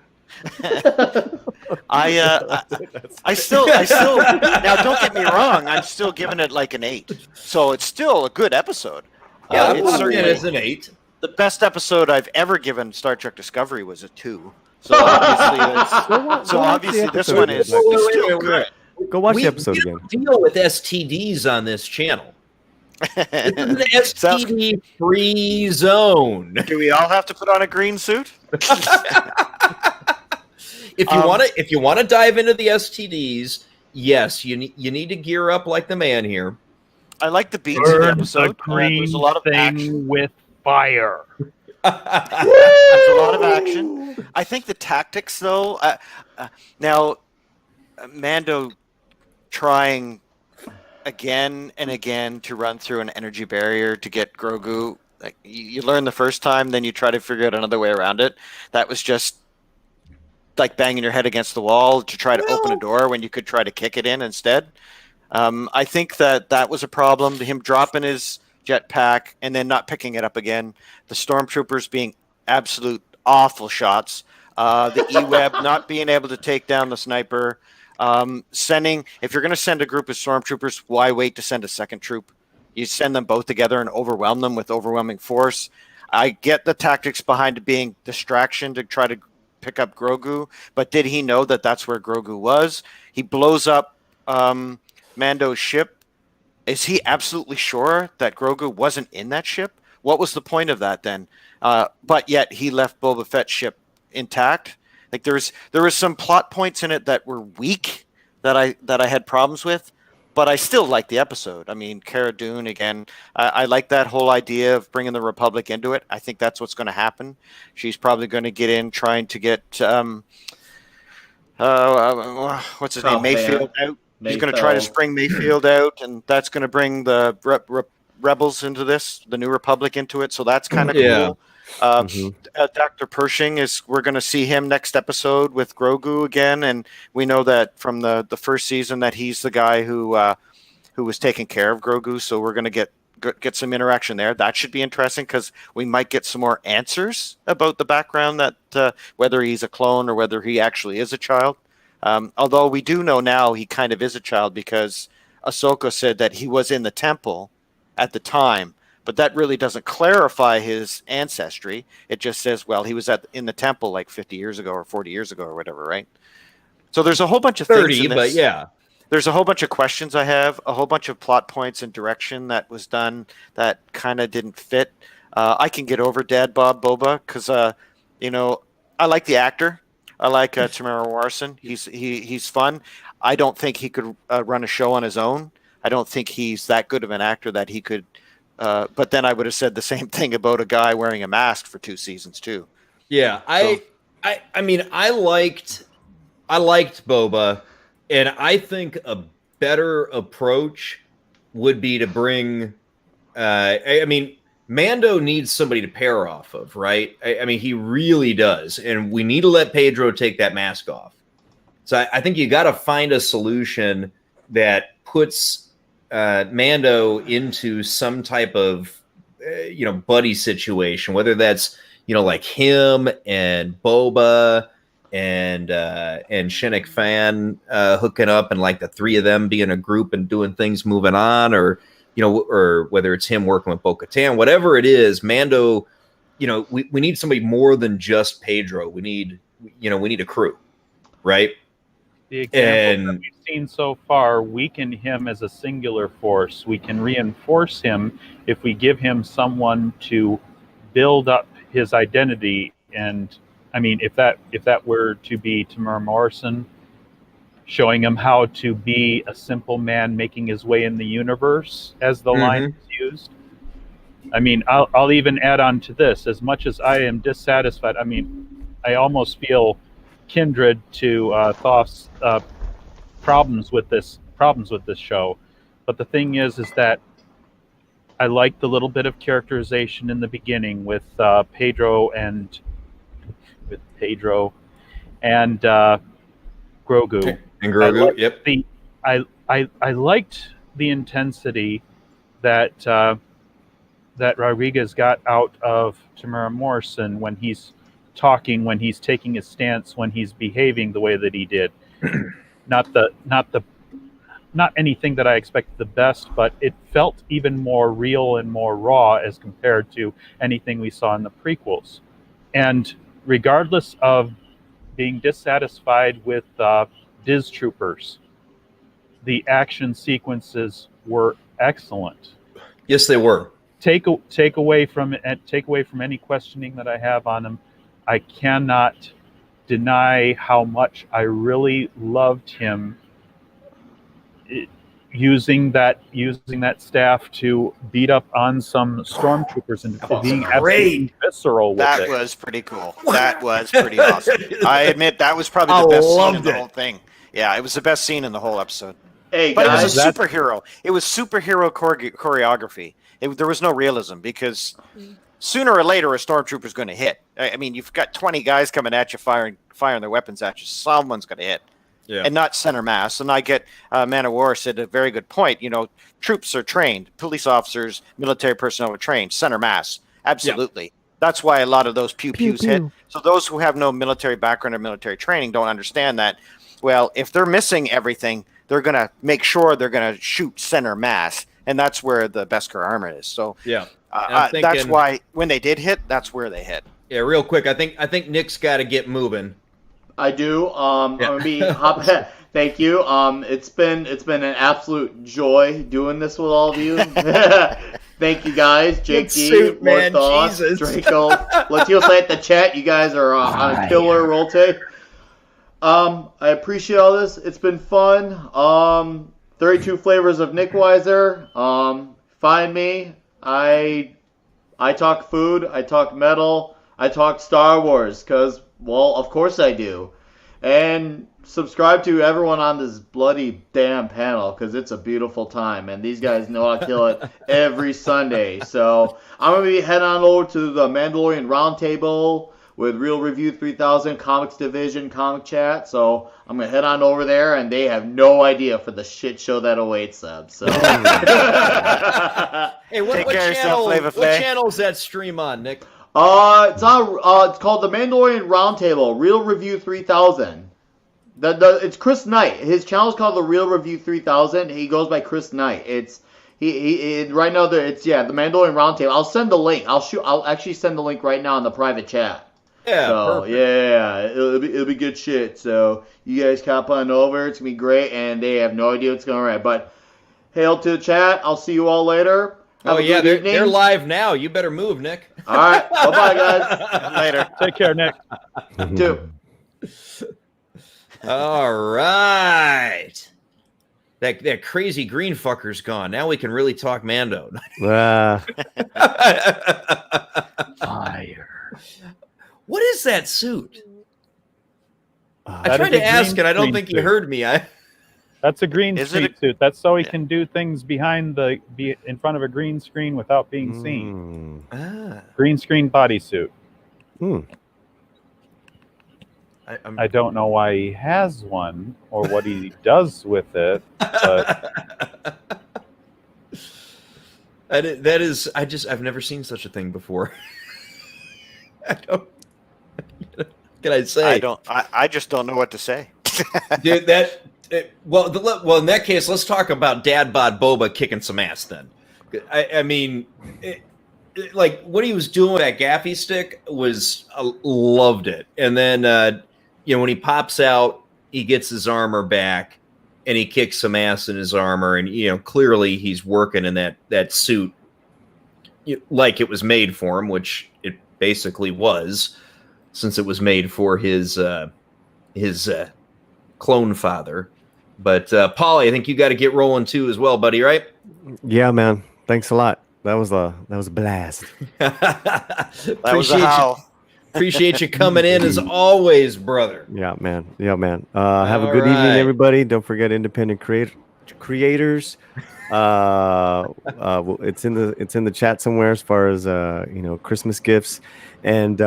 I still now don't get me wrong, I'm still giving it like an 8. So it's still a good episode. Yeah, It's it certainly is an 8. the best episode I've ever given Star Trek Discovery was a 2. So obviously this one is Wait, still good. Go watch We the episode don't again. deal with STDs on this channel. This is an Sounds- STD-free zone. Do we all have to put on a green suit? If you want to dive into the STDs, yes, you need to gear up like the man here. I like the beats of the Burn episode. the green There's a lot of thing action. with fire. There's a lot of action. I think the tactics, though. Now, Mando trying again and again to run through an energy barrier to get Grogu. Like you learn the first time, then you try to figure out another way around it. That was just like banging your head against the wall to try to open a door when you could try to kick it in instead. I think that was a problem. Him dropping his jetpack and then not picking it up again. The stormtroopers being absolute awful shots. The E-Web not being able to take down the sniper. If you're going to send a group of stormtroopers, why wait to send a second troop? You send them both together and overwhelm them with overwhelming force. I get the tactics behind it being distraction to try to pick up Grogu, but did he know that that's where Grogu was? He blows up Mando's ship. Is he absolutely sure that Grogu wasn't in that ship? What was the point of that then? But yet he left Boba Fett's ship intact. Like there was some plot points in it that were weak that I had problems with, but I still like the episode. I mean, Cara Dune again. I like that whole idea of bringing the Republic into it. I think that's what's going to happen. She's probably going to get in trying to get what's his name, Mayfield out. He's going to try to spring Mayfield out, and that's going to bring the rebels into this, the New Republic into it. So that's kind of cool. Dr. Pershing we're going to see him next episode with Grogu again, and we know that from the first season that he's the guy who was taking care of Grogu. So we're going to get some interaction there. That should be interesting because we might get some more answers about the background that whether he's a clone or whether he actually is a child. Although we do know now he kind of is a child because Ahsoka said that he was in the temple at the time. But that really doesn't clarify his ancestry. It just says, well, he was in the temple like 50 years ago or 40 years ago or whatever, right? So there's a whole bunch of 30, things in this. but yeah. There's a whole bunch of questions I have, a whole bunch of plot points and direction that was done that kind of didn't fit. I can get over Dad Bob Boba because, I like the actor. I like Tamara Morrison. He's fun. I don't think he could run a show on his own. I don't think he's that good of an actor that he could. But then I would have said the same thing about a guy wearing a mask for 2 seasons too. Yeah, I mean, I liked Boba, and I think a better approach would be to bring. I mean, Mando needs somebody to pair off of, right? I mean, he really does, and we need to let Pedro take that mask off. So I think you got to find a solution that puts Mando into some type of buddy situation, whether that's like him and Boba and Shinnick Fan hooking up and like the 3 of them being a group and doing things moving on, or or whether it's him working with Bo-Katan, whatever it is. Mando, we need somebody more than just Pedro. We need a crew, right? The example that we've seen so far weaken him as a singular force. We can reinforce him if we give him someone to build up his identity. And I mean, if that were to be Tamara Morrison, showing him how to be a simple man making his way in the universe, as the line is used. I mean, I'll even add on to this. As much as I am dissatisfied, I mean, I almost feel kindred to Thoth's problems with this show, but the thing is that I like the little bit of characterization in the beginning with Pedro and Grogu. And Grogu, I liked the intensity that Rodriguez got out of Tamara Morrison when he's talking, when he's taking his stance, when he's behaving the way that he did. Not anything that I expected the best, but it felt even more real and more raw as compared to anything we saw in the prequels. And regardless of being dissatisfied with Diz Troopers, the action sequences were excellent. Yes, they were. Take away from any questioning that I have on him. I cannot deny how much I really loved him using that staff to beat up on some stormtroopers and being absolutely visceral with That it. was pretty cool. That was pretty awesome. I admit that was probably the best scene in the whole thing. Yeah, it was the best scene in the whole episode. Hey, but guys, it was a superhero. It was superhero choreography. There was no realism because sooner or later a stormtrooper's going to hit. I mean, you've got 20 guys coming at you, firing their weapons at you. Someone's going to hit. Yeah. And not center mass. And I get Man of War said a very good point. You know, troops are trained, police officers, military personnel are trained, center mass. Absolutely. Yeah. That's why a lot of those pew-pews hit. So those who have no military background or military training don't understand that. Well, if they're missing everything, they're going to make sure they're going to shoot center mass. And that's where the Beskar armor is. So yeah, that's why when they did hit, that's where they hit. Yeah, real quick. I think Nick's got to get moving. I do. I'm gonna be thank you. It's been an absolute joy doing this with all of you. Thank you guys, Jake D, Morthos, Draco. Let's say at the chat. You guys are on a killer roll tape. I appreciate all this. It's been fun. 32 flavors of Nick Weiser. Find me. I talk food. I talk metal. I talk Star Wars because. Well, of course I do. And subscribe to everyone on this bloody damn panel because it's a beautiful time. And these guys know how to kill it every Sunday. So I'm going to be heading on over to the Mandalorian Roundtable with Real Review 3000, Comics Division, Comic Chat. So I'm going to head on over there, and they have no idea for the shit show that awaits them. So. Hey, what channel is that stream on, Nick? It's called the Mandalorian Roundtable, Real Review 3000. It's Chris Knight. His channel is called the Real Review 3000. He goes by Chris Knight. It's he right now. The Mandalorian Roundtable. I'll send the link. I'll actually send the link right now in the private chat. Yeah. So perfect. It'll be good shit. So you guys hop on over. It's gonna be great, and they have no idea what's going on. But hail to the chat. I'll see you all later. They're live now. You better move, Nick. All right. Bye-bye, guys. Later. Take care, Nick. Two. All right. That crazy green fucker's gone. Now we can really talk Mando. Fire. What is that suit? I tried to ask, and I don't think you heard me. That's a green suit. That's so he can do things in front of a green screen without being seen. Green screen bodysuit. I don't know why he has one or what he does with it. But I've never seen such a thing before. What can I say? I just don't know what to say. Dude, well, in that case, let's talk about Dad Bod Boba kicking some ass then. I mean, like what he was doing with that gaffy stick loved it. And then, when he pops out, he gets his armor back and he kicks some ass in his armor. And, clearly he's working in that suit like it was made for him, which it basically was, since it was made for his clone father. But Paulie, I think you got to get rolling too as well, buddy, right? Yeah, man. Thanks a lot. That was a blast. Appreciate you coming in as always, brother. Yeah, man. Have a good evening, everybody. Don't forget independent creators. It's in the chat somewhere as far as Christmas gifts. And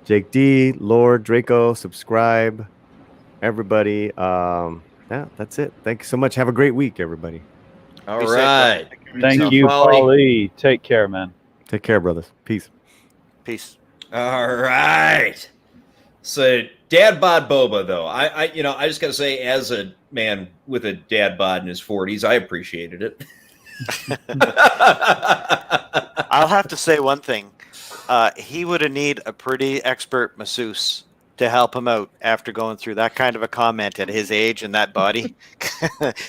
Jake D, Lord, Draco, subscribe, everybody. Yeah, that's it. Thank you so much. Have a great week, everybody. All right. Thank you, Paulie. Take care, man. Take care, brothers. Peace. All right. So, Dad Bod Boba, though, I just got to say, as a man with a dad bod in his 40s, I appreciated it. I'll have to say one thing. He would have need a pretty expert masseuse to help him out after going through that kind of a comment at his age and that body.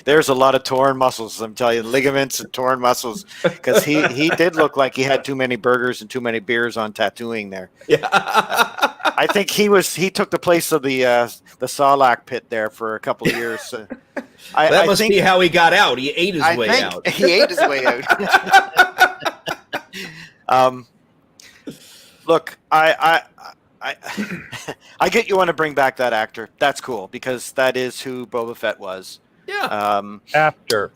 There's a lot of torn muscles, I'm telling you, ligaments and torn muscles, because he did look like he had too many burgers and too many beers on tattooing there. Yeah. I think he took the place of the Sarlacc pit there for a couple of years. That must be how he got out. He ate his way out. He ate his way out. Look, I get you want to bring back that actor. That's cool because that is who Boba Fett was. Yeah. After.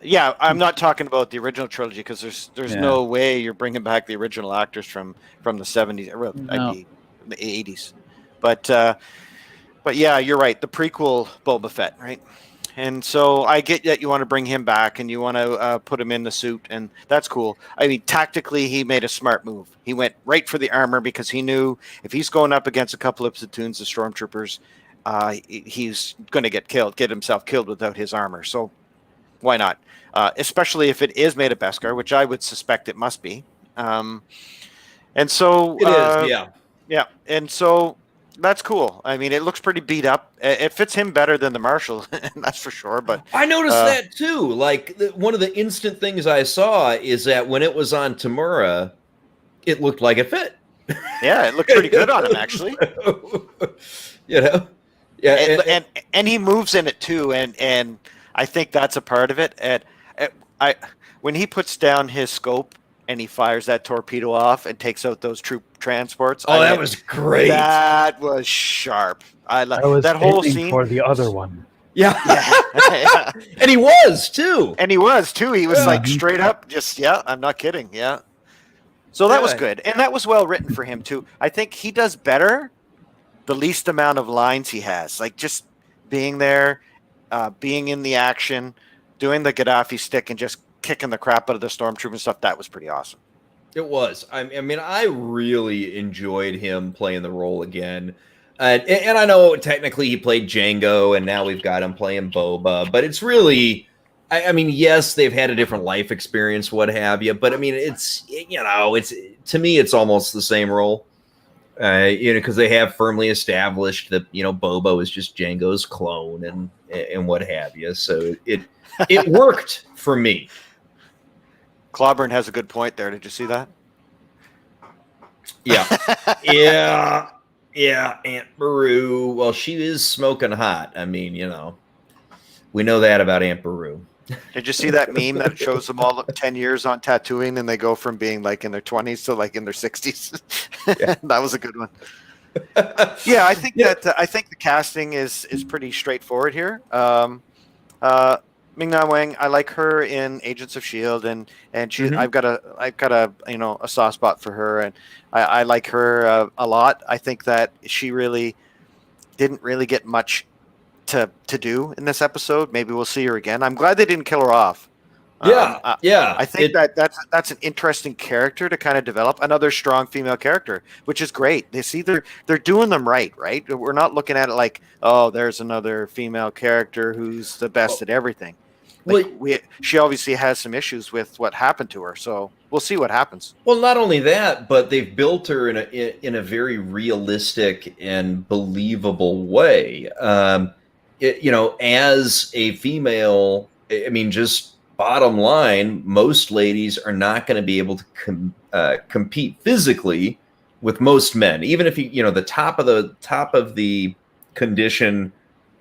Yeah, I'm not talking about the original trilogy because there's no way you're bringing back the original actors from the 70s, or the 80s. But yeah, you're right. The prequel Boba Fett, right? And so I get that you want to bring him back and you want to put him in the suit, and that's cool. I mean, tactically, he made a smart move. He went right for the armor because he knew if he's going up against a couple of platoons of stormtroopers, he's going to get himself killed without his armor. So why not? Especially if it is made of Beskar, which I would suspect it must be. And so it is, yeah. Yeah, and so that's cool. I mean, it looks pretty beat up. It fits him better than the Marshal, that's for sure. But I noticed that too. Like one of the instant things I saw is that when it was on Tamura, it looked like it fit. Yeah, it looked pretty good on him, actually. Yeah, and he moves in it too, and I think that's a part of it. And when he puts down his scope and he fires that torpedo off and takes out those troop transports. That was great. That was sharp. I was that whole scene for the other one. Yeah. Yeah. And he was too. He was like straight up, just I'm not kidding. Yeah. So that was good, and that was well written for him too. I think he does better the least amount of lines he has, like just being there, being in the action, doing the Gaddafi stick, and just kicking the crap out of the stormtrooper and stuff. That was pretty awesome. It was. I mean, I really enjoyed him playing the role again. And I know technically he played Jango, and now we've got him playing Boba. But it's really, I mean, yes, they've had a different life experience, what have you. But I mean, it's to me, it's almost the same role. Because they have firmly established that Boba is just Jango's clone and what have you. So it worked for me. Clobburn has a good point there. Did you see that? Yeah. Aunt Beru. Well, she is smoking hot. I mean, we know that about Aunt Beru. Did you see that meme that shows them all 10 years on Tatooine and they go from being like in their 20s to like in their 60s? Yeah. That was a good one. Yeah, I think I think the casting is pretty straightforward here. Ming-Na Wen, I like her in Agents of S.H.I.E.L.D. and she, I've got a a soft spot for her, and I like her a lot. I think that she really didn't really get much to do in this episode. Maybe we'll see her again. I'm glad they didn't kill her off. I think that's an interesting character to kind of develop, another strong female character, which is great. They see they're doing them right. We're not looking at it like, oh, there's another female character who's the best at everything. She obviously has some issues with what happened to her, so we'll see what happens. Well, not only that, but they've built her in a very realistic and believable way. As a female, I mean, just bottom line, most ladies are not going to be able to compete physically with most men. Even if the top of the condition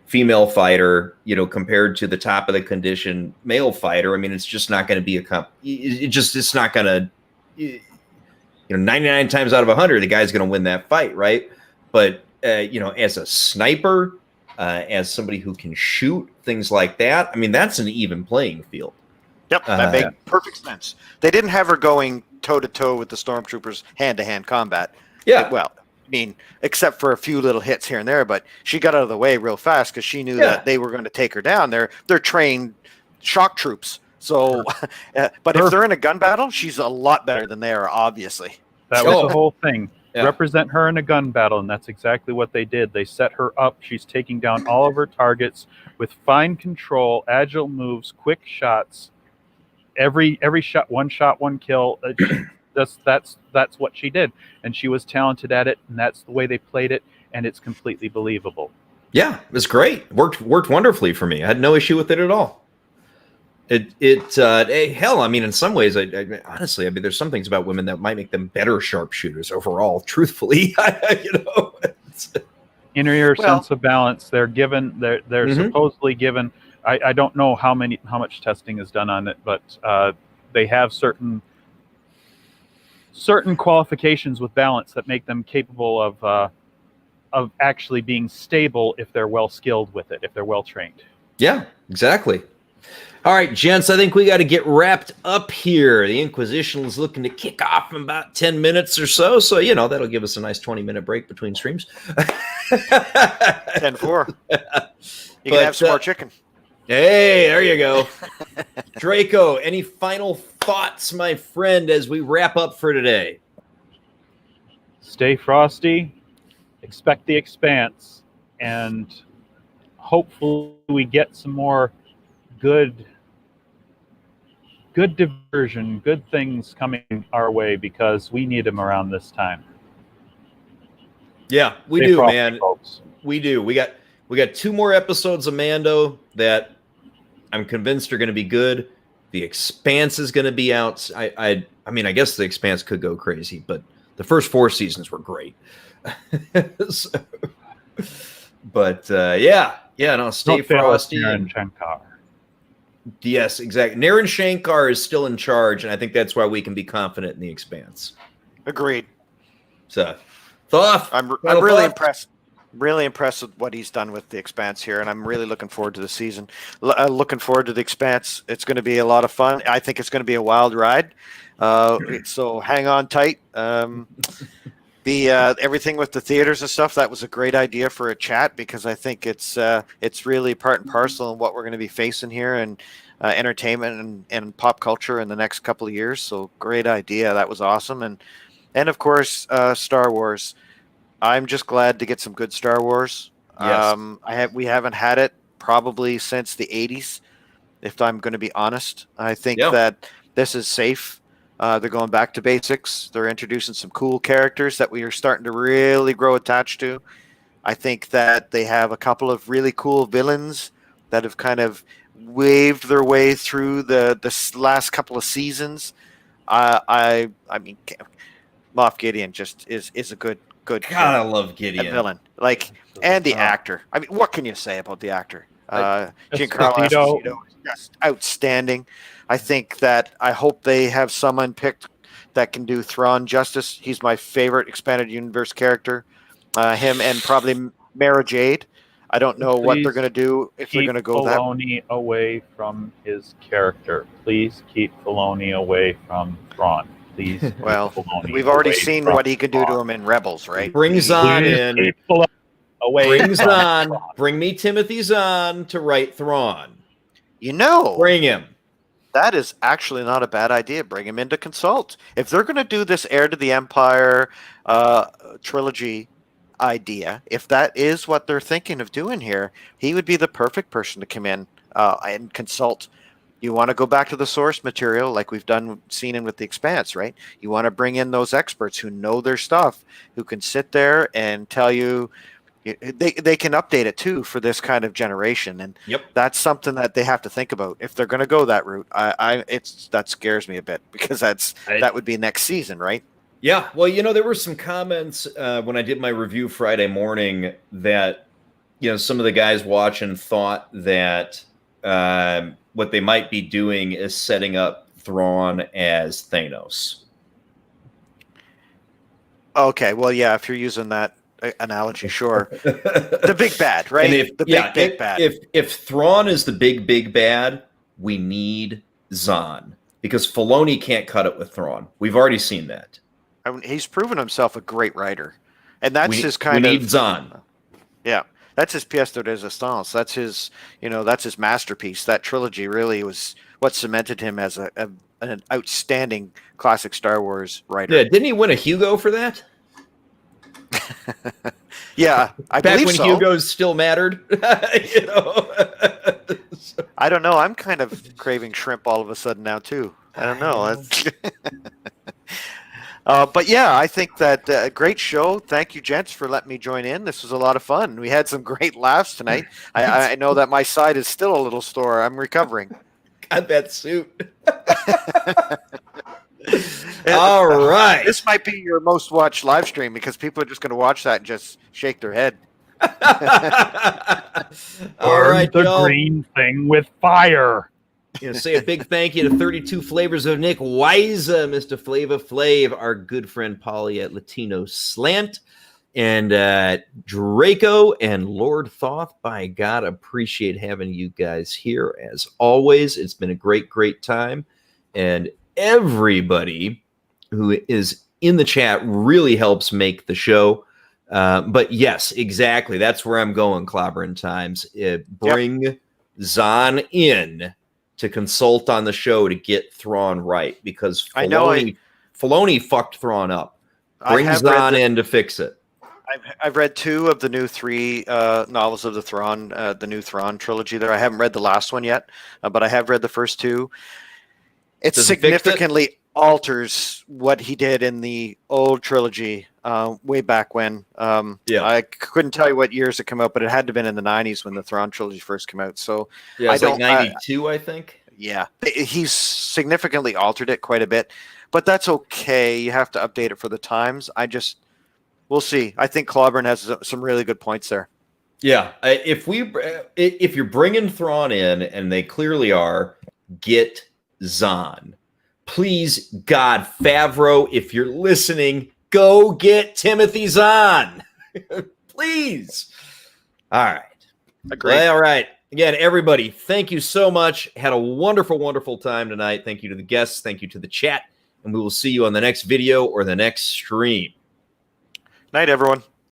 female fighter, compared to the top of the condition male fighter, I mean, it's just not going to be it's not going to, 99 times out of 100, the guy's going to win that fight, right? But as a sniper, as somebody who can shoot, things like that, I mean, that's an even playing field. Yep, that made perfect sense. They didn't have her going toe-to-toe with the stormtroopers, hand-to-hand combat. Yeah. Well, I mean, except for a few little hits here and there, but she got out of the way real fast because she knew that they were going to take her down. They're trained shock troops. So, but if they're in a gun battle, she's a lot better than they are, obviously. That was the whole thing. Yeah. Represent her in a gun battle, and that's exactly what they did. They set her up. She's taking down all of her targets with fine control, agile moves, quick shots. Every shot, one kill. that's what she did, and she was talented at it, and that's the way they played it, and it's completely believable. Yeah, it was great. Worked wonderfully for me. I had no issue with it at all. Hell, I mean, in some ways, honestly, I mean, there's some things about women that might make them better sharpshooters overall. Truthfully, Inner sense of balance. They're given. They're supposedly given. I don't know how much testing is done on it, but they have certain qualifications with balance that make them capable of actually being stable if they're well skilled with it, if they're well trained. Yeah, exactly. All right, gents, I think we got to get wrapped up here. The Inquisition is looking to kick off in about 10 minutes or so. So, that'll give us a nice 20-minute break between streams. 10-4. You can have some more chicken. Hey, there you go. Draco, any final thoughts, my friend, as we wrap up for today? Stay frosty, expect the Expanse, and hopefully we get some more good diversion, good things coming our way, because we need them around this time. Yeah, we Stay do, frosty, man. folks. We do. We got 2 more episodes of Mando that I'm convinced are going to be good. The Expanse is going to be out. I mean, I guess the Expanse could go crazy, but the first 4 seasons were great. No, stay frosty. And Shankar. Yes, exactly. Naren Shankar is still in charge, and I think that's why we can be confident in the Expanse. Agreed. So, Thoth, I'm really impressed. Really impressed with what he's done with the Expanse here, and I'm really looking forward to the season. Looking forward to the Expanse. It's going to be a lot of fun. I think it's going to be a wild ride. So hang on tight. Everything with the theaters and stuff, that was a great idea for a chat, because I think it's really part and parcel in what we're going to be facing here, and entertainment and pop culture in the next couple of years. So great idea. That was awesome. And of course, Star Wars. I'm just glad to get some good Star Wars. Yes. We haven't had it probably since the 80s, if I'm going to be honest. I think that this is safe. They're going back to basics. They're introducing some cool characters that we are starting to really grow attached to. I think that they have a couple of really cool villains that have kind of waved their way through the last couple of seasons. I mean, Moff Gideon just is a good God, I love Gideon. A villain, and the actor. I mean, what can you say about the actor? Giancarlo Esposito is just outstanding. I hope they have someone picked that can do Thrawn justice. He's my favorite expanded universe character. Him and probably Mara Jade. I don't know what they're going to do if they're going to go that. Filoni away from his character. Please keep Filoni away from Thrawn. Please. Well, we've already seen what he could do to him in Rebels, right? Bring Zahn in. Away. Bring Zahn. Bring me Timothy Zahn to write Thrawn. Bring him. That is actually not a bad idea. Bring him in to consult. If they're going to do this Heir to the Empire trilogy idea, if that is what they're thinking of doing here, he would be the perfect person to come in and consult. You want to go back to the source material like we've seen in with the Expanse, right? You want to bring in those experts who know their stuff, who can sit there and tell you. They can update it too for this kind of generation, and that's something that they have to think about if they're going to go that route. That scares me a bit, because that would be next season, right? Yeah. Well, there were some comments when I did my review Friday morning that some of the guys watching thought that what they might be doing is setting up Thrawn as Thanos. Okay. Well, yeah. If you're using that analogy, sure. The big bad, right? Big bad. If Thrawn is the big bad, we need Zahn, because Filoni can't cut it with Thrawn. We've already seen that. I mean, he's proven himself a great writer, and that's his we need Zahn. Yeah, that's his pièce de résistance. That's his, that's his masterpiece. That trilogy really was what cemented him as an outstanding classic Star Wars writer. Yeah, didn't he win a Hugo for that? Yeah, I back believe when so. Hugos still mattered. I don't know. I'm kind of craving shrimp all of a sudden now too. I don't know. But yeah, I think that great show. Thank you, gents, for letting me join in. This was a lot of fun. We had some great laughs tonight. I know that my side is still a little sore. I'm recovering. Got that suit. All right. This might be your most watched live stream because people are just going to watch that and just shake their head. All right, the y'all. green thing with fire. Say a big thank you to 32 Flavors of Nick Wiza, Mr. Flava Flav, our good friend Polly at Latino Slant, and Draco and Lord Thoth. By God, appreciate having you guys here as always. It's been a great, great time. And everybody who is in the chat really helps make the show. But yes, exactly. That's where I'm going, Clobbering Times. Bring Zahn in to consult on the show to get Thrawn right, because Filoni fucked Thrawn up. Bring Zahn in to fix it. I've read 2 of the new 3 novels of the new Thrawn trilogy there. I haven't read the last one yet, but I have read the first 2. It significantly alters what he did in the old trilogy way back when. I couldn't tell you what years it came out, but it had to have been in the 90s when the Thrawn trilogy first came out. So yeah, it's like 92, I think. Yeah, he's significantly altered it quite a bit, but that's okay. You have to update it for the times. We'll see. I think Clobbering has some really good points there. Yeah, if you're bringing Thrawn in, and they clearly are, get Zahn. Please, God, Favreau, if you're listening, go get Timothy Zahn. Please. All right. Agreed. Well, all right. Again, everybody, thank you so much. Had a wonderful, wonderful time tonight. Thank you to the guests. Thank you to the chat. And we will see you on the next video or the next stream. Night, everyone.